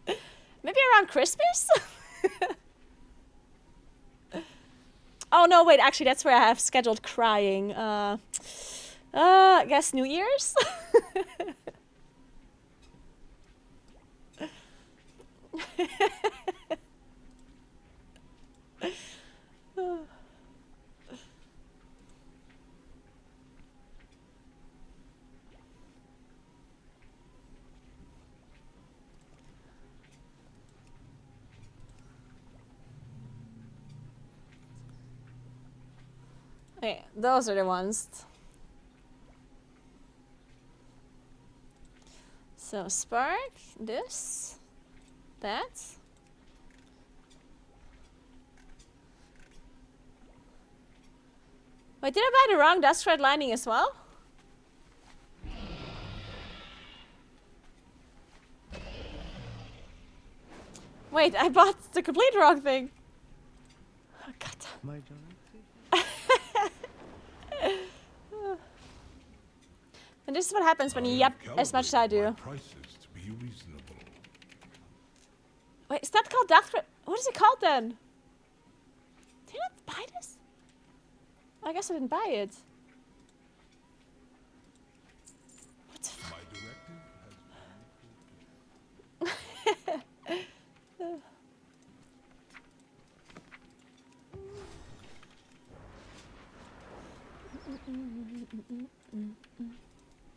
Maybe around Christmas? Oh, no, wait, actually, that's where I have scheduled crying. I guess New Year's? Okay, those are the ones. So Spark, this, that. Wait, did I buy the wrong Dust Red lining as well? Wait, I bought the complete wrong thing. Oh, God. My directive? And this is what happens when you yap as much as I do. Prices to be reasonable. Wait, is that called Death Red? What is it called then? Did I not buy this? I guess I didn't buy it. What the fuck?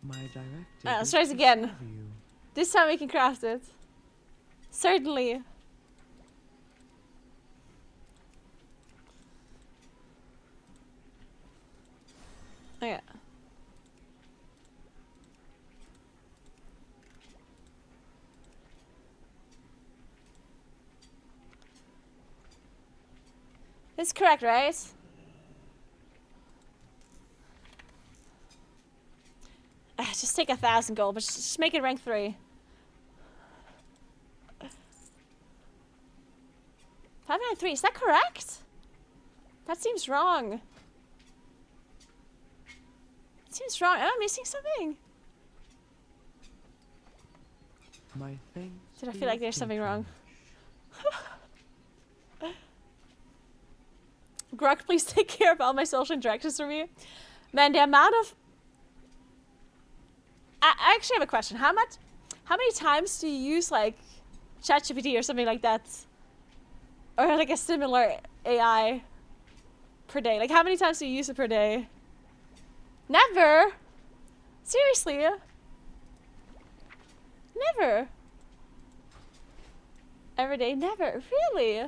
My directive has My directive. Let's is try this to again. serve you. This time we can craft it. Certainly. Okay. That's correct, right? Just take 1,000 gold, but just make it rank 3. 593, is that correct? That seems wrong. It seems wrong. Am I missing something? My thanks. Did I for feel like your there's something wrong? patronage. Grok, please take care of all my social interactions for me. Man, the amount of... I actually have a question. How many times do you use, like, ChatGPT or something like that? Or, like, a similar AI per day? Like, how many times do you use it per day? Never? Seriously? Never? Every day? Never? Really?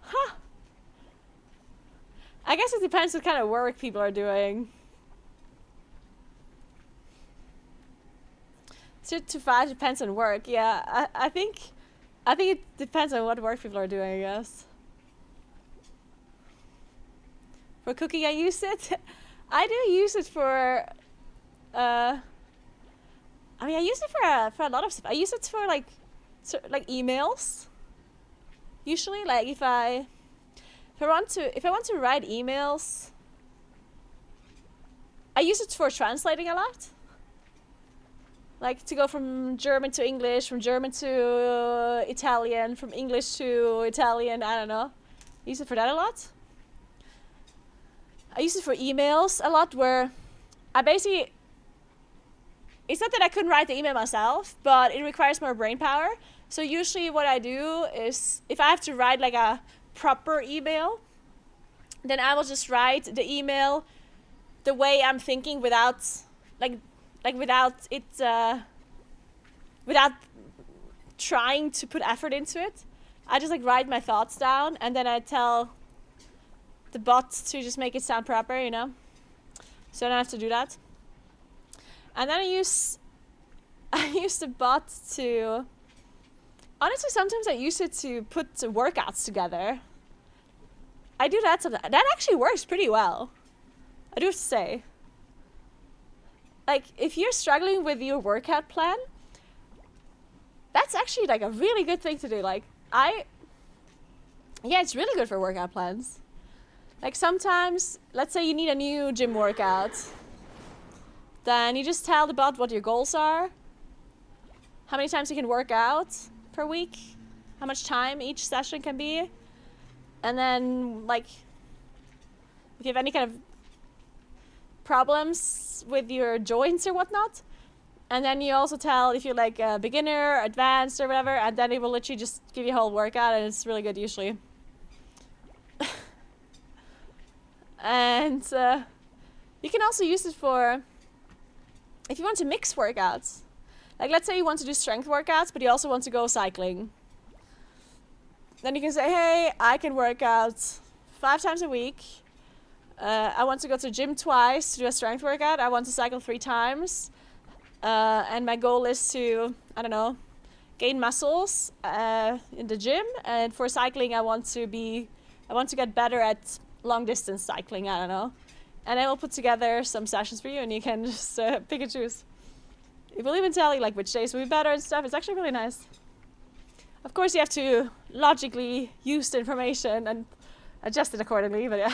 Huh. I guess it depends what kind of work people are doing. 2 to 5 depends on work. Yeah, I think it depends on what work people are doing, I guess. For cooking, I use it. I do use it for. I mean, I use it for a lot of stuff. I use it for like emails. Usually, like if I want to write emails, I use it for translating a lot. Like to go from German to English, from German to Italian, from English to Italian, I don't know. I use it for that a lot. I use it for emails a lot where I basically... It's not that I couldn't write the email myself, but it requires more brain power. So usually what I do is, if I have to write like a proper email, then I will just write the email the way I'm thinking without without trying to put effort into it. I just like write my thoughts down and then I tell the bot to just make it sound proper, you know? So I don't have to do that. And then I use the bot to... Honestly, sometimes I use it to put the workouts together. I do that sometimes. That actually works pretty well. I do have to say. Like, if you're struggling with your workout plan, that's actually like a really good thing to do. Like, yeah, it's really good for workout plans. Like sometimes, let's say you need a new gym workout. Then you just tell the bot what your goals are. How many times you can work out per week. How much time each session can be. And then, like, if you have any kind of problems with your joints or whatnot. And then you also tell if you're like a beginner, advanced or whatever. And then it will literally just give you a whole workout and it's really good usually. And you can also use it for if you want to mix workouts. Like let's say you want to do strength workouts, but you also want to go cycling. Then you can say, hey, I can work out 5 times a week. I want to go to the gym twice to do a strength workout. I want to cycle 3 times. And my goal is to, I don't know, gain muscles in the gym. And for cycling, I want to get better at long distance cycling, I don't know. And I will put together some sessions for you and you can just pick and choose. It will even tell you like which days will be better and stuff. It's actually really nice. Of course you have to logically use the information and adjust it accordingly, but yeah.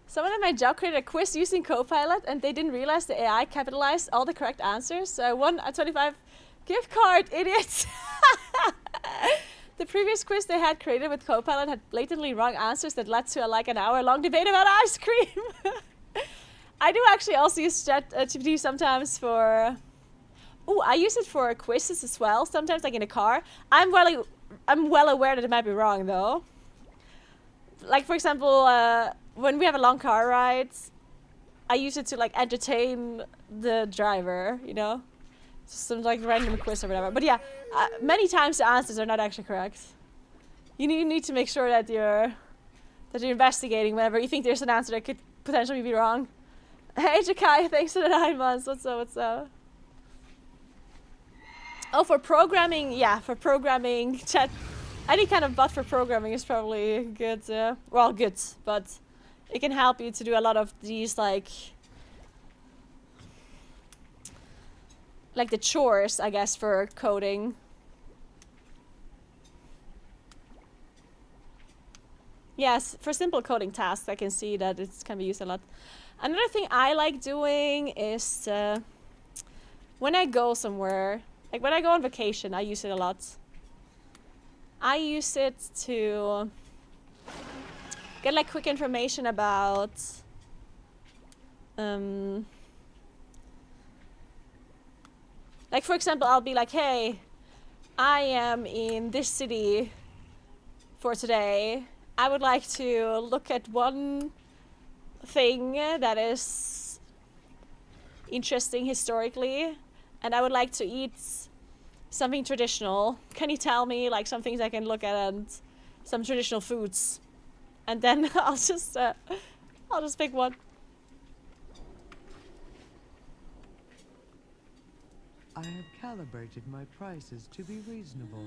Someone at my job created a quiz using Copilot and they didn't realize the AI capitalized all the correct answers. So I won a 25 gift card, idiots! The previous quiz they had created with Copilot had blatantly wrong answers that led to an hour-long debate about ice cream. I do actually also use ChatGPT sometimes for... I use it for quizzes as well, sometimes like in a car. I'm well aware that it might be wrong though. Like for example, when we have a long car ride, I use it to like entertain the driver, you know? Some like random quiz or whatever. But yeah, many times the answers are not actually correct. You need to make sure that you're investigating whenever you think there's an answer that could potentially be wrong. Hey Jakai, thanks for the 9 months. What's up? Oh, for programming, yeah, for programming Any kind of bot for programming is probably good. Well, good, but it can help you to do a lot of these like the chores, I guess, for coding. Yes, for simple coding tasks, I can see that it can be used a lot. Another thing I like doing is when I go somewhere, like when I go on vacation, I use it a lot. I use it to get like quick information about like for example, I'll be like, hey, I am in this city for today. I would like to look at one thing that is interesting historically, and I would like to eat something traditional. Can you tell me like some things I can look at and some traditional foods? And then I'll just pick one. I have calibrated my prices to be reasonable.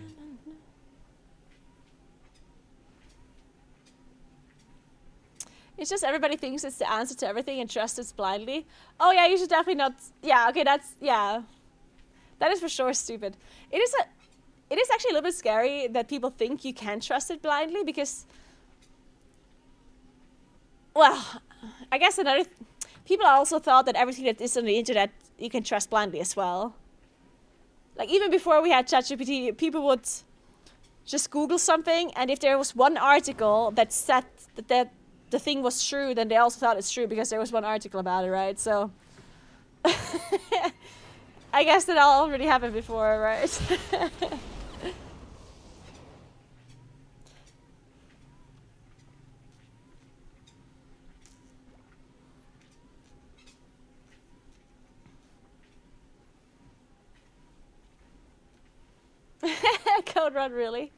It's just everybody thinks it's the answer to everything and trusts it blindly. Oh yeah, you should definitely not. Yeah, okay, yeah. That is for sure stupid. It is actually a little bit scary that people think you can trust it blindly because, well, I guess people also thought that everything that is on the internet you can trust blindly as well. Like even before we had ChatGPT, people would just Google something, and if there was one article that said that the thing was true, then they also thought it's true because there was one article about it, right? So I guess that all already happened before, right? Code Run, really?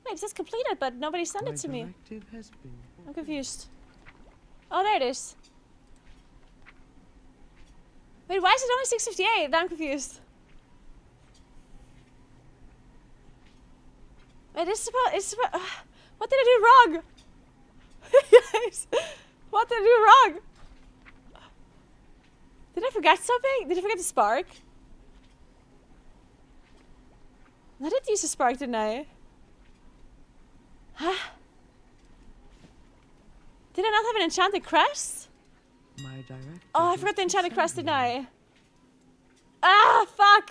Wait, it says completed, but nobody sent it to me. I'm confused. Oh, there it is. Wait, why is it only 6:58? I'm confused. Wait, it's supposed. What did I do wrong? Guys, what did I do wrong? Did I forget something? Did I forget the spark? I did use the spark, didn't I? Huh? Did I not have an enchanted crest? Oh, I forgot the enchanted crest, didn't I? Ah, fuck!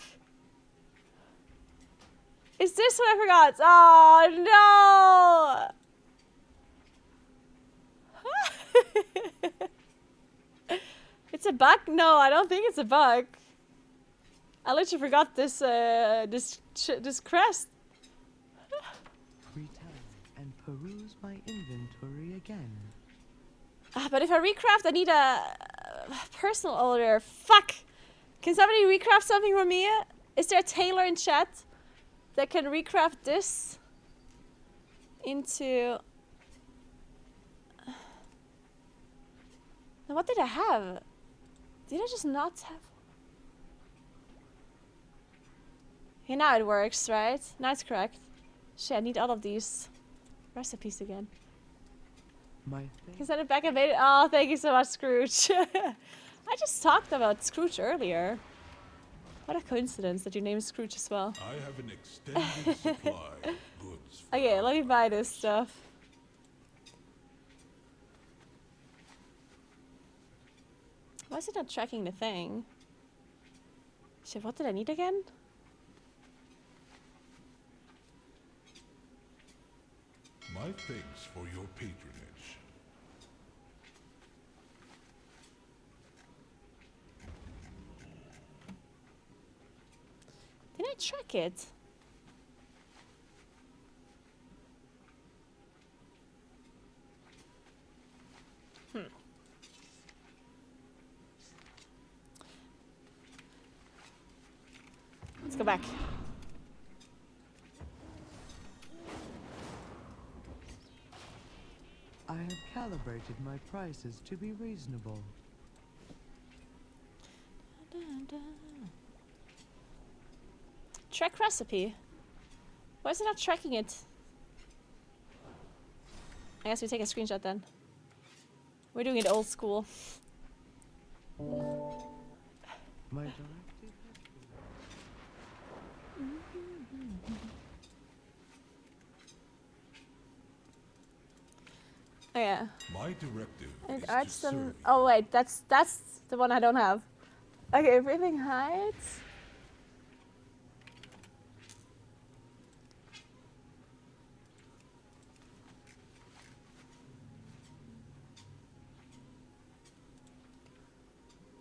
Is this what I forgot? Oh, no! It's a bug? No, I don't think it's a bug. I literally forgot this crest. Return and peruse my inventory again. But if I recraft, I need a personal order. Fuck! Can somebody recraft something for me? Is there a tailor in chat that can recraft this into... Now, what did I have? Did I just not have... Okay, now it works, right? Now it's correct. Shit, I need all of these recipes again. Can send it back and made it. Oh, thank you so much, Scrooge. I just talked about Scrooge earlier. What a coincidence that your name is Scrooge as well. I have an extended supply of goods. Okay, let me buy this stuff. Why is it not tracking the thing? Shit, what did I need again? My thanks for your patronage. Did I track it? back. I have calibrated my prices to be reasonable. Track recipe. Why is it not tracking it? I guess we take a screenshot then. We're doing it old school. My directive has been... Oh yeah. My directive And is to arts serve. and oh wait, that's the one I don't have. Okay, breathing heights.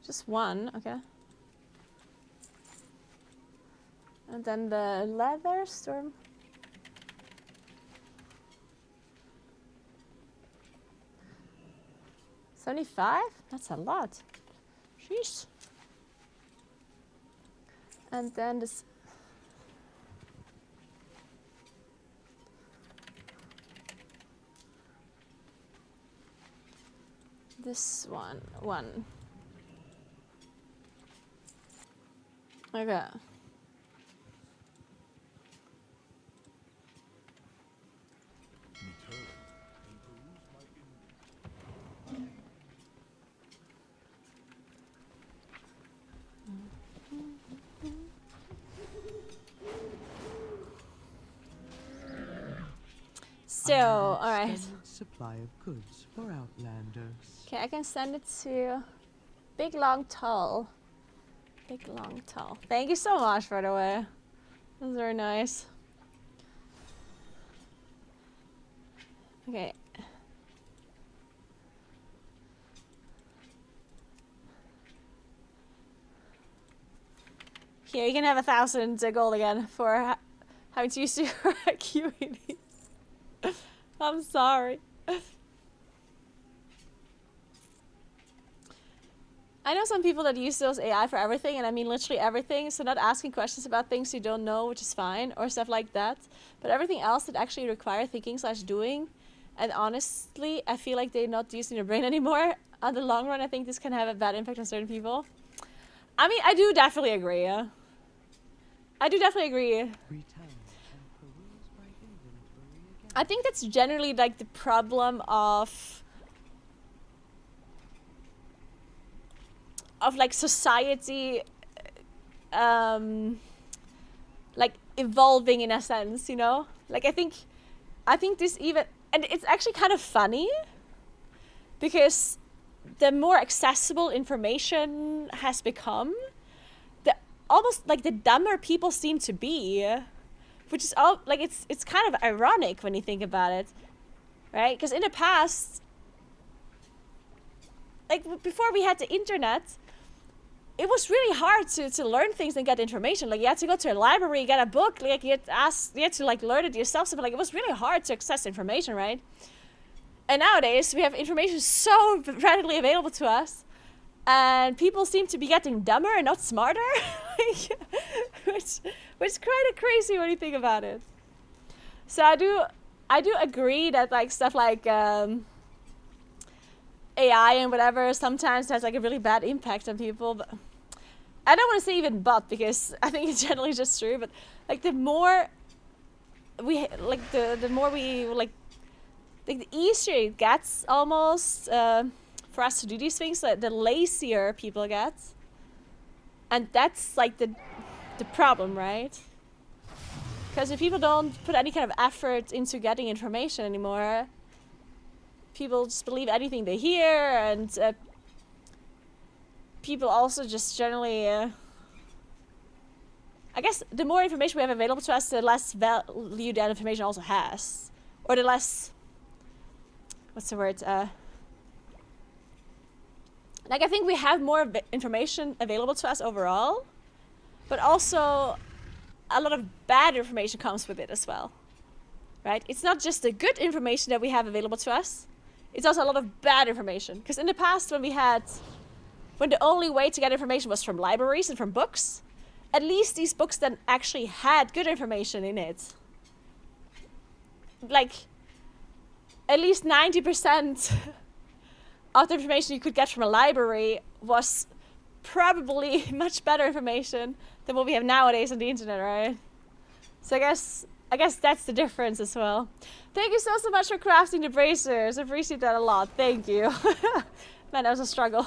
Just one, okay. And then the leather storm. $75? That's a lot. Sheesh. And then this. This one. Okay. Return and peruse my inventory. So, alright. Extended supply of goods for outlanders. Okay, I can send it to Big Long Tall. Big Long Tall. Thank you so much, by the way. That's very nice. Okay. Here, you can have 1,000 gold again for having to use your QED. I'm sorry. I know some people that use those AI for everything, and I mean literally everything. So not asking questions about things you don't know, which is fine, or stuff like that. But everything else that actually require thinking/doing. And honestly, I feel like they're not using their brain anymore. On the long run, I think this can have a bad impact on certain people. I mean, I do definitely agree. Yeah? I do definitely agree. Return and peruse my inventory again. I think that's generally like the problem of like society like evolving in a sense, you know? Like I think this even, and it's actually kind of funny because the more accessible information has become, the almost like the dumber people seem to be, which is all like it's kind of ironic when you think about it, right? Because in the past, like before we had the internet, it was really hard to learn things and get information. Like you had to go to a library, get a book, like you had to like learn it yourself. So like it was really hard to access information, right? And nowadays we have information so readily available to us, and people seem to be getting dumber and not smarter, which is kind of crazy when you think about it. So I do agree that like stuff like AI and whatever sometimes has like a really bad impact on people, but I don't want to say even but, because I think it's generally just true. But like the more we like the more we like the easier it gets almost for us to do these things, the lazier people get, and that's like the problem, right? Because if people don't put any kind of effort into getting information anymore, people just believe anything they hear, and people also just generally I guess the more information we have available to us, the less value that information also has, or the less, what's the word, like I think we have more information available to us overall, but also a lot of bad information comes with it as well, right? It's not just the good information that we have available to us, it's also a lot of bad information. Because in the past when the only way to get information was from libraries and from books, at least these books then actually had good information in it. Like, at least 90% of the information you could get from a library was probably much better information than what we have nowadays on the internet, right? So I guess that's the difference as well. Thank you so much for crafting the bracers. I appreciate that a lot. Thank you. Man, that was a struggle.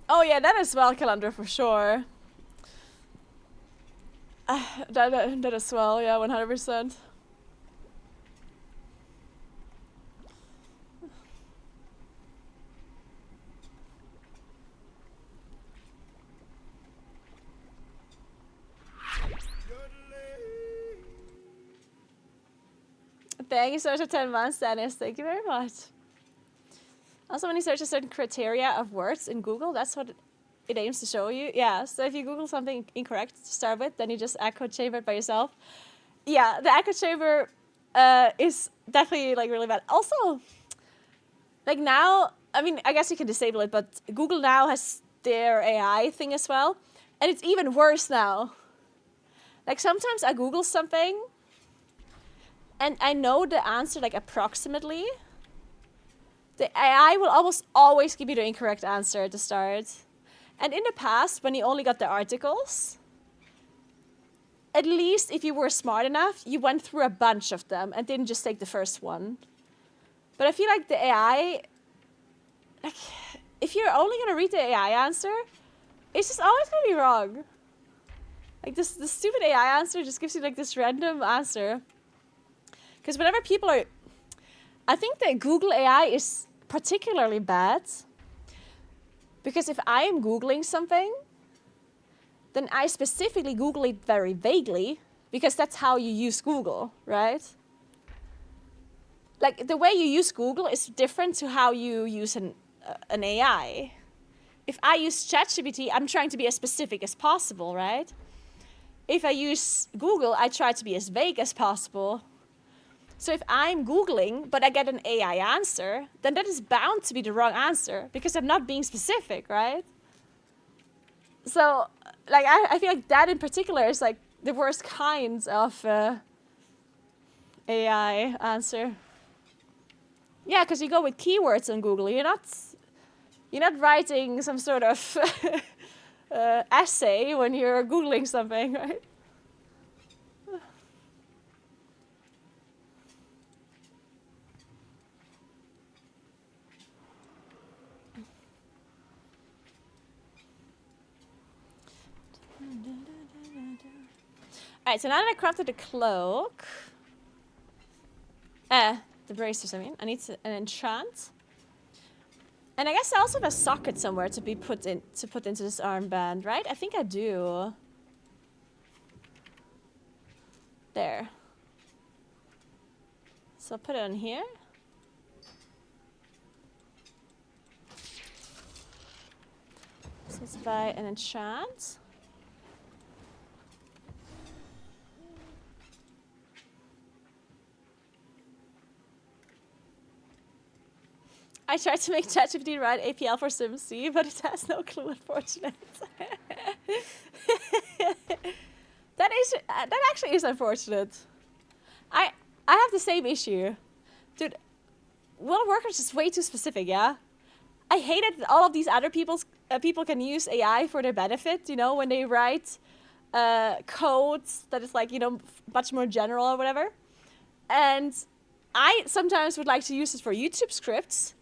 Oh yeah, that is well, Calendar, for sure. That as well, yeah, 100%. Thank you so much for 10 months, Dennis. Thank you very much. Also, when you search a certain criteria of words in Google, that's what it aims to show you. Yeah, so if you Google something incorrect to start with, then you just echo chamber it by yourself. Yeah, the echo chamber is definitely like really bad. Also, like now, I mean, I guess you can disable it, but Google now has their AI thing as well. And it's even worse now. Like sometimes I Google something and I know the answer like approximately. The AI will almost always give you the incorrect answer at the start. And in the past, when you only got the articles, at least if you were smart enough, you went through a bunch of them and didn't just take the first one. But I feel like the AI, like, if you're only going to read the AI answer, it's just always going to be wrong. Like, the stupid AI answer just gives you, like, this random answer. Because whenever people are... I think that Google AI is particularly bad. Because if I am Googling something, then I specifically Google it very vaguely, because that's how you use Google, right? Like, the way you use Google is different to how you use an AI. If I use ChatGPT, I'm trying to be as specific as possible, right? If I use Google, I try to be as vague as possible. So if I'm Googling, but I get an AI answer, then that is bound to be the wrong answer, because I'm not being specific, right? So, like, I feel like that in particular is, like, the worst kinds of AI answer. Yeah, because you go with keywords on Google. You're not writing some sort of essay when you're Googling something, right? Alright, so now that I crafted the cloak, the bracers, I mean, I need an enchant. And I guess I also have a socket somewhere to be put into this armband, right? I think I do. There. So I'll put it on here. So let's buy an enchant. I tried to make ChatGPT write APL for SimC, but it has no clue, unfortunately. That actually is unfortunate. I have the same issue. Dude, World of Warcraft is just way too specific, yeah? I hate it that all of these other people can use AI for their benefit, you know, when they write codes that is like, you know, much more general or whatever. And I sometimes would like to use it for YouTube scripts.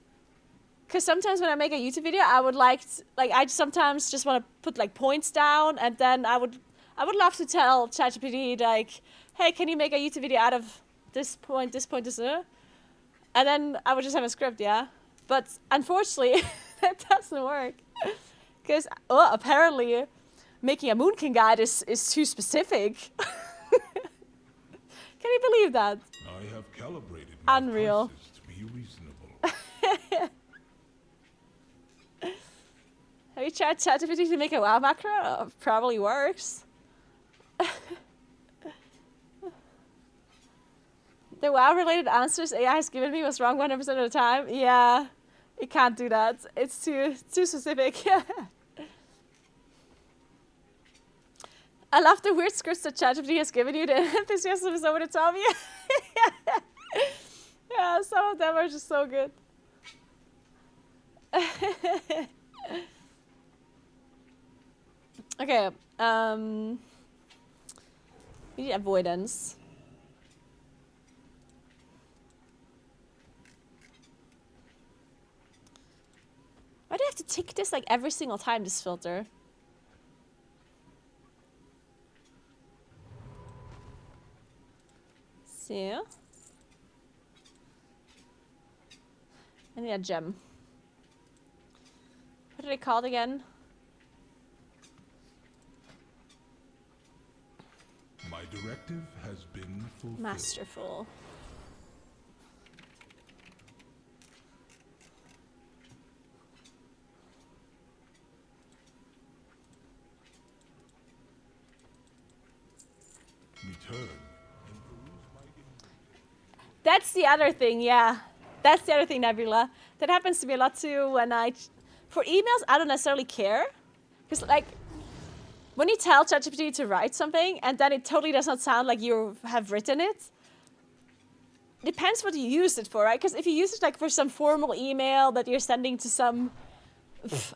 Because sometimes when I make a YouTube video, I would I sometimes just want to put like points down, and then I would love to tell ChatGPT like, hey, can you make a YouTube video out of this point, this, and then I would just have a script, yeah. But unfortunately, that doesn't work, because apparently making a Moon King guide is too specific. Can you believe that? I have calibrated my Unreal. prices to be reasonable. Have you tried ChatGPT to make a WoW macro? Probably works. The WoW-related answers AI has given me was wrong 100% of the time. Yeah, it can't do that. It's too specific. I love the weird scripts that ChatGPT has given you. The enthusiasm is over the top. Yeah. Yeah, some of them are just so good. Okay, we need avoidance. Why do I have to tick this like every single time, this filter? So, I need a gem. What are they called again? My directive has been fulfilled. Masterful. Return. That's the other thing, yeah. That's the other thing, Nebula. That happens to me a lot too when for emails, I don't necessarily care. Because, like, when you tell ChatGPT to write something and then it totally does not sound like you have written it, depends what you use it for, right? Because if you use it, like, for some formal email that you're sending to some,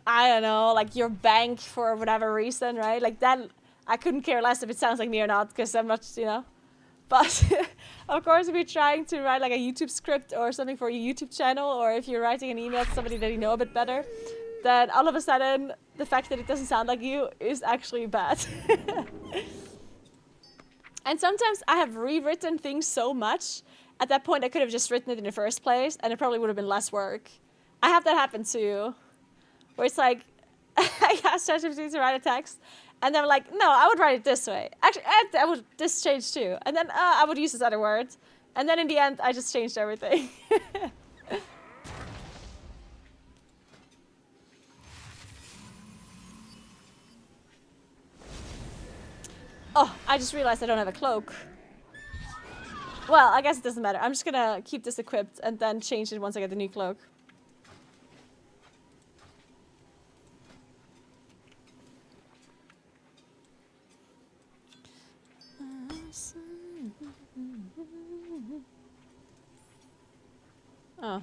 I don't know, like your bank for whatever reason, right? Like, then I couldn't care less if it sounds like me or not because I'm not, you know. But of course, if you're trying to write like a YouTube script or something for your YouTube channel, or if you're writing an email to somebody that you know a bit better, then all of a sudden, the fact that it doesn't sound like you is actually bad. And sometimes I have rewritten things so much, at that point I could have just written it in the first place, and it probably would have been less work. I have that happen too, where it's like, I asked ChatGPT to write a text, and they're like, no, I would write it this way. Actually, I would this change too. And then I would use this other word. And then in the end, I just changed everything. Oh, I just realized I don't have a cloak. Well, I guess it doesn't matter. I'm just gonna keep this equipped and then change it once I get the new cloak. Oh.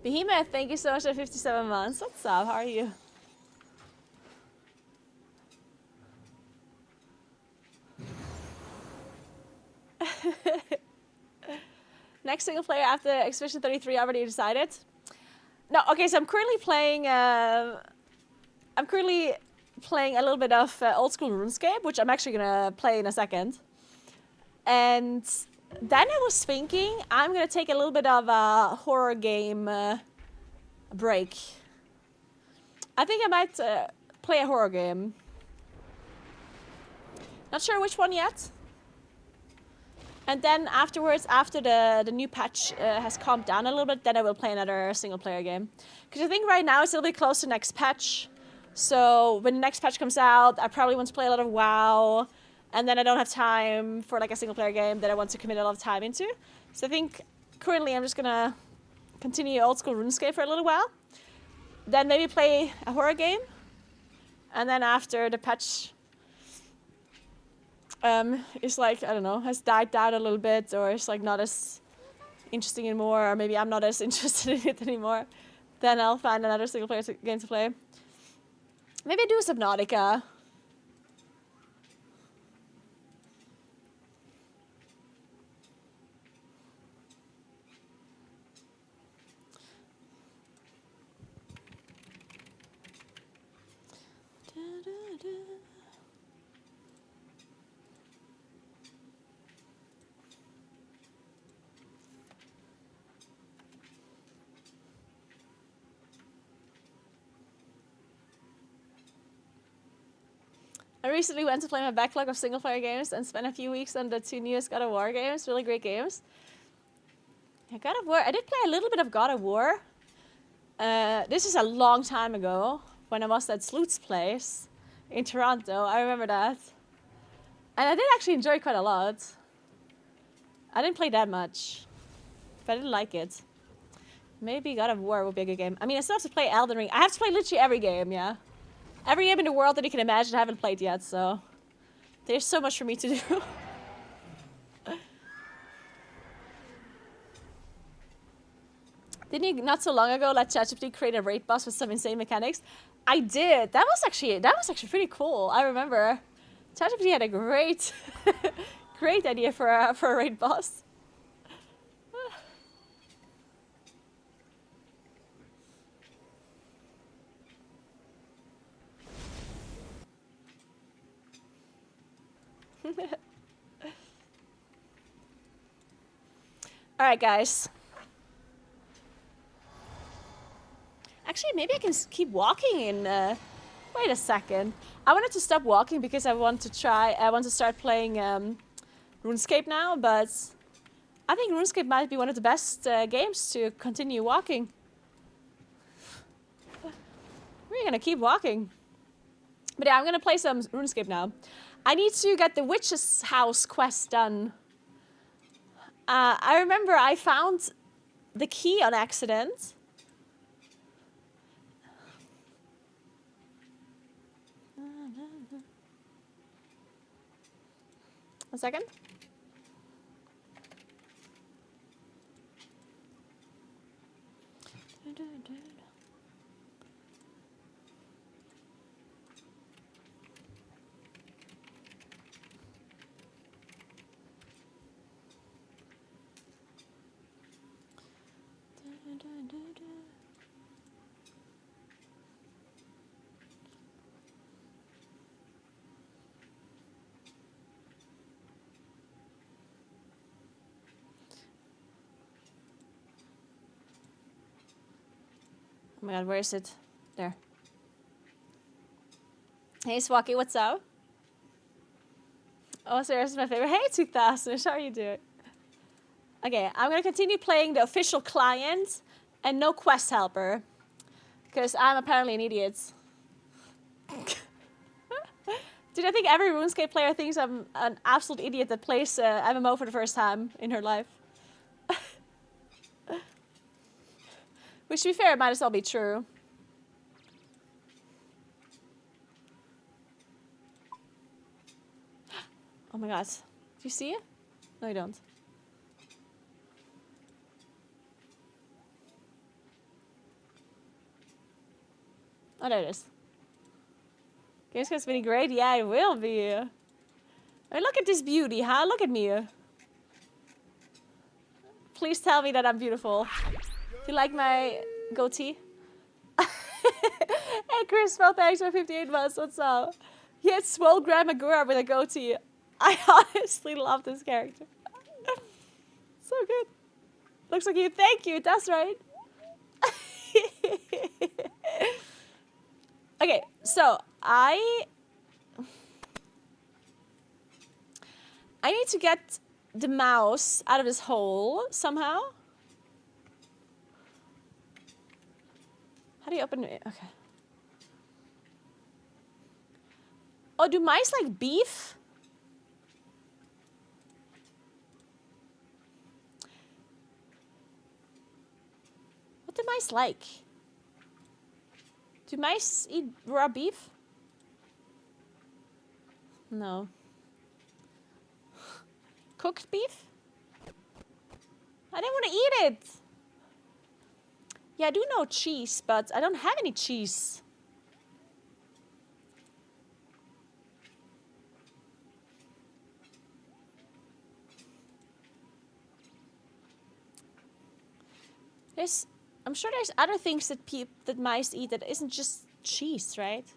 Behemoth, thank you so much for 57 months. What's up? How are you? Next single player after Expedition 33 already decided? No, okay, so I'm currently playing a little bit of old school RuneScape, which I'm actually gonna play in a second. And then I was thinking I'm gonna take a little bit of a horror game break. I think I might play a horror game. Not sure which one yet. And then afterwards, after the new patch has calmed down a little bit, then I will play another single player game. Because I think right now it's a little bit close to next patch. So when the next patch comes out, I probably want to play a lot of WoW. And then I don't have time for like a single player game that I want to commit a lot of time into. So I think currently I'm just gonna continue old school RuneScape for a little while. Then maybe play a horror game. And then after the patch is like, I don't know, has died down a little bit, or it's like not as interesting anymore, or maybe I'm not as interested in it anymore, then I'll find another single player game to play. Maybe do Subnautica. I recently went to play my backlog of single-player games and spent a few weeks on the 2 newest God of War games. Really great games. Yeah, God of War. I did play a little bit of God of War. This is a long time ago when I was at Sloot's place in Toronto. I remember that. And I did actually enjoy it quite a lot. I didn't play that much, but I didn't like it. Maybe God of War would be a good game. I mean, I still have to play Elden Ring. I have to play literally every game, yeah. Every game in the world that you can imagine I haven't played yet, so... There's so much for me to do. Didn't you not so long ago let ChatGPT create a raid boss with some insane mechanics? I did. That was actually pretty cool. I remember. ChatGPT had a great great idea for a raid boss. Alright, guys. Actually, maybe I can keep walking in... wait a second. I wanted to stop walking because I want to start playing RuneScape now, but... I think RuneScape might be one of the best games to continue walking. We're gonna keep walking. But yeah, I'm gonna play some RuneScape now. I need to get the Witch's House quest done. I remember I found the key on accident. A second. Oh my god, where is it? There. Hey, Swaki, what's up? OSRS is my favorite. Hey, 2000, how are you doing? Okay, I'm gonna continue playing the official client and no quest helper. Because I'm apparently an idiot. Dude, I think every RuneScape player thinks I'm an absolute idiot that plays MMO for the first time in her life. Which, to be fair, it might as well be true. Oh my god. Do you see it? No, you don't. Oh, there it is. Gamescom's been great? Yeah, it will be. I mean, look at this beauty, huh? Look at me. Please tell me that I'm beautiful. Do you like my goatee? Hey, Chris, well, thanks for 58 months. What's up? He had swole Grandma Naguura with a goatee. I honestly love this character. So good. Looks like you. Thank you. That's right. Okay, so I need to get the mouse out of this hole somehow. How do you open it? Okay. Oh, do mice like beef? What do mice like? Do mice eat raw beef? No. Cooked beef? I didn't want to eat it. Yeah, I do know cheese, but I don't have any cheese. I'm sure there's other things that mice eat that isn't just cheese, right?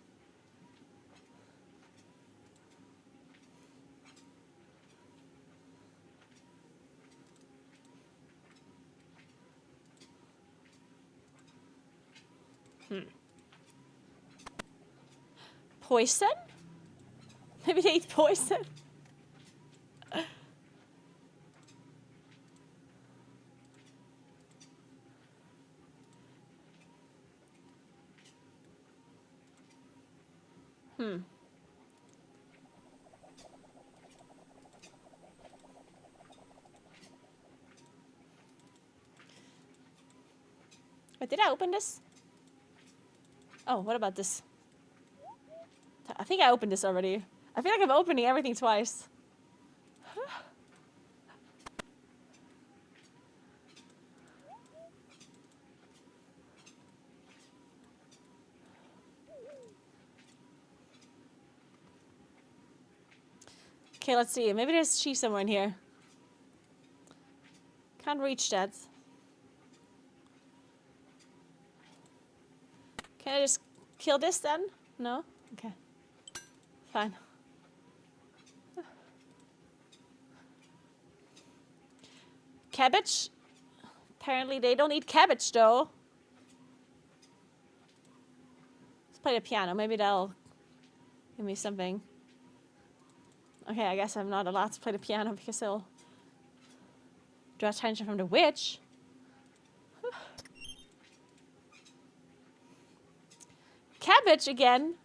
Poison? Maybe they eat poison? Wait, did I open this? Oh, what about this? I think I opened this already. I feel like I'm opening everything twice. Okay, let's see. Maybe there's she somewhere in here. Can't reach that. Can I just kill this then? No? Okay. Fine. Cabbage? Apparently they don't eat cabbage though. Let's play the piano. Maybe that'll give me something. Okay, I guess I'm not allowed to play the piano because it'll draw attention from the witch. Cabbage again.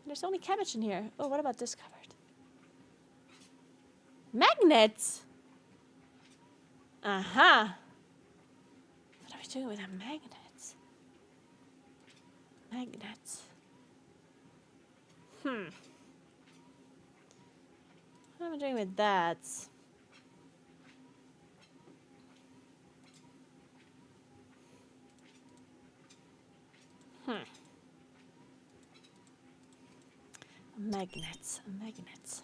There's only cabbage in here. Oh, what about this cupboard? Magnets. Aha. What are we doing with a magnet? Magnets. What am I doing with that? Magnets. Magnets.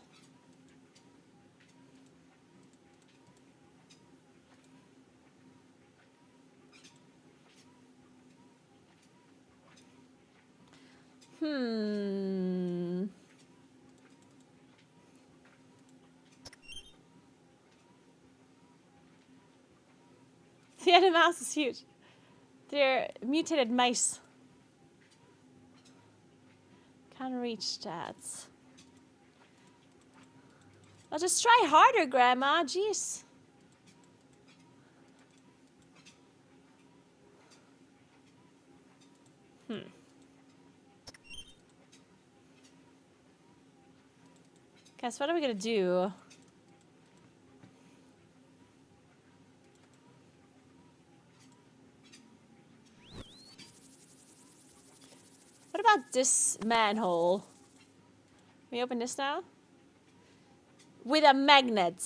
Yeah, the mouse is huge. They're mutated mice. Can't reach that. I'll just try harder, Grandma. Jeez. Guess what are we gonna do? What about this manhole? Can we open this now? With a magnet.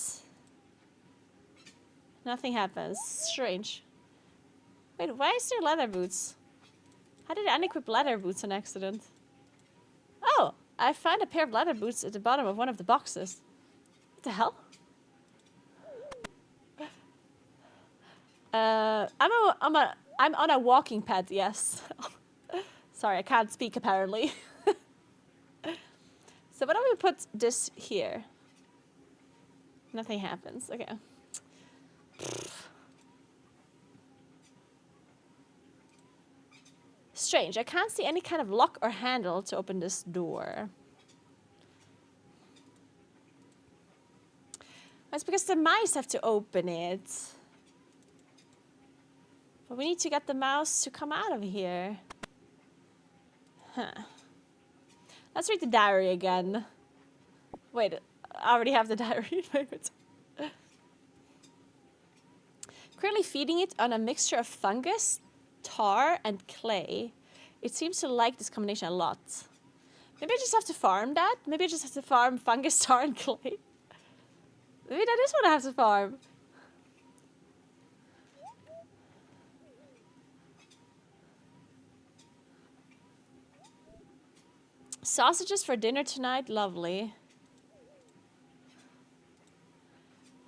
Nothing happens. Strange. Wait, why is there leather boots? How did I unequip leather boots on accident? Oh, I found a pair of leather boots at the bottom of one of the boxes. What the hell? I'm on a walking pad, yes. Sorry, I can't speak apparently. So why don't we put this here? Nothing happens. Okay. Strange. I can't see any kind of lock or handle to open this door. That's because the mice have to open it. But we need to get the mouse to come out of here. Huh. Let's read the diary again. Wait, I already have the diary. Currently feeding it on a mixture of fungus, tar, and clay. It seems to like this combination a lot. Maybe I just have to farm that? Maybe I just have to farm fungus, tar, and clay? Maybe that is what I have to farm. Sausages for dinner tonight, lovely.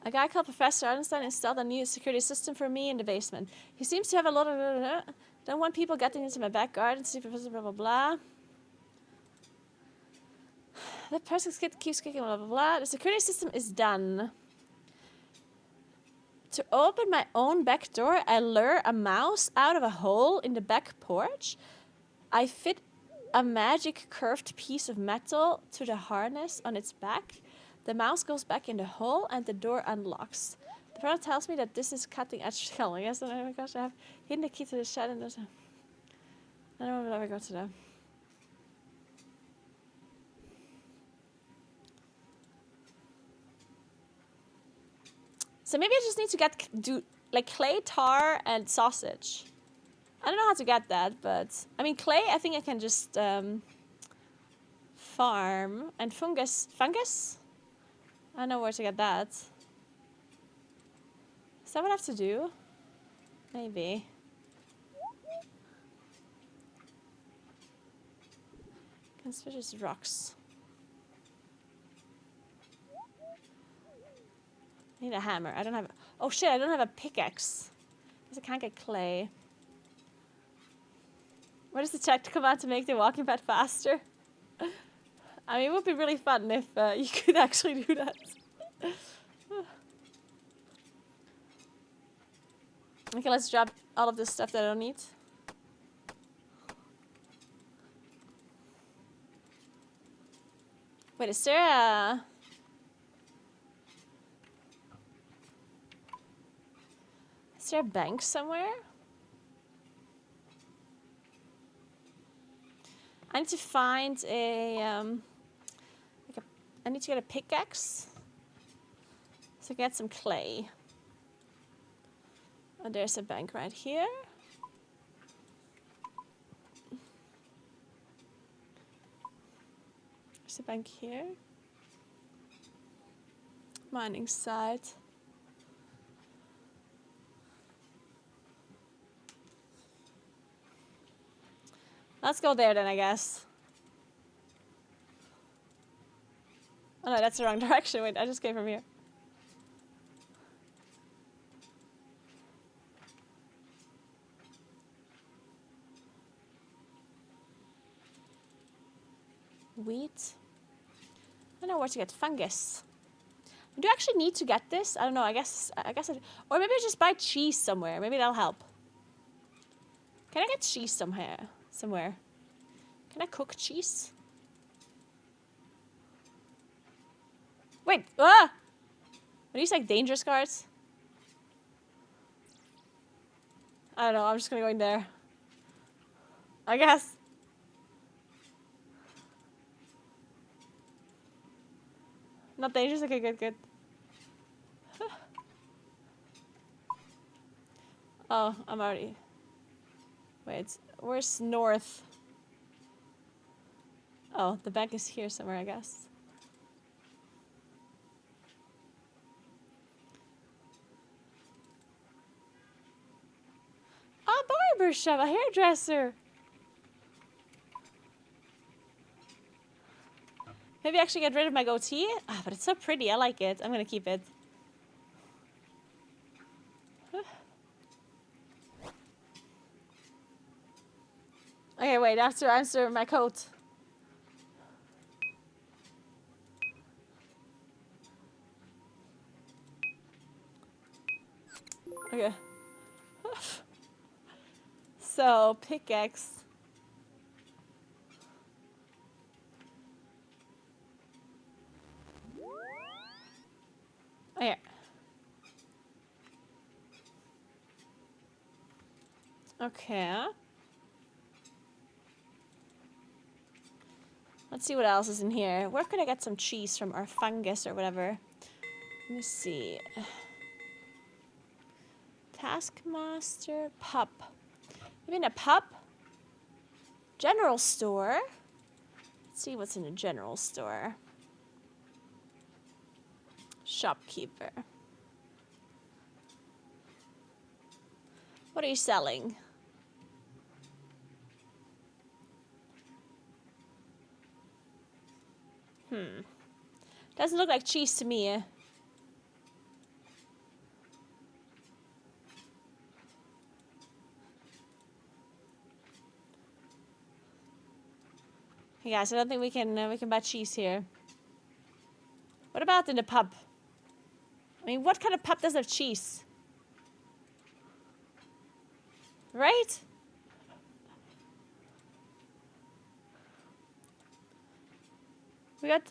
A guy called Professor Einstein installed a new security system for me in the basement. He seems to have a lot of... Don't want people getting into my back garden, see Professor blah blah blah. That person's kid keeps kicking blah blah blah. The security system is done. To open my own back door, I lure a mouse out of a hole in the back porch. I fit a magic curved piece of metal to the harness on its back. The mouse goes back in the hole and the door unlocks. The product tells me that this is cutting edge skill. Yes, oh my gosh, I have hidden the key to the shed and there's a... I don't know if I'll ever go to them. So maybe I just need to do like clay, tar, and sausage. I don't know how to get that, but I mean clay. I think I can just farm and fungus. Fungus? I don't know where to get that. Is that what I have to do? Maybe. Conspicuous rocks. I need a hammer. I don't have. Oh shit! I don't have a pickaxe. Because I can't get clay. What is the check to come out to make the walking pad faster? I mean, it would be really fun if you could actually do that. Okay, let's drop all of this stuff that I don't need. Wait, is there a... Is there a bank somewhere? I need to find a, I need to get a pickaxe. So get some clay. Oh, there's a bank right here. There's a bank here. Mining site. Let's go there then, I guess. Oh no, that's the wrong direction. Wait, I just came from here. Wheat. I don't know where to get fungus. Do I actually need to get this? I don't know. I guess I or maybe I just buy cheese somewhere. Maybe that'll help. Can I get cheese somewhere? Can I cook cheese? Wait. Ah! Are these like dangerous cards? I don't know. I'm just gonna go in there. I guess. Not dangerous? Okay, good. Oh, I'm already... Wait, where's north? Oh, the bank is here somewhere, I guess. A barber shop, a hairdresser. Maybe actually get rid of my goatee? Ah, but it's so pretty. I like it. I'm gonna keep it. Okay, wait. I have to answer my coat. Okay. So, pickaxe. Oh, yeah. Okay. Let's see what else is in here. Where could I get some cheese from, or fungus or whatever? Let me see. Taskmaster, pub. You mean a pub? General store? Let's see what's in a general store. Shopkeeper. What are you selling? Doesn't look like cheese to me. Hey guys, I don't think we can buy cheese here. What about in the pub? I mean, what kind of pub doesn't have cheese? Right? We got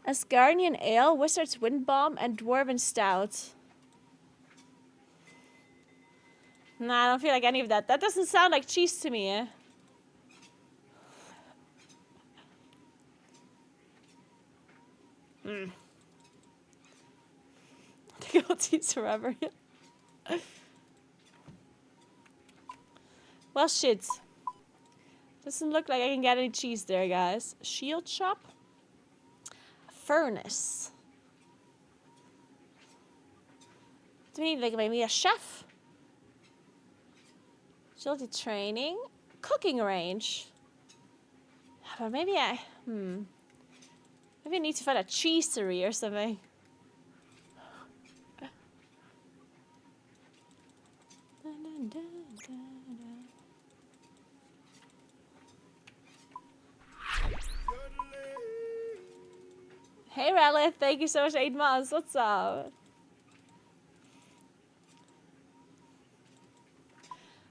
Asgardian Ale, Wizard's Wind Bomb, and Dwarven Stout. Nah, I don't feel like any of that. That doesn't sound like cheese to me. Difficulties forever. Well, shit. Doesn't look like I can get any cheese there, guys. Shield shop. Furnace. Do we need like maybe a chef? Agility training. Cooking range. But maybe maybe I need to find a cheesery or something. Hey Relic, thank you so much, 8 months. What's up?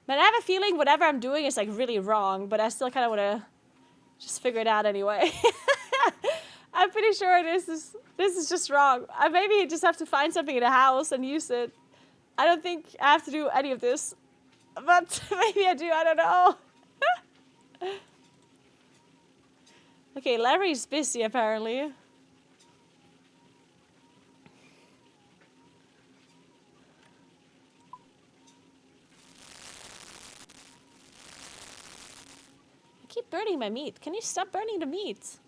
But I have a feeling whatever I'm doing is like really wrong, but I still kind of want to just figure it out anyway. I'm pretty sure this is just wrong. I maybe just have to find something in the house and use it. I don't think I have to do any of this, but maybe I do. I don't know. Okay, Larry's busy apparently. I keep burning my meat. Can you stop burning the meat?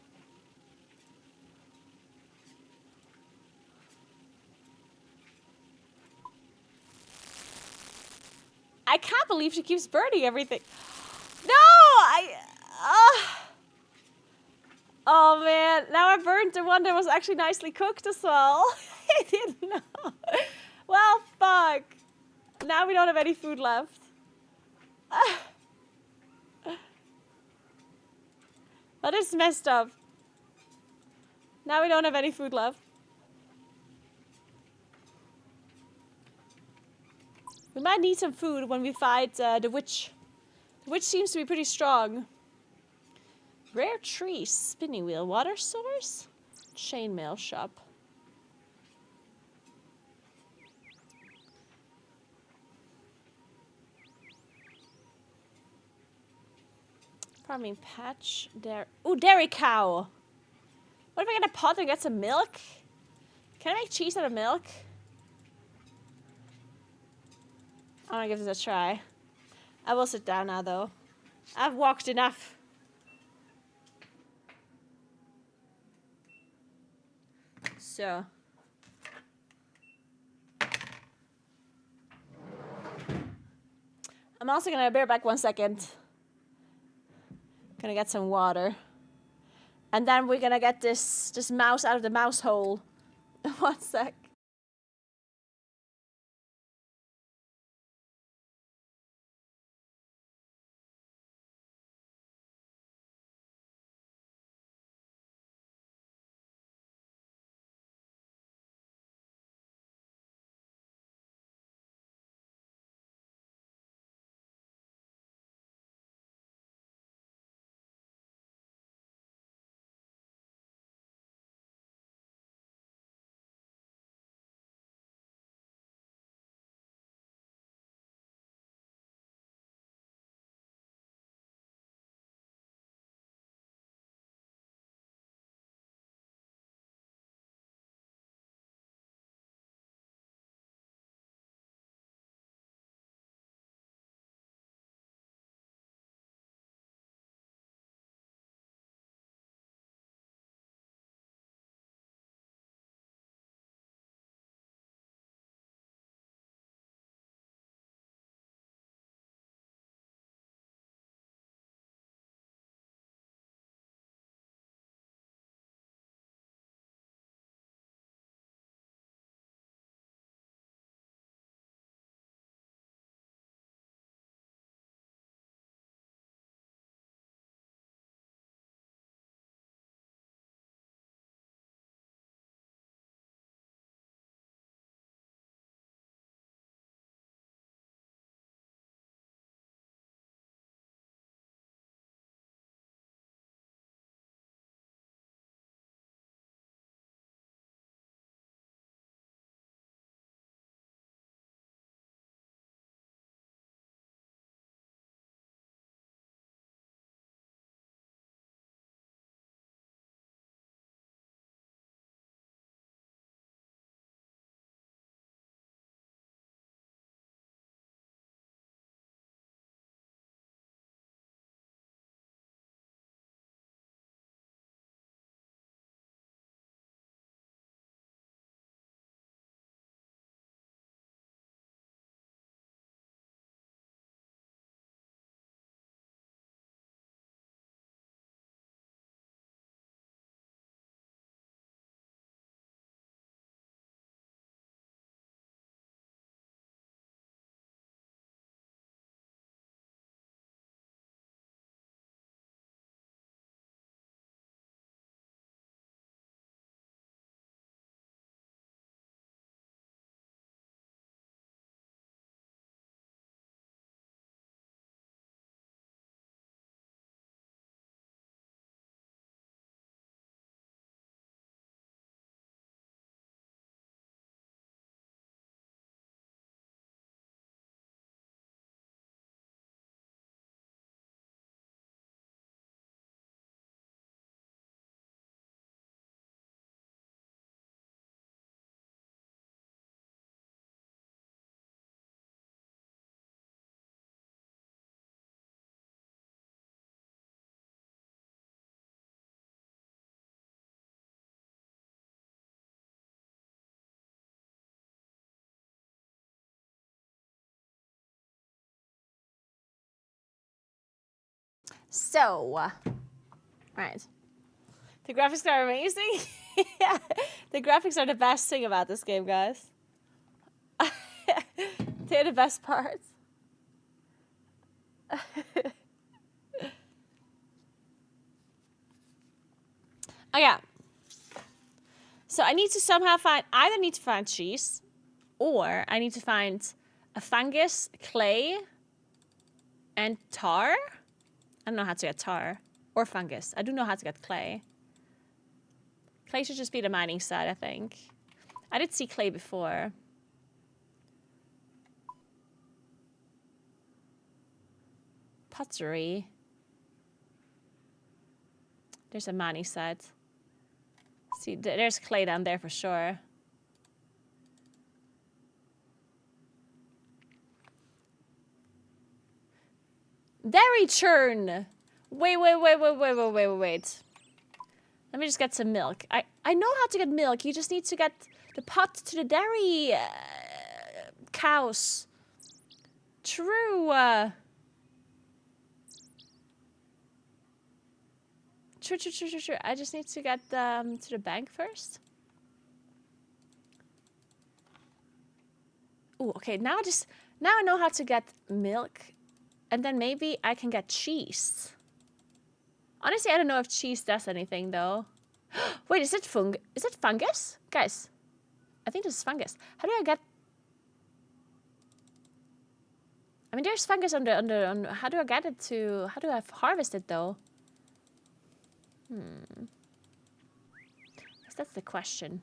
I can't believe she keeps burning everything. No! Oh man, now I burned the one that was actually nicely cooked as well. I didn't know. Well, fuck. Now we don't have any food left. That is messed up. Now we don't have any food left. We might need some food when we fight the witch. The witch seems to be pretty strong. Rare tree, spinning wheel, water source, chainmail shop. Farming patch, dairy cow. What if I get a pot and get some milk? Can I make cheese out of milk? I want to give this a try. I will sit down now, though. I've walked enough. So. I'm also gonna bear back 1 second. Gonna get some water. And then we're gonna get this mouse out of the mouse hole. 1 sec. So, right. The graphics are amazing. Yeah, the graphics are the best thing about this game, guys. They're the best part. Oh yeah. So I need to somehow either need to find cheese, or I need to find a fungus, clay, and tar. I don't know how to get tar or fungus. I do know how to get clay. Clay should just be the mining side, I think. I did see clay before. Pottery. There's a mining side. See, there's clay down there for sure. Dairy churn! Wait. Let me just get some milk. I know how to get milk. You just need to get the pot to the dairy cows. True. True. I just need to get to the bank first. Ooh, okay. Now I know how to get milk, and then maybe I can get cheese. Honestly, I don't know if cheese does anything though. Wait, is it fungus? Guys, I think this is fungus. How do I get? I mean, there's fungus on the. How do I get it to? How do I harvest it though? Guess that's the question.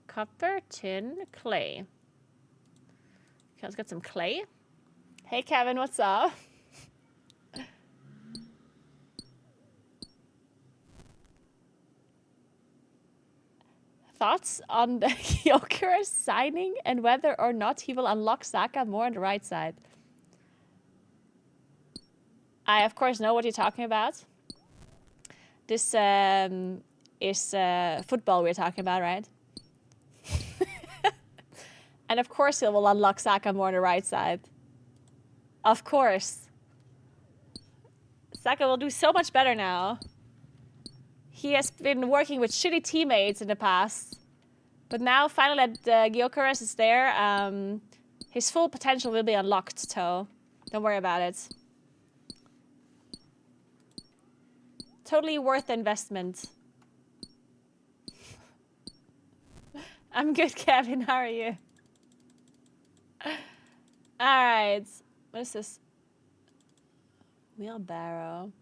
Copper, tin, clay. Okay, let's get some clay. Hey Kevin, what's up? Thoughts on the Gyokura signing and whether or not he will unlock Saka more on the right side? I, of course, know what you're talking about. This is football we're talking about, right? And of course he will unlock Saka more on the right side. Of course. Saka will do so much better now. He has been working with shitty teammates in the past. But now, finally, that Gyokura is there, his full potential will be unlocked, so don't worry about it. Totally worth the investment. I'm good, Kevin. How are you? Alright. What is this? Wheelbarrow.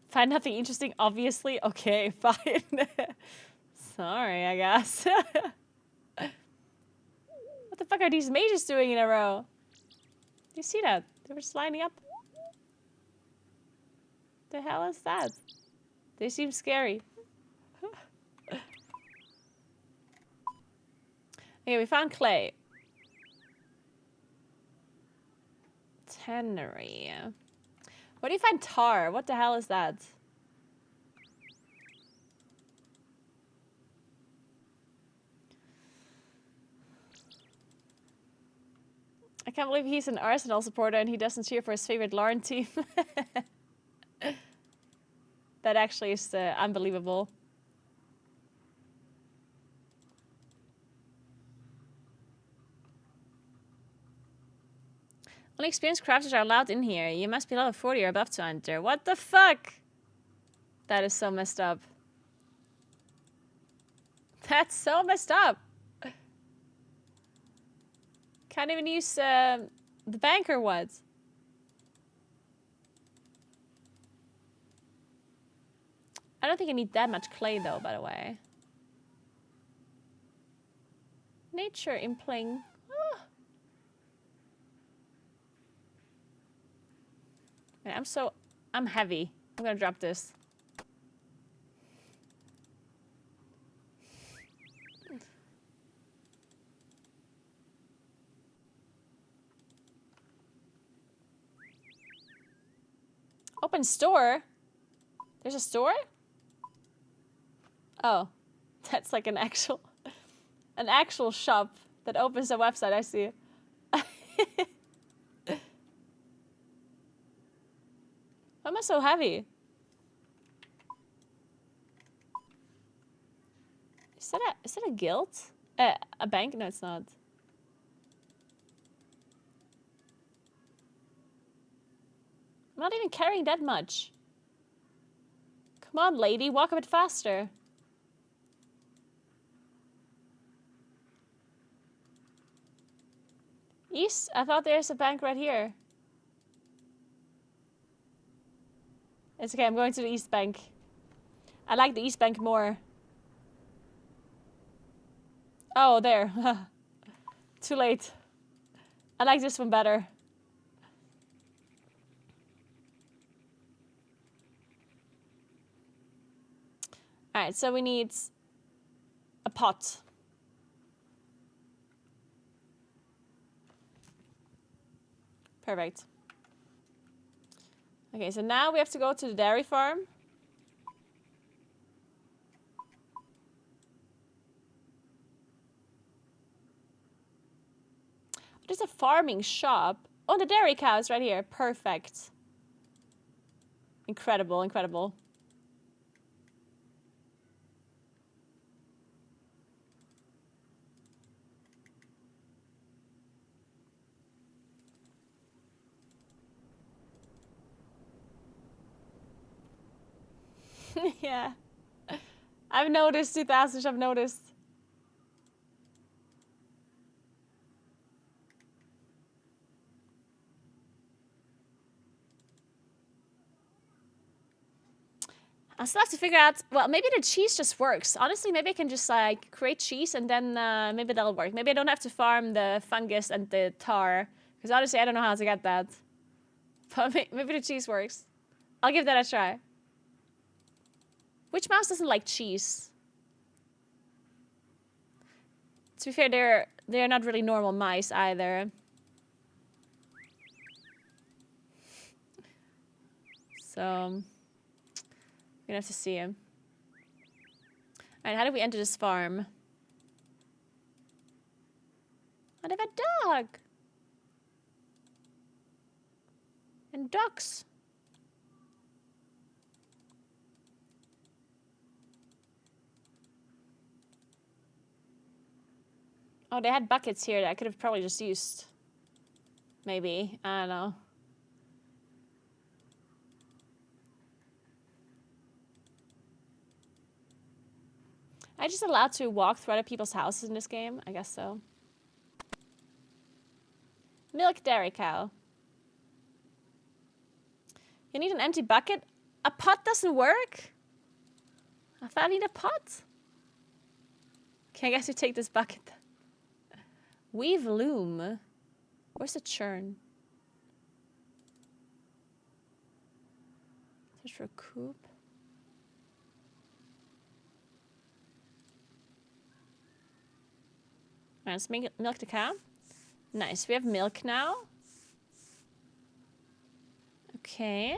Find nothing interesting, obviously. Okay, fine. Sorry, I guess. What the fuck are these mages doing in a row? Do you see that? They were just lining up. The hell is that? They seem scary. Okay, we found clay. Tannery. Where do you find tar? What the hell is that? I can't believe he's an Arsenal supporter and he doesn't cheer for his favorite Lauren team. That actually is unbelievable. Only experienced crafters are allowed in here. You must be level 40 or above to enter. What the fuck? That is so messed up. That's so messed up. Can't even use the bank or what? I don't think I need that much clay though, by the way. Nature impling. Oh. Wait, I'm heavy. I'm gonna drop this. Open store? There's a store? Oh, that's like an actual... An actual shop that opens a website, I see. Why am I so heavy? Is that a guild? A bank? No, it's not. I'm not even carrying that much. Come on, lady, walk a bit faster. East? I thought there's a bank right here. It's okay, I'm going to the East Bank. I like the East Bank more. Oh, there. Too late. I like this one better. Alright, so we need a pot. Perfect. Okay, so now we have to go to the dairy farm. There's a farming shop. Oh, the dairy cow is right here. Perfect. Incredible, incredible. Yeah. I've noticed, 2000, I've noticed. I still have to figure out, well, maybe the cheese just works. Honestly, maybe I can just like create cheese and then maybe that'll work. Maybe I don't have to farm the fungus and the tar. Because honestly, I don't know how to get that. But maybe the cheese works. I'll give that a try. Which mouse doesn't like cheese? To be fair, they're not really normal mice either. So I'm gonna have to see him. Alright, how do we enter this farm? Oh, they have a dog! And ducks. Oh, they had buckets here that I could have probably just used. Maybe. I don't know. Am I just allowed to walk through other people's houses in this game? I guess so. Milk dairy cow. You need an empty bucket? A pot doesn't work? I thought I need a pot. Okay, I guess we take this bucket. Weave loom. Where's the churn? Search for a coop. Alright, let's milk the cow. Nice, we have milk now. Okay.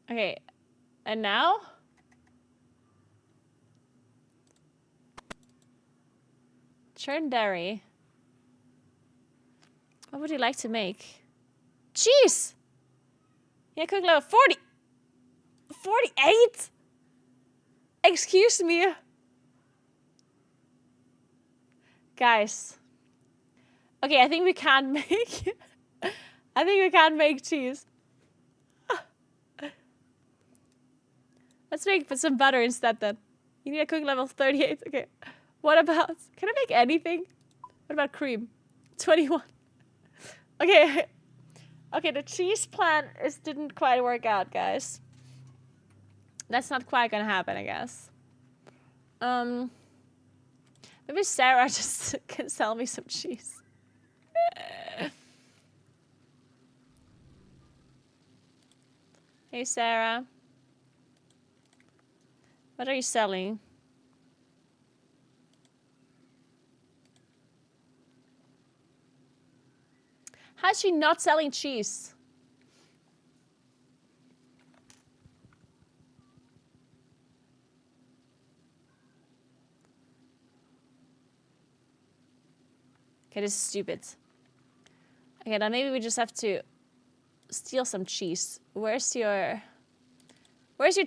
Okay, and now? Churn dairy. What would you like to make? Cheese! Yeah, cook level 40! 48? Excuse me. Guys. Okay, I think we can't make... I think we can't make cheese. Let's make some butter instead then. You need a cook level 38. Okay. What about... Can I make anything? What about cream? 21. Okay. Okay, the cheese plan didn't quite work out, guys. That's not quite gonna happen, I guess. Maybe Sarah just can sell me some cheese. Hey, Sarah. What are you selling? is she not selling cheese? Okay, this is stupid. Okay, then maybe we just have to steal some cheese. Where's your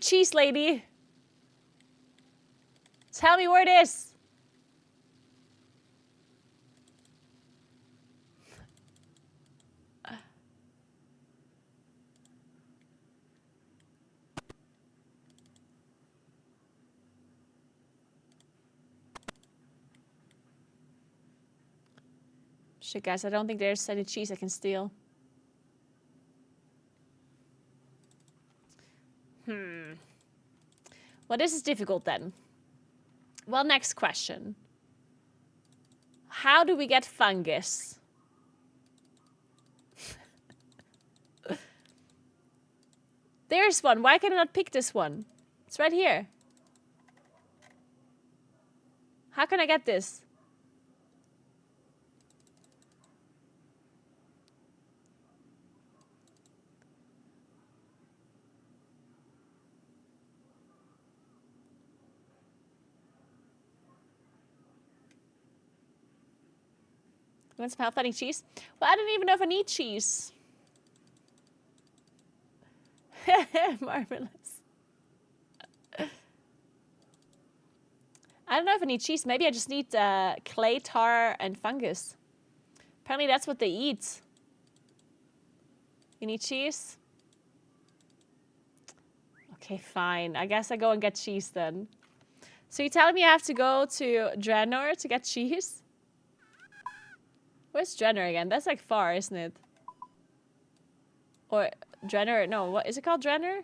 cheese, lady? Tell me where it is. Shit, guys, I don't think there's any cheese I can steal. Well, this is difficult then. Well, next question. How do we get fungus? There's one. Why can I not pick this one? It's right here. How can I get this? You want some help finding cheese? Well, I don't even know if I need cheese. Marvelous. I don't know if I need cheese. Maybe I just need clay, tar, and fungus. Apparently that's what they eat. You need cheese? Okay, fine. I guess I go and get cheese then. So you're telling me I have to go to Draenor to get cheese? Where's Draenor again? That's like far, isn't it? Or Draenor, no, what is it called? Draenor?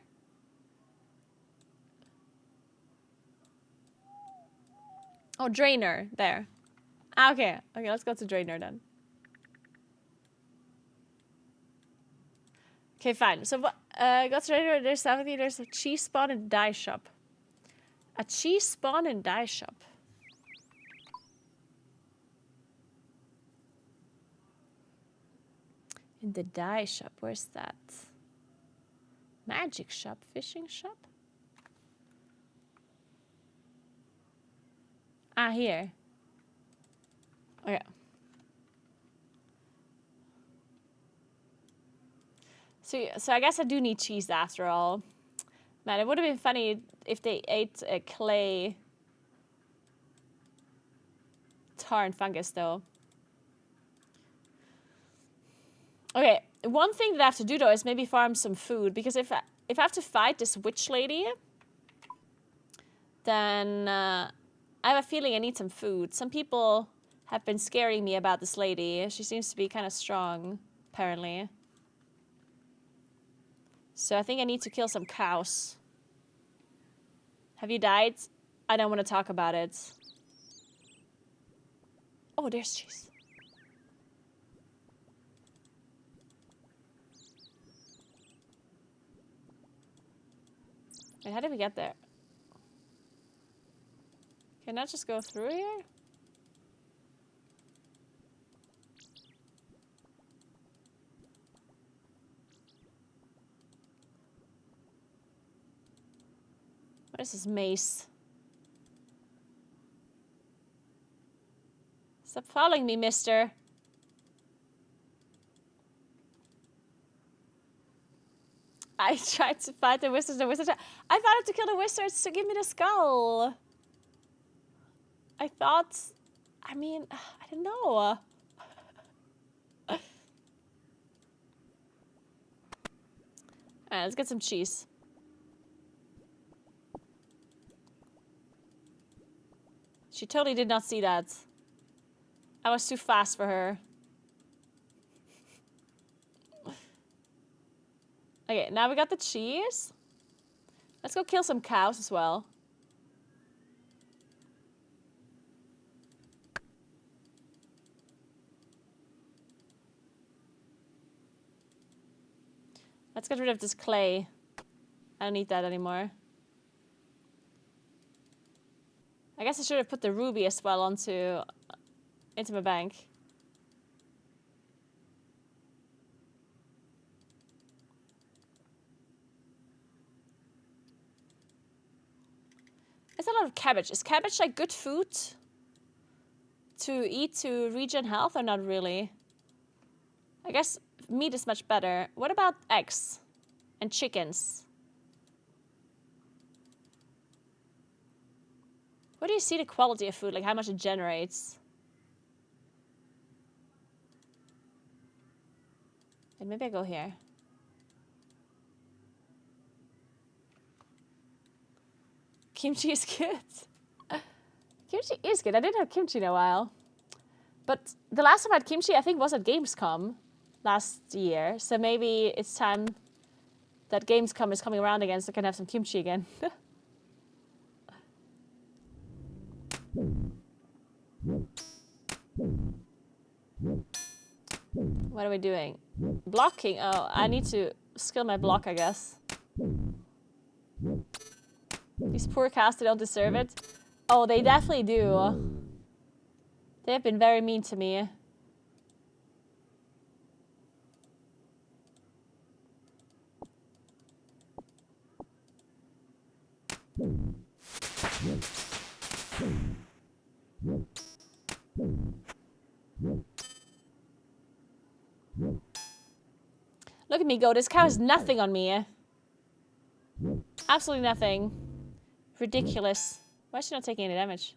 Oh, Draenor, there. Ah, okay, okay, let's go to Draenor then. Okay, fine. So, got to Draenor, there's 70, there's a cheese spawn and dye shop. A cheese spawn and dye shop. In the dye shop, where's that? Magic shop, fishing shop? Ah, here. Okay. So I guess I do need cheese after all. Man, it would have been funny if they ate a clay, tar, and fungus, though. Okay, one thing that I have to do, though, is maybe farm some food. Because if I have to fight this witch lady, then I have a feeling I need some food. Some people have been scaring me about this lady. She seems to be kind of strong, apparently. So I think I need to kill some cows. Have you died? I don't want to talk about it. Oh, there's cheese. Wait, how did we get there? Can I just go through here? What is this mace? Stop following me, mister. I tried to fight the wizards. I wanted to kill the wizards to give me the skull. I thought... I mean, I don't know. Alright, let's get some cheese. She totally did not see that. I was too fast for her. Okay, now we got the cheese. Let's go kill some cows as well. Let's get rid of this clay. I don't need that anymore. I guess I should have put the ruby as well into my bank. lot of cabbage. Is cabbage like good food to eat to regen health or not really? I guess meat is much better. What about eggs and chickens? Where do you see the quality of food? Like how much it generates? And maybe I go here. Kimchi is good. Kimchi is good. I didn't have kimchi in a while. But the last time I had kimchi, I think, was at Gamescom last year. So maybe it's time that Gamescom is coming around again so I can have some kimchi again. What are we doing? Blocking. Oh, I need to skill my block, I guess. These poor cows, they don't deserve it. Oh, they definitely do. They have been very mean to me. Look at me go. This cow has nothing on me. Absolutely nothing. Ridiculous. Why is she not taking any damage?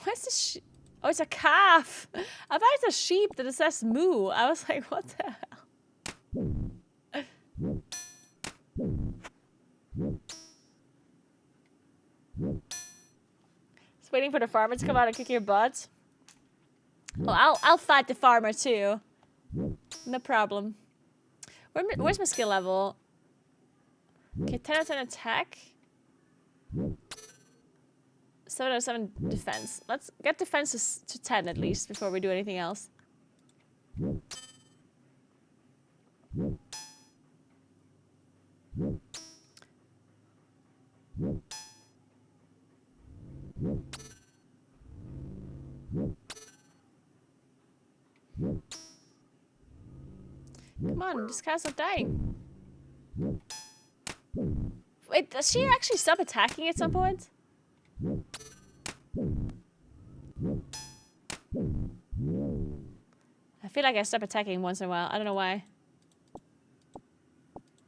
Where's the sheep? Oh, it's a calf. I thought it's a sheep that it says moo. I was like, what the hell? Just waiting for the farmer to come out and kick your butt. Oh, I'll fight the farmer too. No problem. Where's my skill level? Okay, 10 out of 10 attack. 7 out of 7 defense. Let's get defenses to 10 at least before we do anything else. Come on, this guy's not dying. Wait, does she actually stop attacking at some point? I feel like I stop attacking once in a while. I don't know why.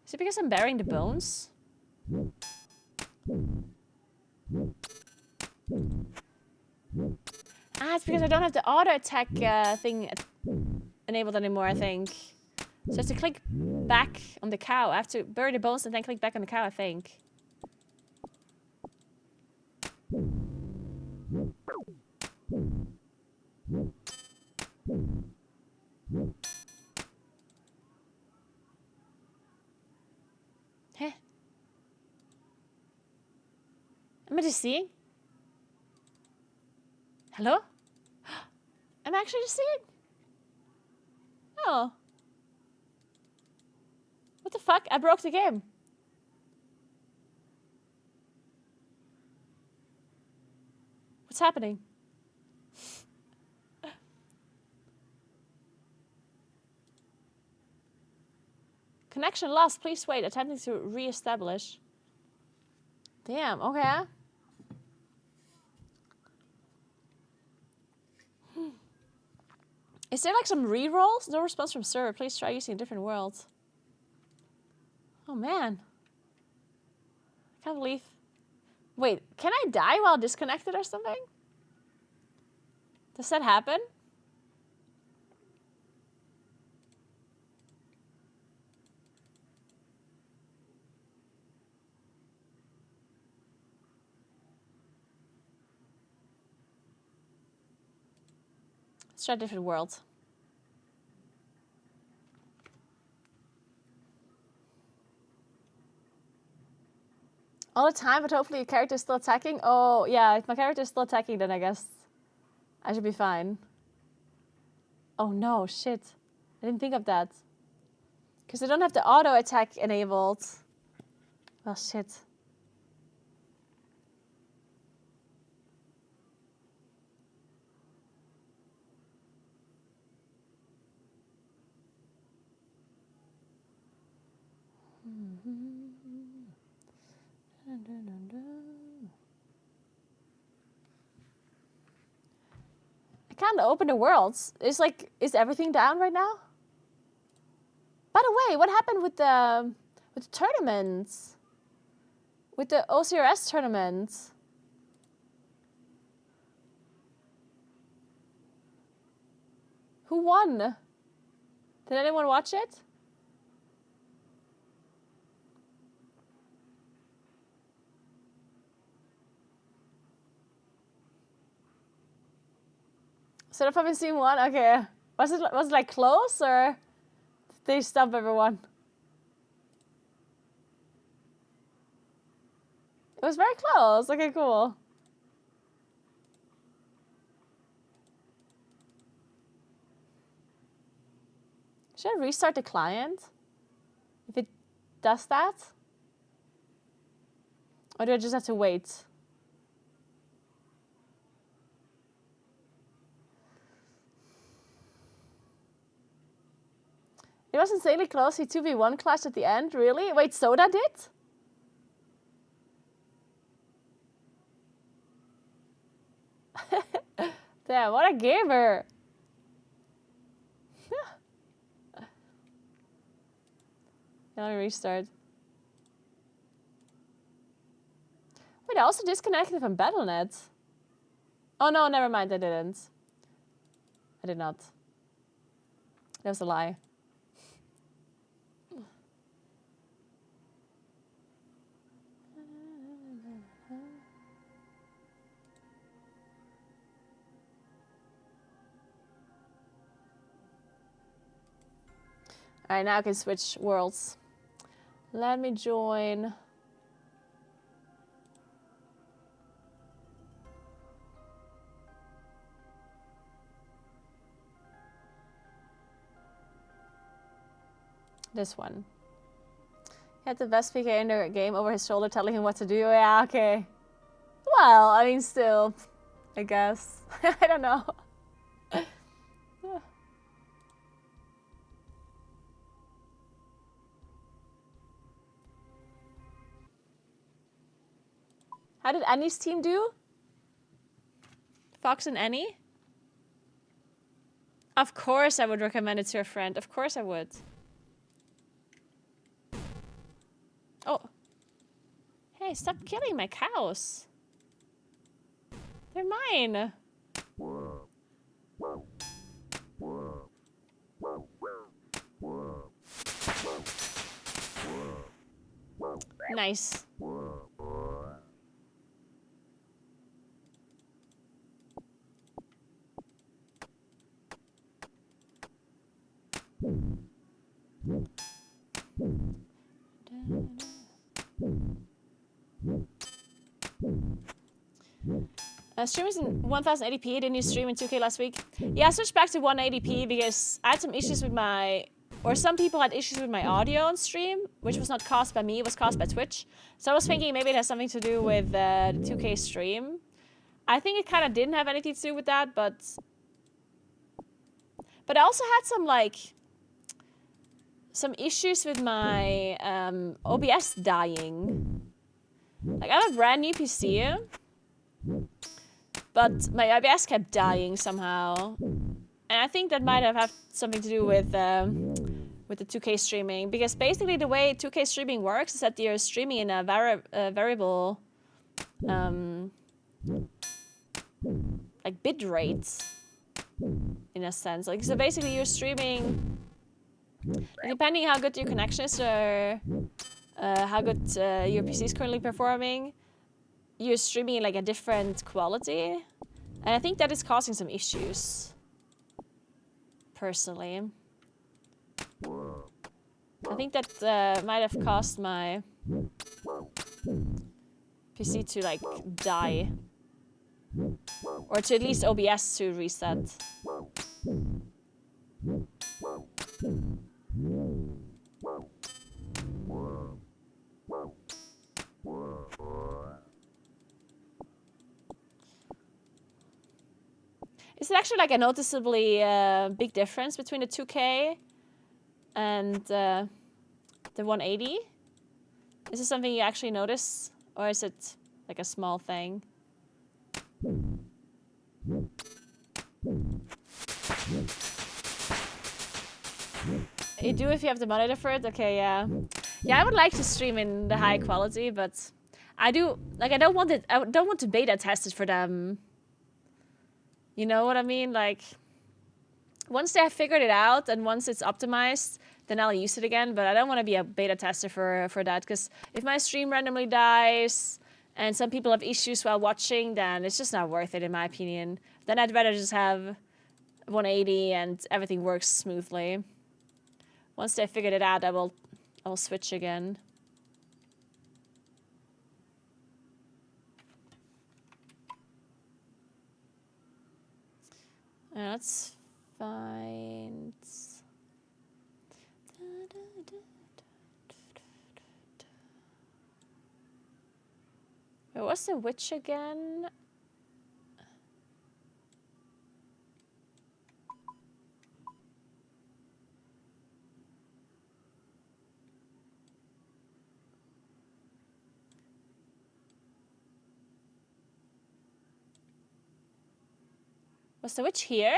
Is it because I'm burying the bones? Ah, it's because I don't have the auto attack thing enabled anymore, I think. So I have to click back on the cow. I have to bury the bones and then click back on the cow, I think. Huh? Am I just seeing? Hello? Am I actually just seeing? Oh. What the fuck? I broke the game. What's happening? Connection lost. Please wait. Attempting to re-establish. Damn. Okay. Is there like some rerolls? No response from server. Please try using a different world. Oh man. I can't believe. Wait, can I die while disconnected or something? Does that happen? Let's try a different world. All the time, but hopefully your character is still attacking. Oh, yeah, if my character is still attacking, then I guess I should be fine. Oh no, shit. I didn't think of that. Because I don't have the auto attack enabled. Well, shit. I can't open the worlds. It's like, is everything down right now? By the way, what happened with the tournaments? With the OSRS tournament? Who won? Did anyone watch it? So I've probably seen one. Okay, was it like close or did they stump everyone? It was very close. Okay, cool. Should I restart the client if it does that? Or do I just have to wait? It was insanely close. He 2v1 clashed at the end. Really? Wait, Soda did? Damn, what a gamer. Let me restart. Wait, I also disconnected from Battle.net. Oh no, never mind, I didn't. I did not. That was a lie. Alright, now I can switch worlds. Let me join. This one. He had the best PK in the game over his shoulder telling him what to do. Yeah, okay. Well, I mean, still, I guess. I don't know. How did Annie's team do? Fox and Annie? Of course I would recommend it to a friend. Of course I would. Oh. Hey, stop killing my cows. They're mine. Nice. Stream is in 1080p. Didn't you stream in 2K last week? Yeah, I switched back to 180p because I had some issues with my... Or some people had issues with my audio on stream, which was not caused by me, it was caused by Twitch. So I was thinking maybe it has something to do with the 2K stream. I think it kind of didn't have anything to do with that, but I also had some, like... some issues with my OBS dying. Like, I have a brand new PC, but my OBS kept dying somehow. And I think that might have had something to do with the 2K streaming. Because basically the way 2K streaming works is that you're streaming in a variable, like, bit rate, in a sense. Like, so basically you're streaming... Depending how good your connection is or how good your PC is currently performing, you're streaming in like a different quality. And I think that is causing some issues. Personally. I think that might have caused my PC to like die. Or to at least OBS to reset. Is it actually like a noticeably big difference between the 2K and the 180? Is this something you actually notice? Or is it like a small thing? You do if you have the monitor for it? Okay, yeah. Yeah, I would like to stream in the high quality, but I do like I don't want to beta test it for them. You know what I mean? Like once they have figured it out and once it's optimized, then I'll use it again, but I don't want to be a beta tester for that, because if my stream randomly dies and some people have issues while watching, then it's just not worth it in my opinion. Then I'd rather just have 180 and everything works smoothly. Once they figured it out, I will switch again. Let's find... Wait, what's the witch again? Was the witch here?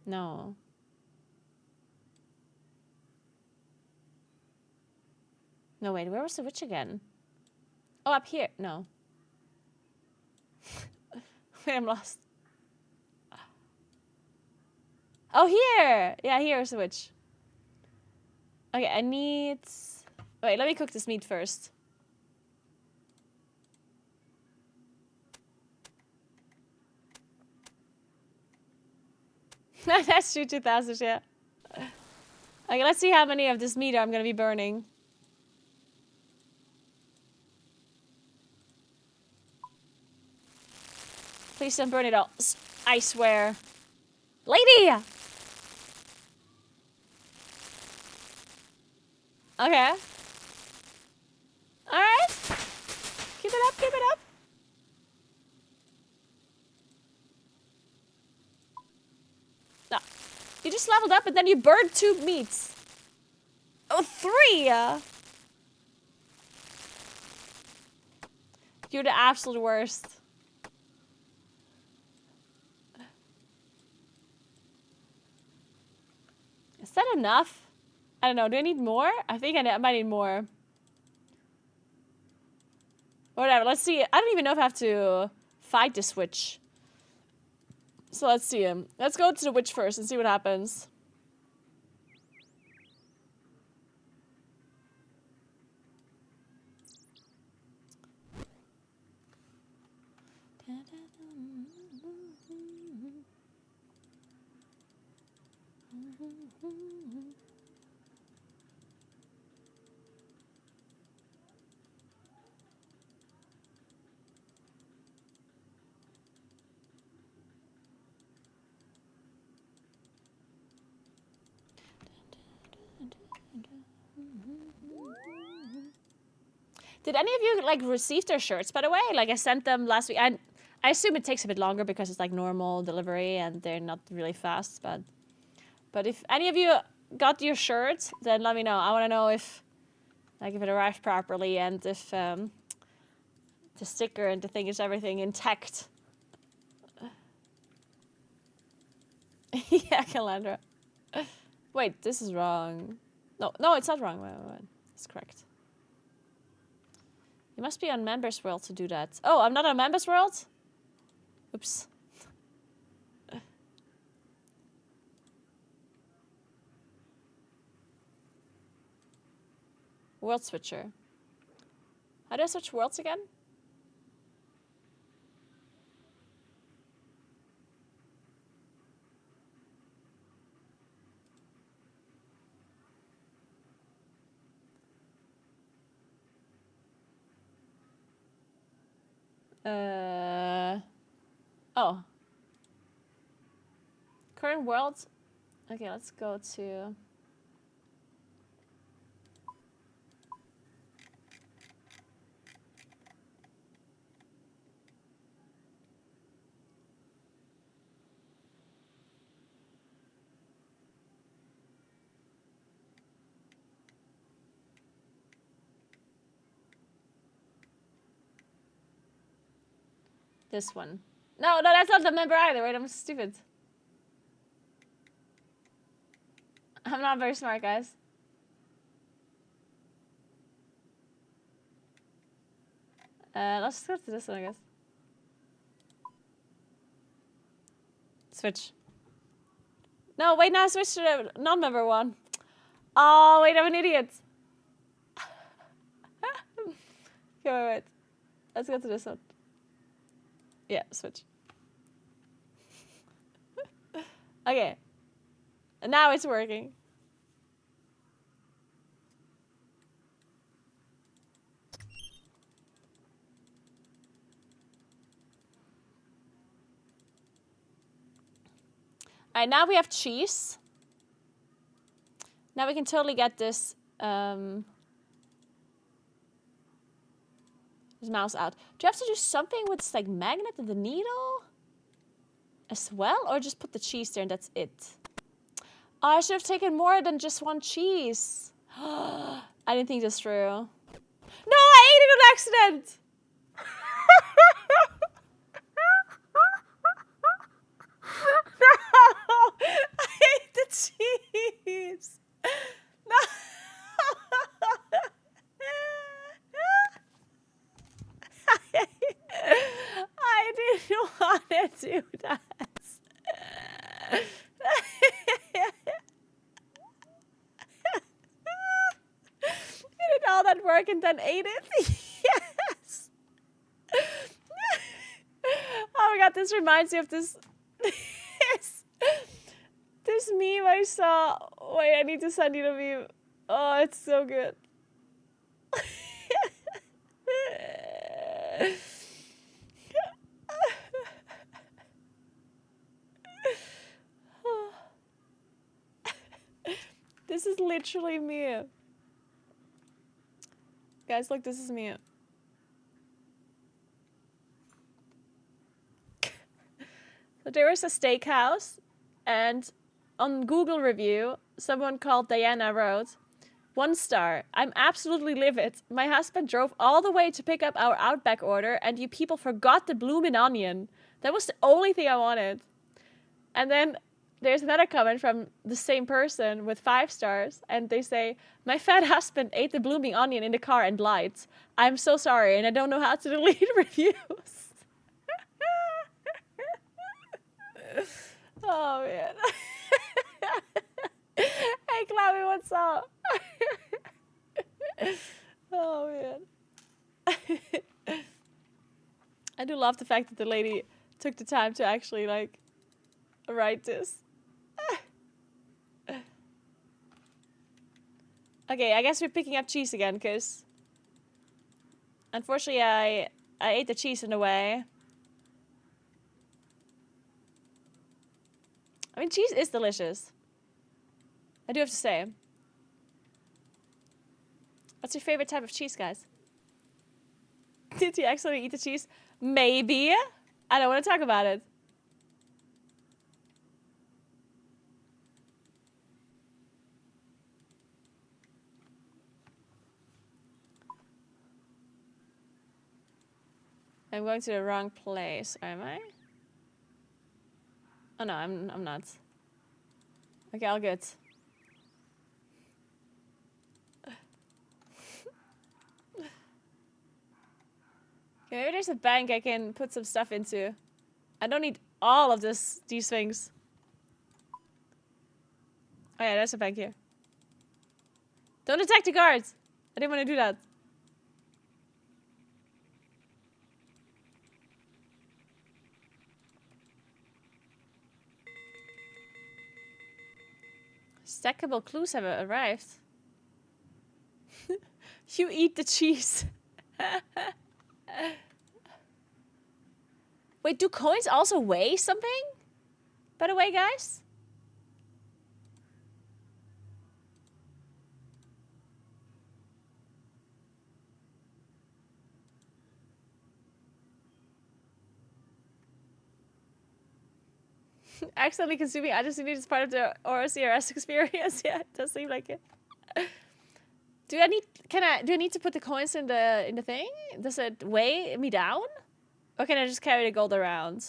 No. No, wait, where was the witch again? Oh, up here. No. Wait, I'm lost. Oh, here! Yeah, here's the witch. Okay, I need... Wait, let me cook this meat first. That's true, 2000, yeah. Okay, let's see how many of this meat I'm gonna be burning. Please don't burn it all. I swear. Lady! Okay. Alright. Keep it up, keep it up. No. You just leveled up and then you burned 2 meats. Oh, 3! You're the absolute worst. Is that enough? I don't know. Do I need more? I think I might need more. Whatever. Let's see. I don't even know if I have to fight this witch. So let's see him. Let's go to the witch first and see what happens. Did any of you like receive their shirts, by the way? Like I sent them last week. I assume it takes a bit longer because it's like normal delivery and they're not really fast. But if any of you got your shirt, then let me know. I want to know if it arrived properly and if the sticker and the thing is everything intact. Yeah, Calandra. Wait, this is wrong. No, it's not wrong. Wait. It's correct. You must be on Members World to do that. Oh, I'm not on Members World? Oops. World Switcher. How do I switch worlds again? Oh. Current world. Okay, let's go to... This one. No, that's not the member either. Wait, I'm stupid. I'm not very smart, guys. Let's go to this one, I guess. Switch. No, wait, now switch to the non-member one. Oh, wait, I'm an idiot. Okay, wait. Let's go to this one. Yeah, switch. Okay. And now it's working. Alright, now we have cheese. Now we can totally get this this mouse out. Do you have to do something with this like magnet and the needle as well? Or just put the cheese there and that's it? Oh, I should have taken more than just one cheese. I didn't think this through. No, I ate it on accident! No! I ate the cheese! No! I didn't want to do that. You did all that work and then ate it? Yes! Oh my god, this reminds me of this meme I saw. Wait, I need to send you the meme. Oh, it's so good. This is literally me. Guys, look, this is me. So there was a steakhouse, and on Google review, someone called Diana wrote, 1 star. I'm absolutely livid. My husband drove all the way to pick up our Outback order, and you people forgot the bloomin' onion. That was the only thing I wanted. And then there's another comment from the same person with 5 stars, and they say, my fat husband ate the blooming onion in the car and lied. I'm so sorry, and I don't know how to delete reviews. Oh, man. Hey, Clammy, what's up? Oh, man. I do love the fact that the lady took the time to actually, like, write this. Okay, I guess we're picking up cheese again, because unfortunately I ate the cheese in a way. I mean, cheese is delicious. I do have to say. What's your favorite type of cheese, guys? Did you actually eat the cheese? Maybe. I don't want to talk about it. I'm going to the wrong place, am I? Oh no, I'm not. Okay, all good. Okay, maybe there's a bank I can put some stuff into. I don't need all of these things. Oh yeah, there's a bank here. Don't attack the guards! I didn't want to do that. Stackable clues have arrived. You eat the cheese. Wait, do coins also weigh something? By the way, guys? Accidentally consuming I just need as part of the OSRS experience. Yeah, it does seem like it. Do I need to put the coins in the thing? Does it weigh me down? Or can I just carry the gold around?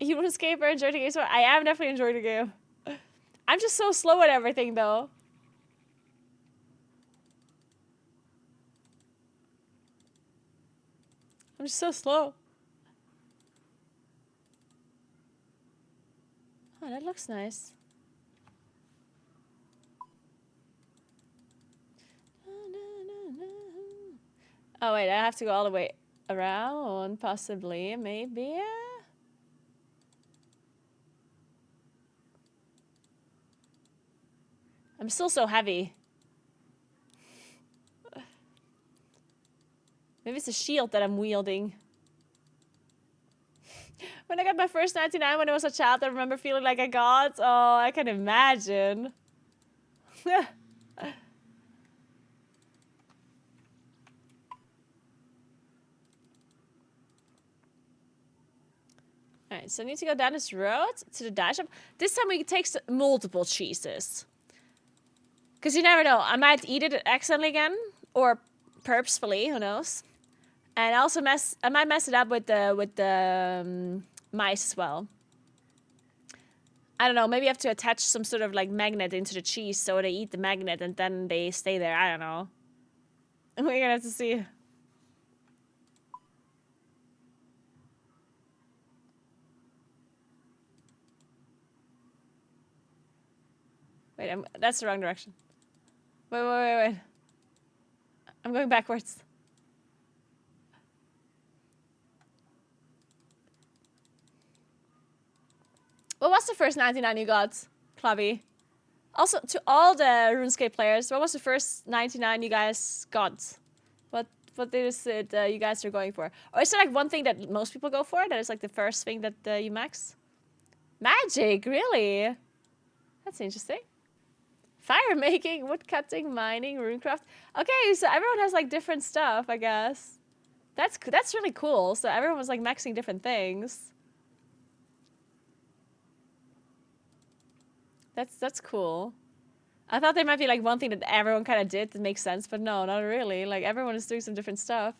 You RuneScaper enjoyed the game so I am definitely enjoying the game. I'm just so slow at everything though. I'm just so slow. Oh, that looks nice. Oh wait, I have to go all the way around, possibly, maybe. I'm still so heavy. Maybe it's a shield that I'm wielding. When I got my first 99 when I was a child, I remember feeling like a god. Oh, I can imagine. Alright, so I need to go down this road to the dye shop. This time we take multiple cheeses. Because you never know. I might eat it accidentally again. Or purposefully, who knows. And I might mess it up with the mice as well. I don't know, maybe you have to attach some sort of like magnet into the cheese so they eat the magnet and then they stay there. I don't know. We're gonna have to see. Wait, that's the wrong direction. Wait. I'm going backwards. What was the first 99 you got, Clavi? Also, to all the RuneScape players, what was the first 99 you guys got? What is it you guys are going for? Or is there like one thing that most people go for? That is like the first thing that you max? Magic, really? That's interesting. Fire making, wood cutting, mining, runecraft. Okay, so everyone has like different stuff, I guess. That's really cool. So everyone was like maxing different things. That's cool. I thought there might be like one thing that everyone kind of did that makes sense, but no, not really. Like everyone is doing some different stuff.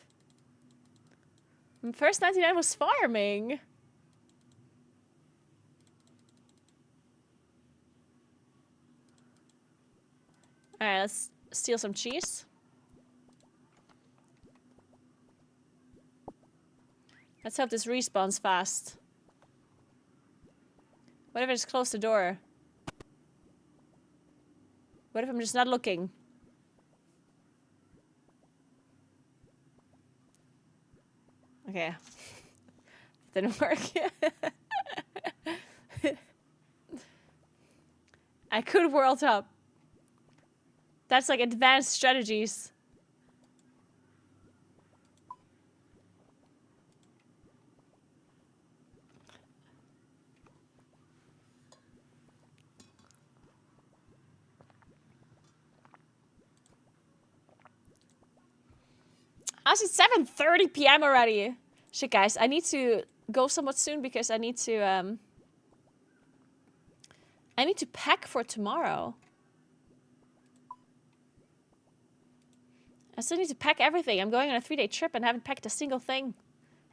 First 99 was farming. Alright, let's steal some cheese. Let's hope this respawns fast. What if I just close the door? What if I'm just not looking? Okay. Didn't work. I could world up. That's like advanced strategies. Actually, it's 7:30 p.m. already. Shit, guys, I need to go somewhat soon because I need to pack for tomorrow. I still need to pack everything. I'm going on a 3-day trip and haven't packed a single thing.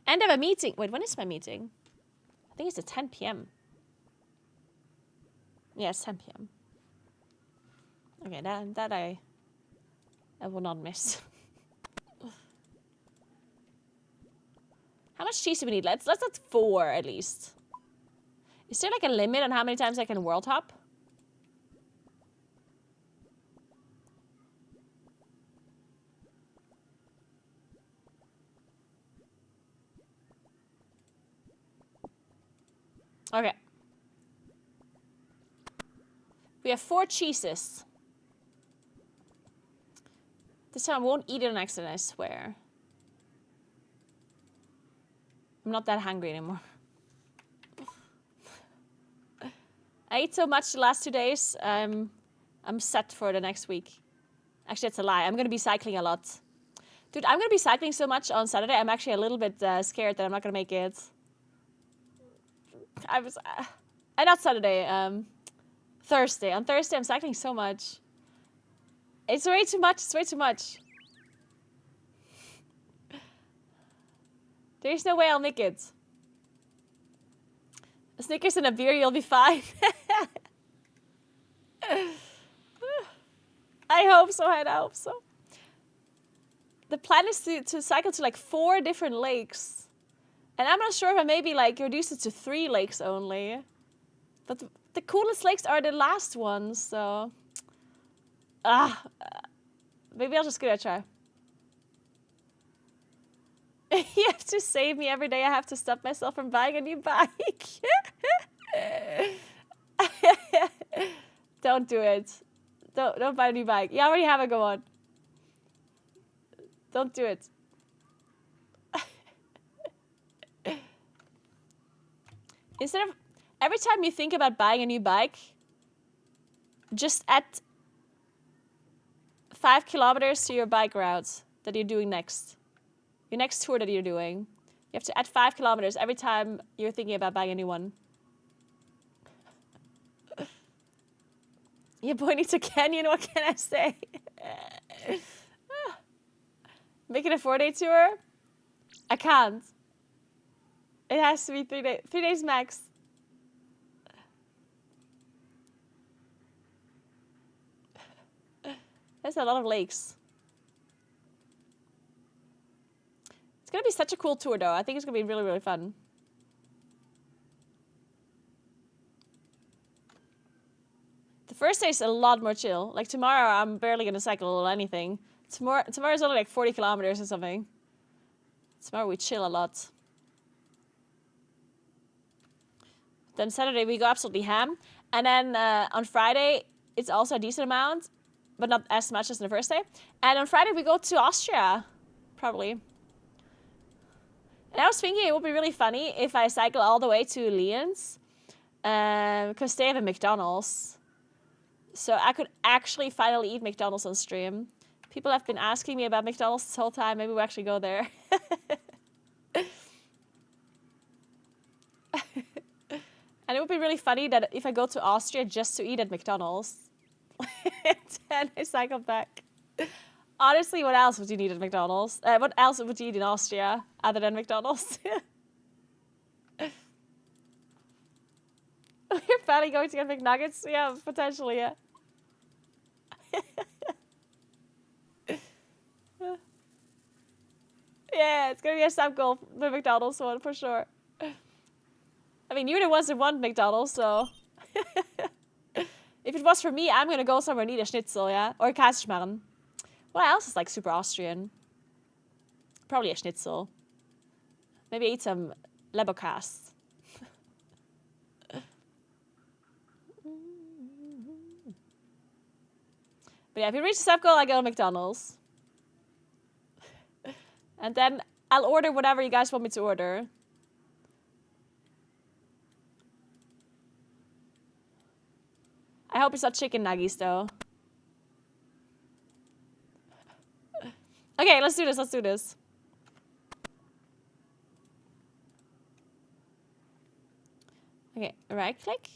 And I have a meeting. Wait, when is my meeting? I think it's at 10 p.m. Yeah, it's 10 p.m. Okay, that I will not miss. How much cheese do we need? Let's at 4 at least. Is there like a limit on how many times I can world hop? Okay. We have 4 cheeses. This time I won't eat it on accident, I swear. I'm not that hungry anymore. I ate so much the last 2 days. I'm set for the next week. Actually, it's a lie. I'm going to be cycling a lot. Dude, I'm going to be cycling so much on Saturday. I'm actually a little bit scared that I'm not going to make it. Not Saturday. Thursday. On Thursday, I'm cycling so much. It's way too much. It's way too much. There's no way I'll make it. A Snickers and a beer, you'll be fine. I hope so, I hope so. The plan is to cycle to like 4 different lakes. And I'm not sure if I maybe like reduce it to 3 lakes only. But the coolest lakes are the last ones, so... maybe I'll just give it a try. You have to save me every day. I have to stop myself from buying a new bike. Don't do it. Don't buy a new bike. You already have it, go on. Don't do it. Instead of every time you think about buying a new bike, just add 5 kilometers to your bike route that you're doing next. Your next tour that you're doing. You have to add 5 kilometers every time you're thinking about buying a new one. You're pointing to Canyon, what can I say? Make it a 4-day tour? I can't. It has to be 3 days. 3 days max. There's a lot of lakes. It's gonna be such a cool tour though. I think it's gonna be really, really fun. The first day is a lot more chill. Like tomorrow, I'm barely gonna cycle or anything. Tomorrow's only like 40 kilometers or something. Tomorrow we chill a lot. Then Saturday we go absolutely ham. And then on Friday, it's also a decent amount, but not as much as the first day. And on Friday we go to Austria, probably. And I was thinking it would be really funny if I cycle all the way to Lyons, because they have a McDonald's. So I could actually finally eat McDonald's on stream. People have been asking me about McDonald's this whole time. Maybe we'll actually go there. And it would be really funny that if I go to Austria just to eat at McDonald's, and I cycle back. Honestly, what else would you need at McDonald's? What else would you eat in Austria other than McDonald's? You're finally going to get McNuggets? Yeah, potentially, yeah. Yeah, it's gonna be a sub goal, the McDonald's one, for sure. I mean, you're the ones that want McDonald's, so... If it was for me, I'm gonna go somewhere and eat a schnitzel, yeah? Or a Kaiserschmarrn. What else is like super Austrian? Probably a schnitzel. Maybe eat some Leberkäse. But yeah, if you reach the sub goal, I go to McDonald's. And then I'll order whatever you guys want me to order. I hope it's not chicken nuggies, though. Okay, let's do this, let's do this. Okay, right click,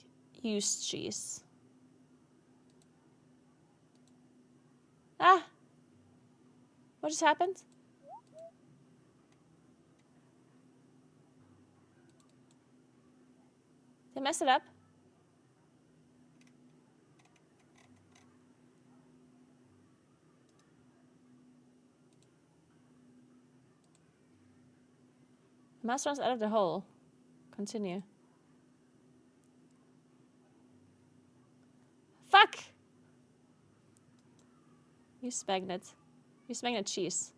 use cheese. Ah! What just happened? Did I mess it up? Mouse runs out of the hole. Continue. Fuck! Use magnet. Use magnet cheese.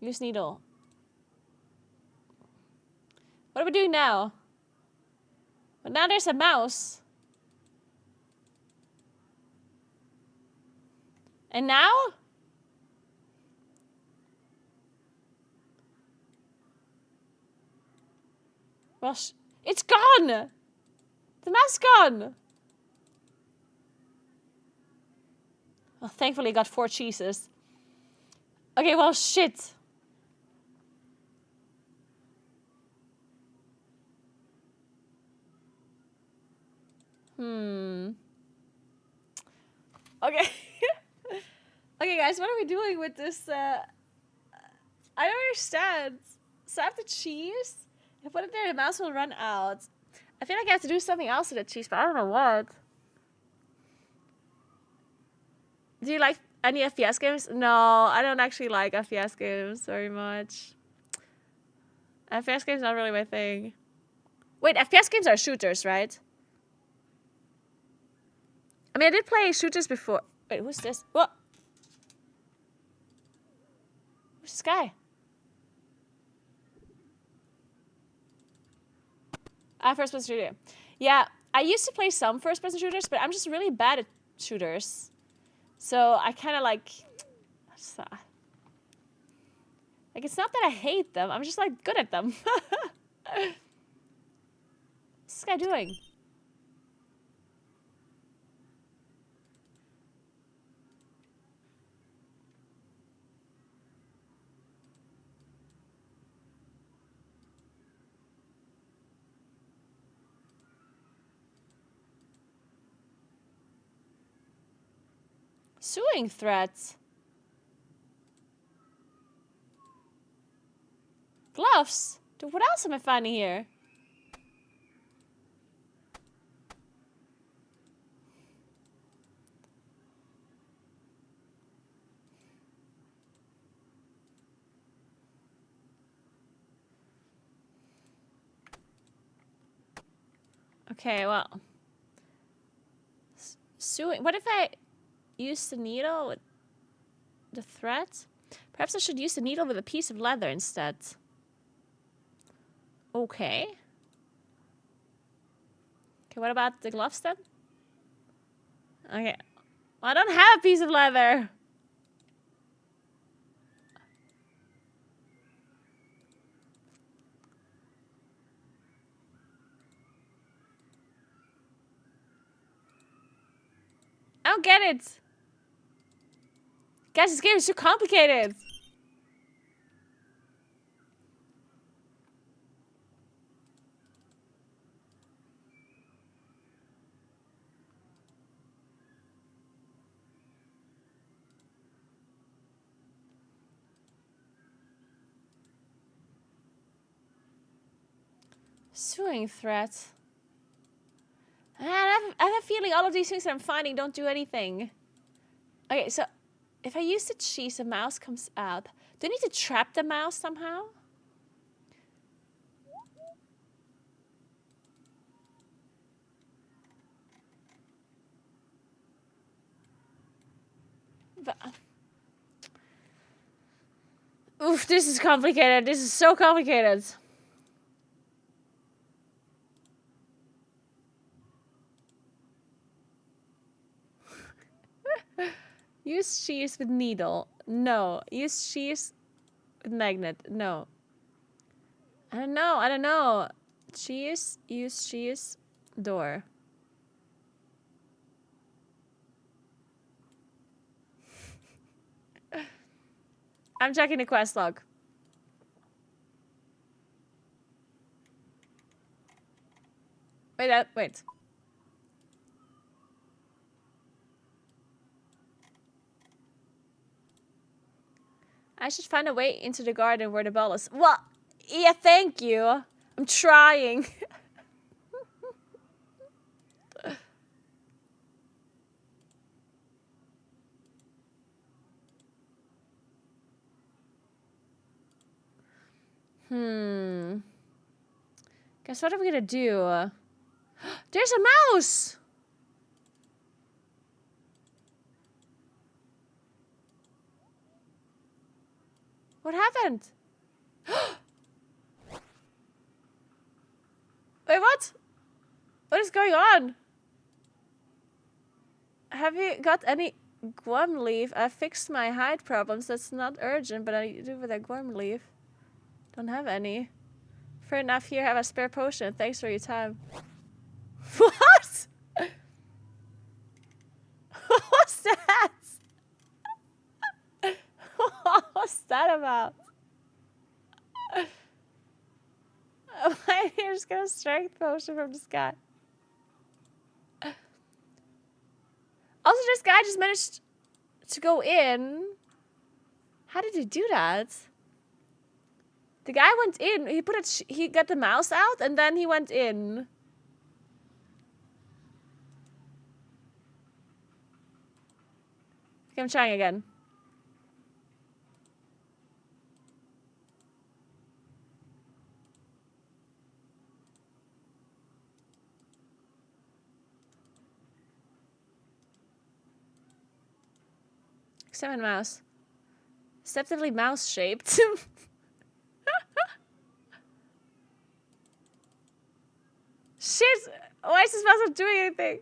Use needle. What are we doing now? But now there's a mouse. And now? Well, it's gone! The mouse gone! Well, thankfully I got 4 cheeses. Okay, well, shit. Okay. Okay, guys, what are we doing with this? I don't understand. So I have the cheese. If I put it there, the mouse will run out. I feel like I have to do something else with the cheese, but I don't know what. Do you like any FPS games? No, I don't actually like FPS games very much. FPS games not really my thing. Wait, FPS games are shooters, right? I mean, I did play shooters before. Wait, who's this? What? Who's this guy? First-person shooter. Yeah, I used to play some first-person shooters, but I'm just really bad at shooters. So I kind of like... Like, it's not that I hate them. I'm just, like, good at them. What's this guy doing? Suing threats. Gloves. Dude, what else am I finding here? Okay, well. Suing. What if I use the needle with the thread? Perhaps I should use the needle with a piece of leather instead. Okay. Okay, what about the gloves then? Okay. Well, I don't have a piece of leather. I don't get it. Guys, this game is too complicated. Suing threat. I have a feeling all of these things that I'm finding don't do anything. Okay, so if I use the cheese, the mouse comes out. Do I need to trap the mouse somehow? But, oof, this is complicated. This is so complicated. Use cheese with needle. No. Use cheese with magnet. No. I don't know. I don't know. Cheese. Use cheese. Door. I'm checking the quest log. Wait, wait. I should find a way into the garden where the bell is. Well, yeah, thank you. I'm trying. Guess what are we gonna do? There's a mouse! What happened? Wait, what? What is going on? Have you got any guam leaf? I fixed my hide problems. That's not urgent, but I do with a guam leaf. Don't have any. Fair enough, here, have a spare potion. Thanks for your time. What? What was that? What was that about? Why are you just gonna strength potion from the sky? Also, this guy just managed to go in. How did he do that? The guy went in. He put it. He got the mouse out, and then he went in. Okay, I'm trying again. Examine mouse. Deceptively mouse shaped. Shit! Why is this mouse not doing anything?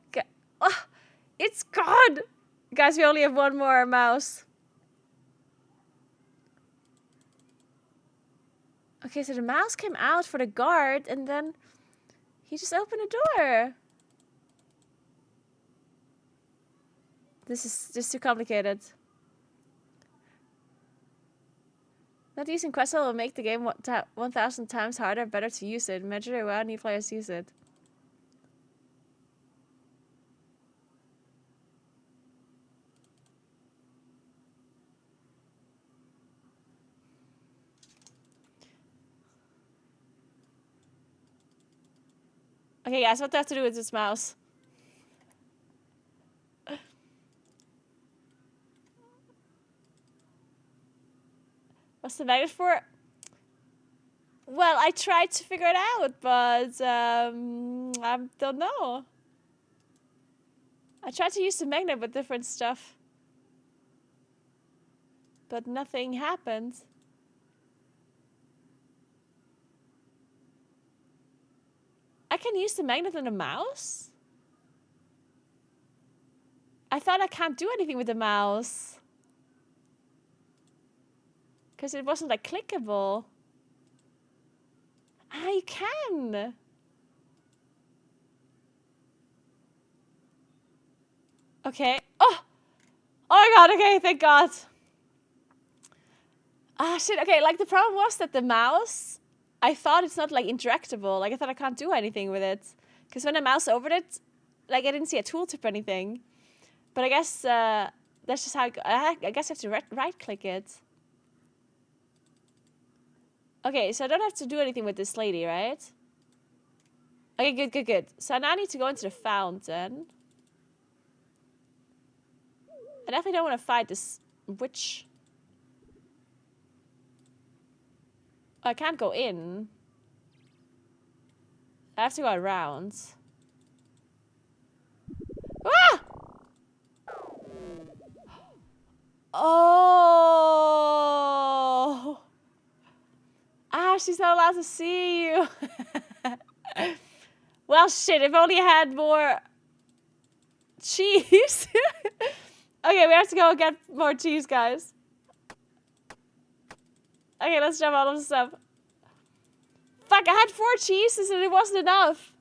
Okay. Oh, it's gone! Guys, we only have one more mouse. Okay, so the mouse came out for the guard, and then he just opened the door. This is just too complicated. Not using Questel will make the game 1,000 times harder. Better to use it. Measure how new players use it. Okay, guys, what do I have to do with this mouse? What's the magnet for? Well, I tried to figure it out, but I don't know. I tried to use the magnet with different stuff, but nothing happened. I can use the magnet on the mouse? I thought I can't do anything with the mouse. Because it wasn't like clickable. Ah, you can. Okay. Oh! Oh my god, okay, thank god. Ah, shit, okay, like the problem was that the mouse, I thought it's not like interactable. Like I thought I can't do anything with it. Because when I mouse over it, like I didn't see a tooltip or anything. But I guess that's just how I guess I have to right click it. Okay, so I don't have to do anything with this lady, right? Okay, good, good, good. So I now need to go into the fountain. I definitely don't want to fight this witch. Oh, I can't go in. I have to go around. Ah! Oh! Ah, she's not allowed to see you. Well, shit, if only I had more cheese. Okay, we have to go get more cheese, guys. Okay, let's jump all of the stuff. Fuck, I had 4 cheeses and it wasn't enough.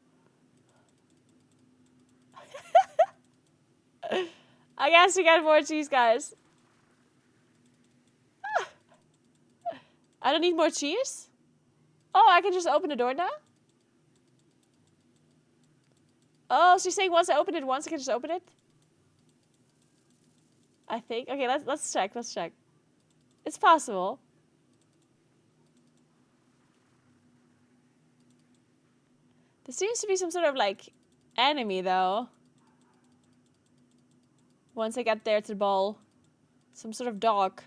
I guess we get more cheese, guys. I don't need more cheese? Oh, I can just open the door now? Oh, so you're saying once I open it once, I can just open it? I think. Okay, let's check. Let's check. It's possible. There seems to be some sort of like enemy though. Once I get there to the ball. Some sort of dog.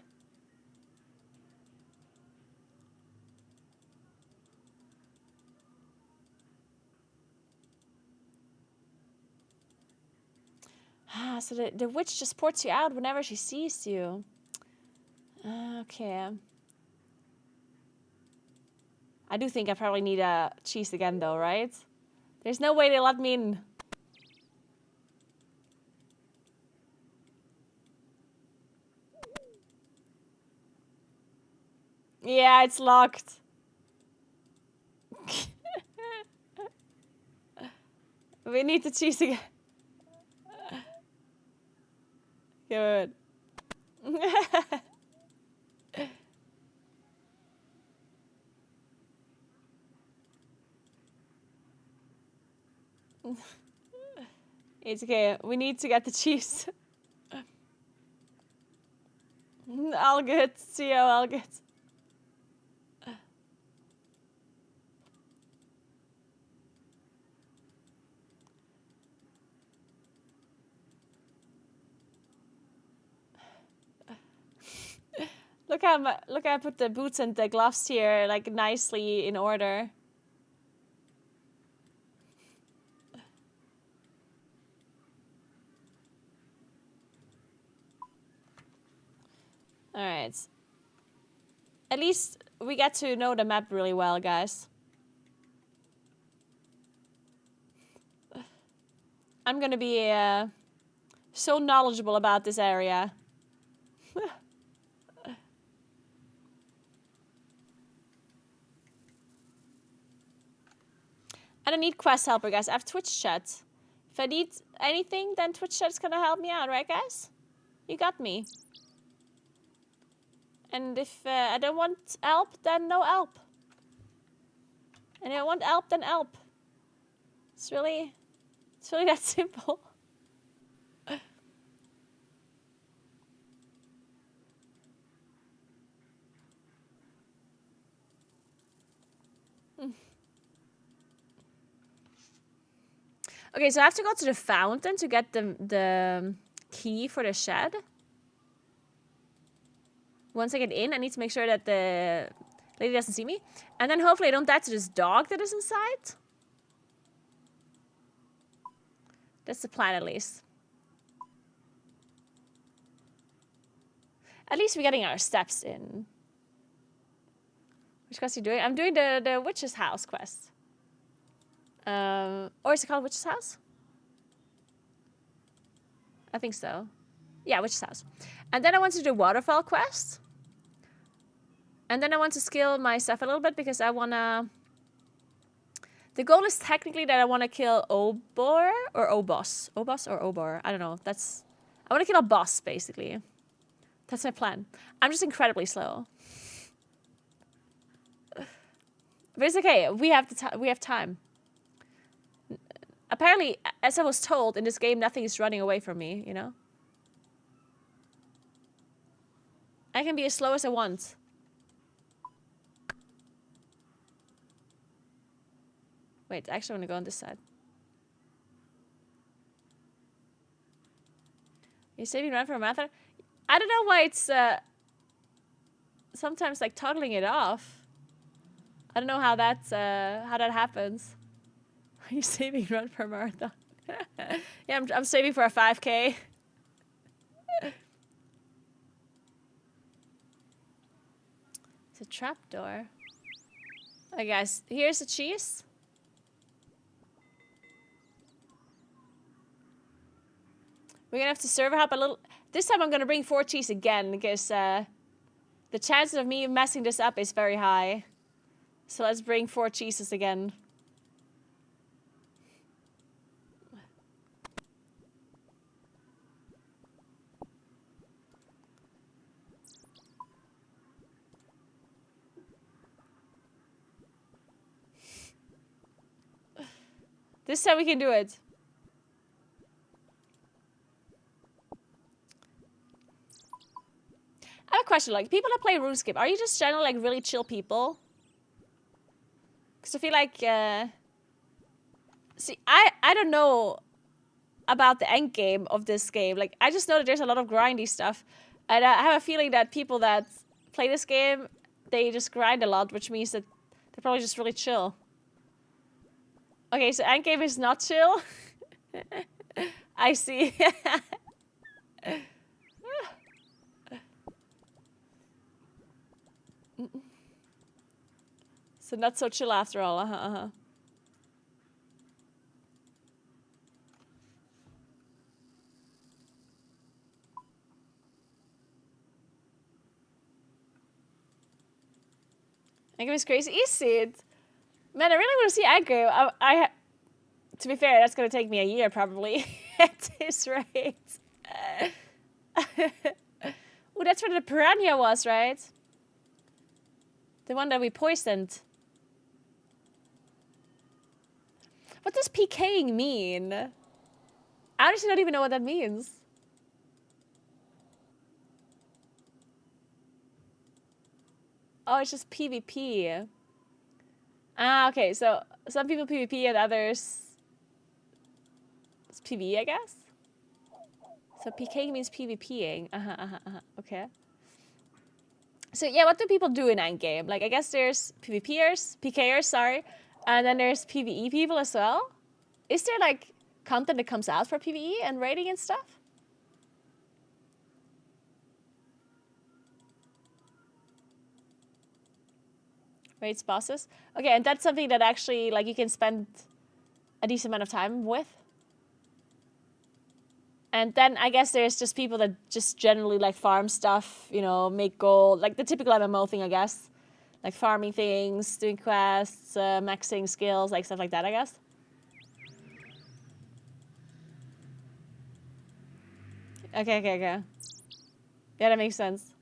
Ah, so the witch just ports you out whenever she sees you. Okay. I do think I probably need a cheese again though, right? There's no way they let me in. Yeah, it's locked. We need the cheese again. Good. It's okay. We need to get the cheese. All good, CEO, all good. Look how I put the boots and the gloves here like nicely in order. All right. At least we get to know the map really well, guys. I'm gonna be so knowledgeable about this area. I don't need quest helper, guys. I have Twitch chat. If I need anything, then Twitch chat's gonna help me out, right, guys? You got me. And if I don't want help, then no help. And if I want help, then help. It's really that simple. Okay, so I have to go to the fountain to get the key for the shed. Once I get in, I need to make sure that the lady doesn't see me. And then hopefully I don't die to this dog that is inside. That's the plan, at least. At least we're getting our steps in. Which quest are you doing? I'm doing the witch's house quest. Or is it called witch's house? I think so. Yeah, witch's house. And then I want to do waterfall quest. And then I want to skill my stuff a little bit because I wanna... The goal is technically that I want to kill Obor or Obos. Obos or Obor. I don't know. I want to kill a boss, basically. That's my plan. I'm just incredibly slow. But it's okay. We have time. Apparently, as I was told, in this game, nothing is running away from me, you know? I can be as slow as I want. Wait, actually, I want to go on this side. You saving run for a marathon? I don't know why it's sometimes like toggling it off. I don't know how that happens. Are you saving run for a marathon? Yeah, I'm saving for a 5K. It's a trapdoor. Okay, guys, here's the cheese. We're gonna have to server hop a little. This time I'm gonna bring 4 cheese again because the chances of me messing this up is very high. So let's bring 4 cheeses again. This time we can do it. I have a question, like, people that play RuneScape, are you just generally, like, really chill people? Because I feel like, see, I don't know about the end game of this game. Like, I just know that there's a lot of grindy stuff. And I have a feeling that people that play this game, they just grind a lot, which means that they're probably just really chill. Okay, so end game is not chill? I see. So not so chill after all. Endgame is crazy. Is it? Man, I really want to see Endgame. To be fair, that's gonna take me a year probably at this rate. Oh, that's where the piranha was, right? The one that we poisoned. What does PKing mean? I honestly don't even know what that means. Oh, it's just PvP. Ah, okay. So some people PvP and others it's PvE, I guess. So PK means PvPing. Okay. So yeah, what do people do in endgame? Like, I guess there's PvPers, PKers, sorry, and then there's PvE people as well. Is there like content that comes out for PvE and raiding and stuff? Raids bosses. Okay, and that's something that actually like you can spend a decent amount of time with. And then I guess there's just people that just generally like farm stuff, you know, make gold, like the typical MMO thing, I guess. Like farming things, doing quests, maxing skills, like stuff like that, I guess. Okay. Yeah, that makes sense.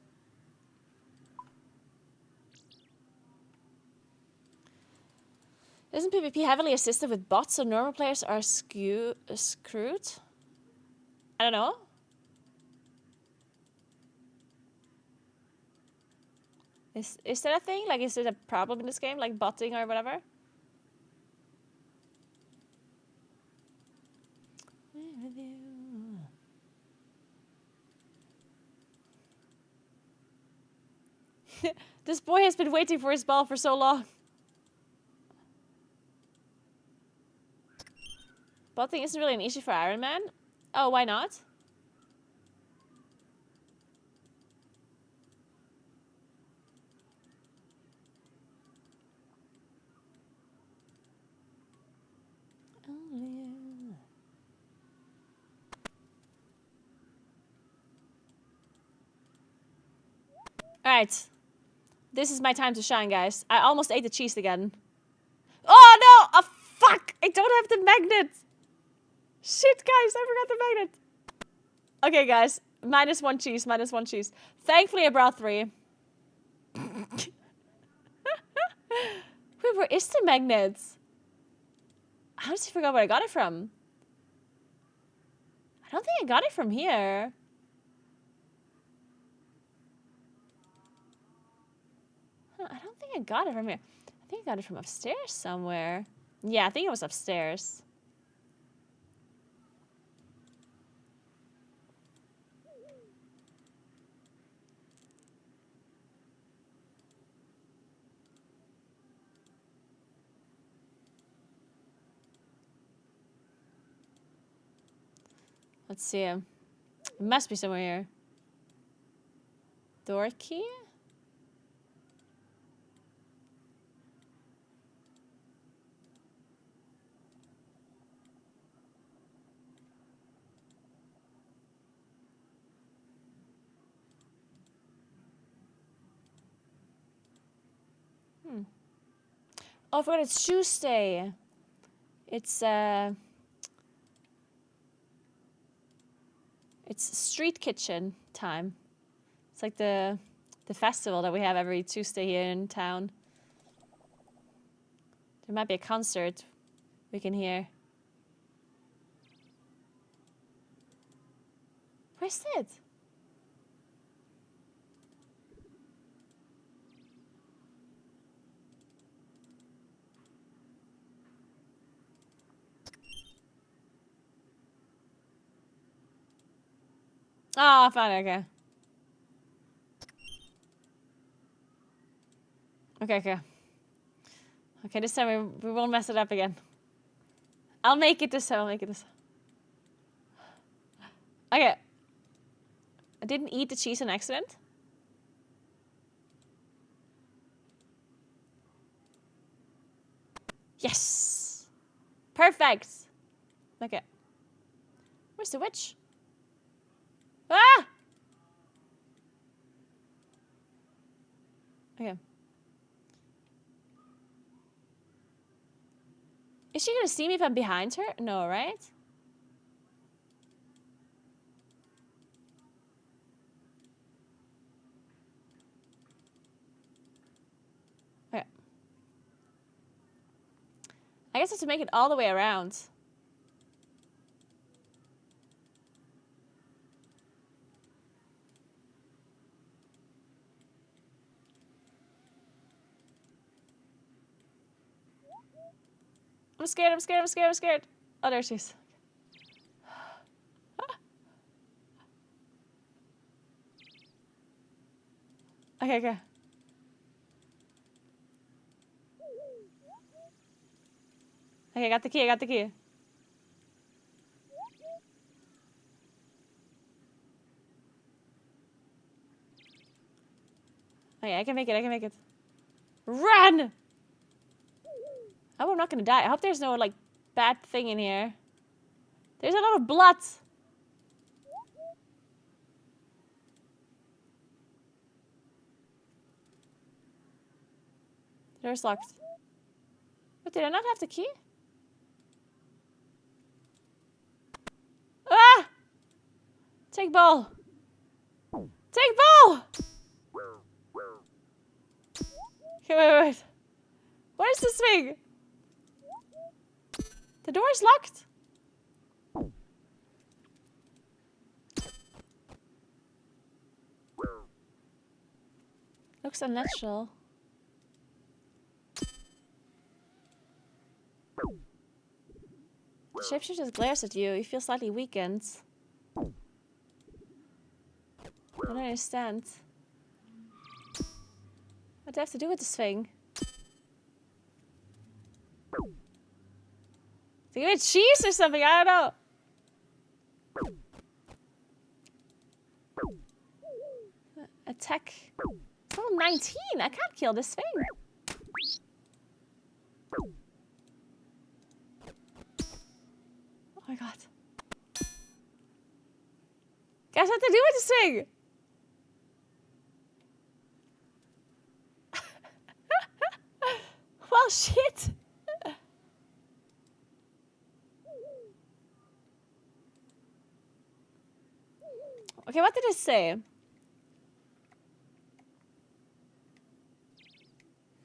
Isn't PvP heavily assisted with bots so normal players are screwed? I don't know. Is that a thing? Like, is it a problem in this game? Like botting or whatever? This boy has been waiting for his ball for so long. Botting isn't really an issue for Iron Man. Oh, why not? Alright. This is my time to shine, guys. I almost ate the cheese again. Oh, no! Oh, fuck! I don't have the magnet! Shit, guys, I forgot the magnet. Okay, guys. -1 cheese, -1 cheese. Thankfully, I brought 3. Wait, where is the magnet? I honestly forgot where I got it from. I don't think I got it from here. Huh, I don't think I got it from here. I think I got it from upstairs somewhere. Yeah, I think it was upstairs. Let's see. It must be somewhere here. Door key? Oh, I forgot it's Tuesday. It's street kitchen time. It's like the festival that we have every Tuesday here in town. There might be a concert we can hear. Where's it? Oh, I found it, okay. Okay. Okay, this time we won't mess it up again. I'll make it this time, Okay. I didn't eat the cheese on accident. Yes! Perfect! Okay. Where's the witch? Ah! Okay. Is she gonna see me if I'm behind her? No, right? Okay. I guess I have to make it all the way around. scared, I'm scared, I'm scared, I'm scared. Oh, there she is. Okay, okay. Okay, I got the key, I got the key. Okay, I can make it, I can make it. Run! I hope I'm not gonna die. I hope there's no, like, bad thing in here. There's a lot of blood. The door's locked. But did I not have the key? Ah! Take ball. Take ball! Okay, wait. What is this thing? The door is locked. Looks unnatural. The shapeshifter glares at you. You feel slightly weakened. I don't understand. What do I have to do with this thing? To give it cheese or something? I don't know. Attack. It's level 19. I can't kill this thing. Oh my god. Guys, what to do with this thing? Well, shit. Okay, what did it say?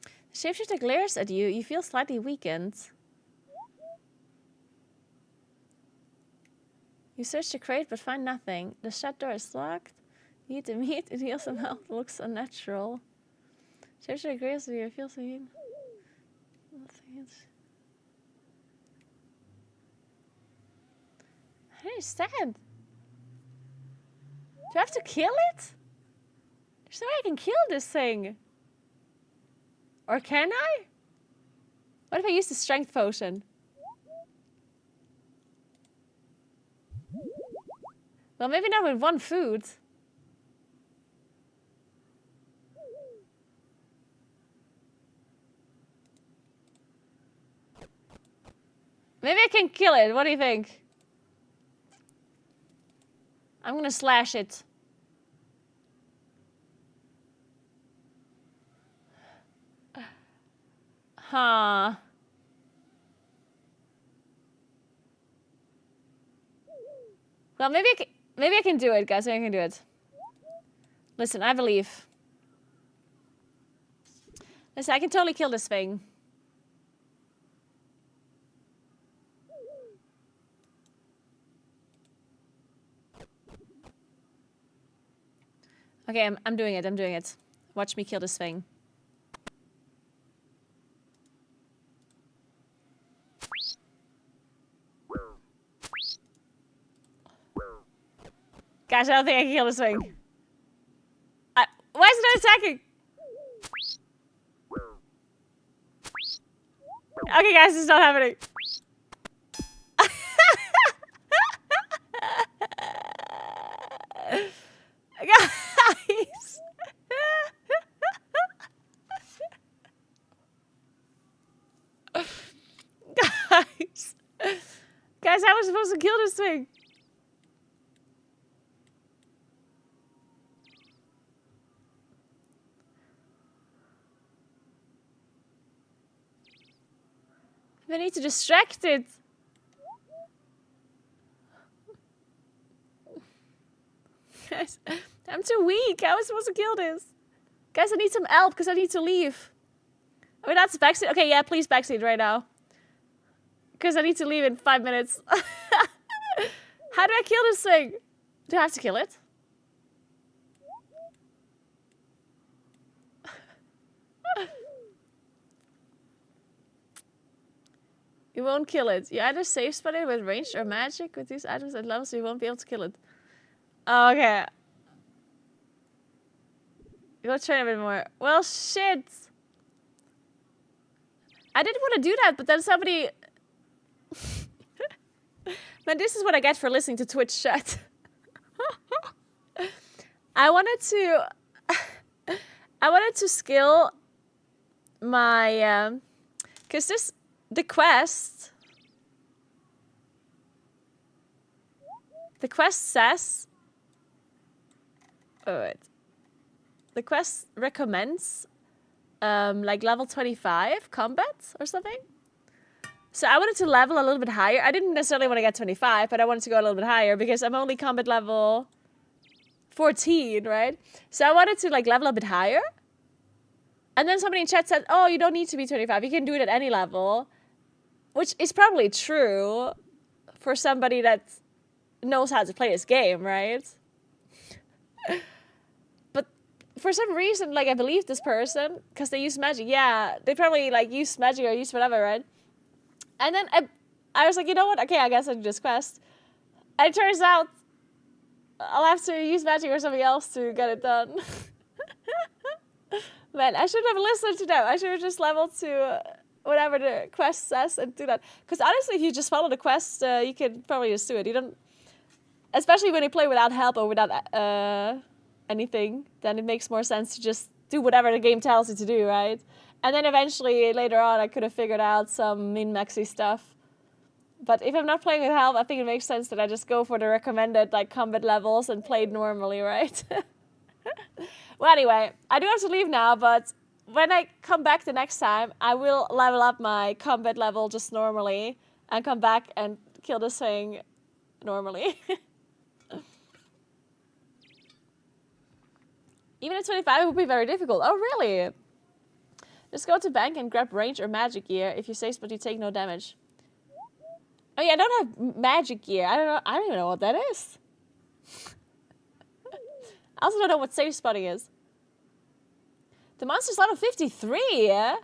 The shapeshifter glares at you. You feel slightly weakened. You search the crate but find nothing. The shed door is locked. You eat the meat. It heals some health. Looks unnatural. Shapeshifter glares at you. You feel so weak. Nothing. I don't understand. Do I have to kill it? There's no way I can kill this thing. Or can I? What if I use the strength potion? Well, maybe not with one food. Maybe I can kill it. What do you think? I'm gonna slash it. Huh. Well, maybe I can do it, guys. Maybe I can do it. Listen, I believe. Listen, I can totally kill this thing. Okay, I'm doing it. I'm doing it. Watch me kill this thing. Gosh, I don't think I can kill this thing. Why is it not attacking? Okay, guys, it's not happening. Guys. Guys. Guys, how am I supposed to kill this thing? I need to distract it. Guys, I'm too weak. How am I supposed to kill this? Guys, I need some help because I need to leave. I mean, that's backseat. Okay, yeah, please backseat right now. Because I need to leave in 5 minutes. How do I kill this thing? Do I have to kill it? You won't kill it. You either safe spot it with ranged or magic with these items at levels, so you won't be able to kill it. Oh, okay. Go train a bit more. Well, shit. I didn't want to do that, but then somebody... Man, this is what I get for listening to Twitch chat. I wanted to skill my... Because the quest says... Oh, wait. The quest recommends like level 25 combat or something. So I wanted to level a little bit higher. I didn't necessarily want to get 25, but I wanted to go a little bit higher because I'm only combat level 14, right? So I wanted to like level a bit higher. And then somebody in chat said, oh, you don't need to be 25. You can do it at any level. Which is probably true for somebody that knows how to play this game, right? But for some reason, like I believe this person, because they use magic. Yeah, they probably like use magic or use whatever, right? And then I was like, you know what? Okay, I guess I'll do this quest. And it turns out I'll have to use magic or something else to get it done. Man, I should have listened to them. I should have just leveled to whatever the quest says and do that. Because honestly, if you just follow the quest, you can probably just do it. You don't, especially when you play without help or without anything, then it makes more sense to just do whatever the game tells you to do, right? And then eventually, later on, I could have figured out some min-maxy stuff. But if I'm not playing with help, I think it makes sense that I just go for the recommended like combat levels and play it normally, right? Well, anyway, I do have to leave now, but when I come back the next time, I will level up my combat level just normally and come back and kill this thing normally. Even at 25, it would be very difficult. Oh, really? Just go to bank and grab range or magic gear. If you save but you take no damage. Oh yeah, I don't have magic gear. I don't even know what that is. I also don't know what safe spotting is. The monster's level 53, yeah?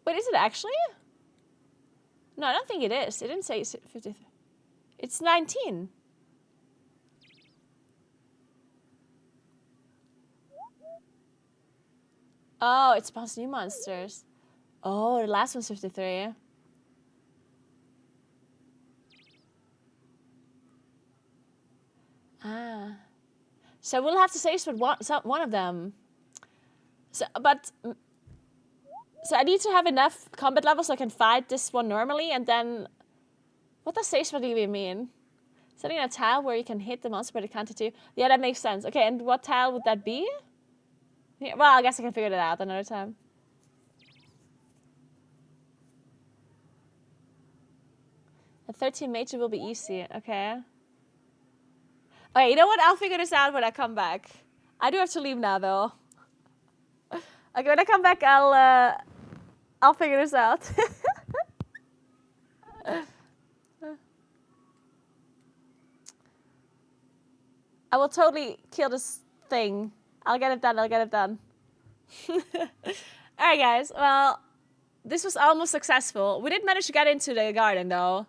Wait, is it actually? No, I don't think it is. It didn't say 53. It's 19. Oh, it spawns new monsters. Oh, the last one's 53. Ah. So we'll have to say one of them. So I need to have enough combat levels so I can fight this one normally, and then... What does safe spot even mean? Setting a tile where you can hit the monster but it can't hit you. Yeah, that makes sense. Okay, and what tile would that be? Yeah, well, I guess I can figure it out another time. A 13 major will be easy. Okay. Okay, you know what? I'll figure this out when I come back. I do have to leave now, though. Okay, when I come back, I'll figure this out. I will totally kill this thing. I'll get it done. I'll get it done. Alright, guys. Well, this was almost successful. We did manage to get into the garden, though,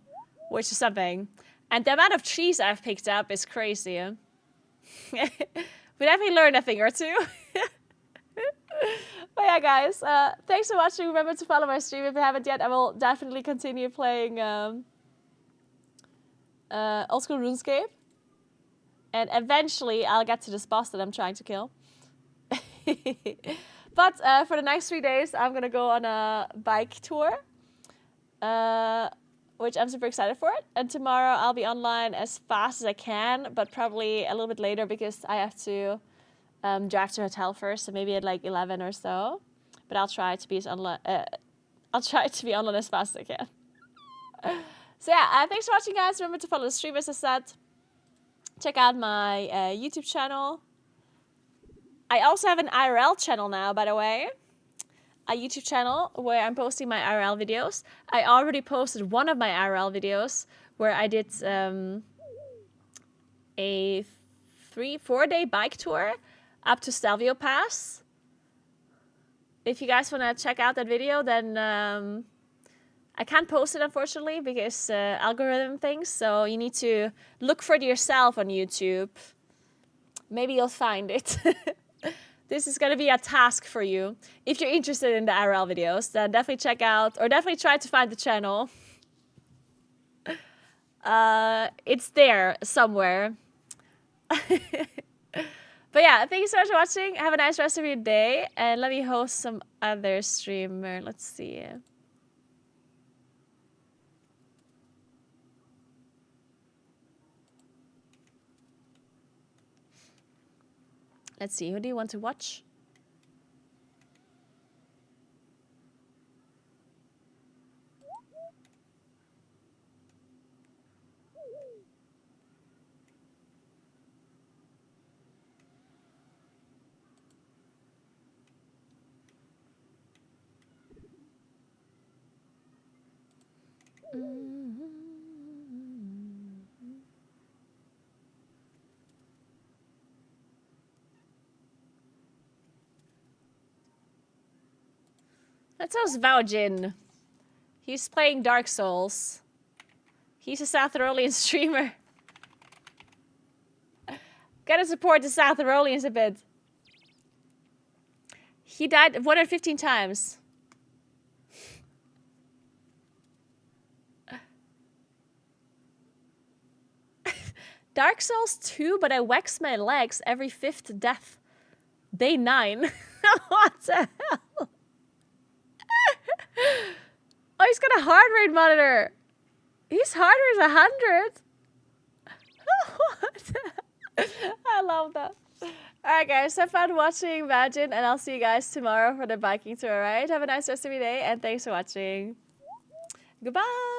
which is something. And the amount of trees I've picked up is crazy. We definitely learned a thing or two. But yeah, guys. Thanks for watching. Remember to follow my stream if you haven't yet. I will definitely continue playing Old School RuneScape. And eventually, I'll get to this boss that I'm trying to kill. But for the next 3 days, I'm going to go on a bike tour. Which I'm super excited for it. And tomorrow, I'll be online as fast as I can. But probably a little bit later because I have to drive to a hotel first. So maybe at like 11 or so. But I'll try to be online. I'll try to be online as fast as I can. So yeah, thanks for watching, guys. Remember to follow the stream, as I said. Check out my YouTube channel. I also have an IRL channel now, by the way. A YouTube channel where I'm posting my IRL videos. I already posted one of my IRL videos where I did a 3-4 day bike tour up to Stelvio Pass. If you guys want to check out that video, then I can't post it, unfortunately, because algorithm things. So you need to look for it yourself on YouTube. Maybe you'll find it. This is going to be a task for you. If you're interested in the IRL videos, then definitely check out, or definitely try to find the channel. It's there somewhere. But yeah, thank you so much for watching. Have a nice rest of your day. And let me host some other streamer. Let's see. Let's see. Who do you want to watch? Let's host Vaojin. He's playing Dark Souls. He's a Sathrolian streamer. Gotta support the Sathrolians a bit. He died 115 times. Dark Souls 2, but I wax my legs every 5th death. Day 9. What the hell? Oh, he's got a heart rate monitor. His heart rate is 100. What? I love that. Alright guys, have fun watching Imagine, and I'll see you guys tomorrow for the biking tour, alright? Have a nice rest of your day, and thanks for watching. Goodbye!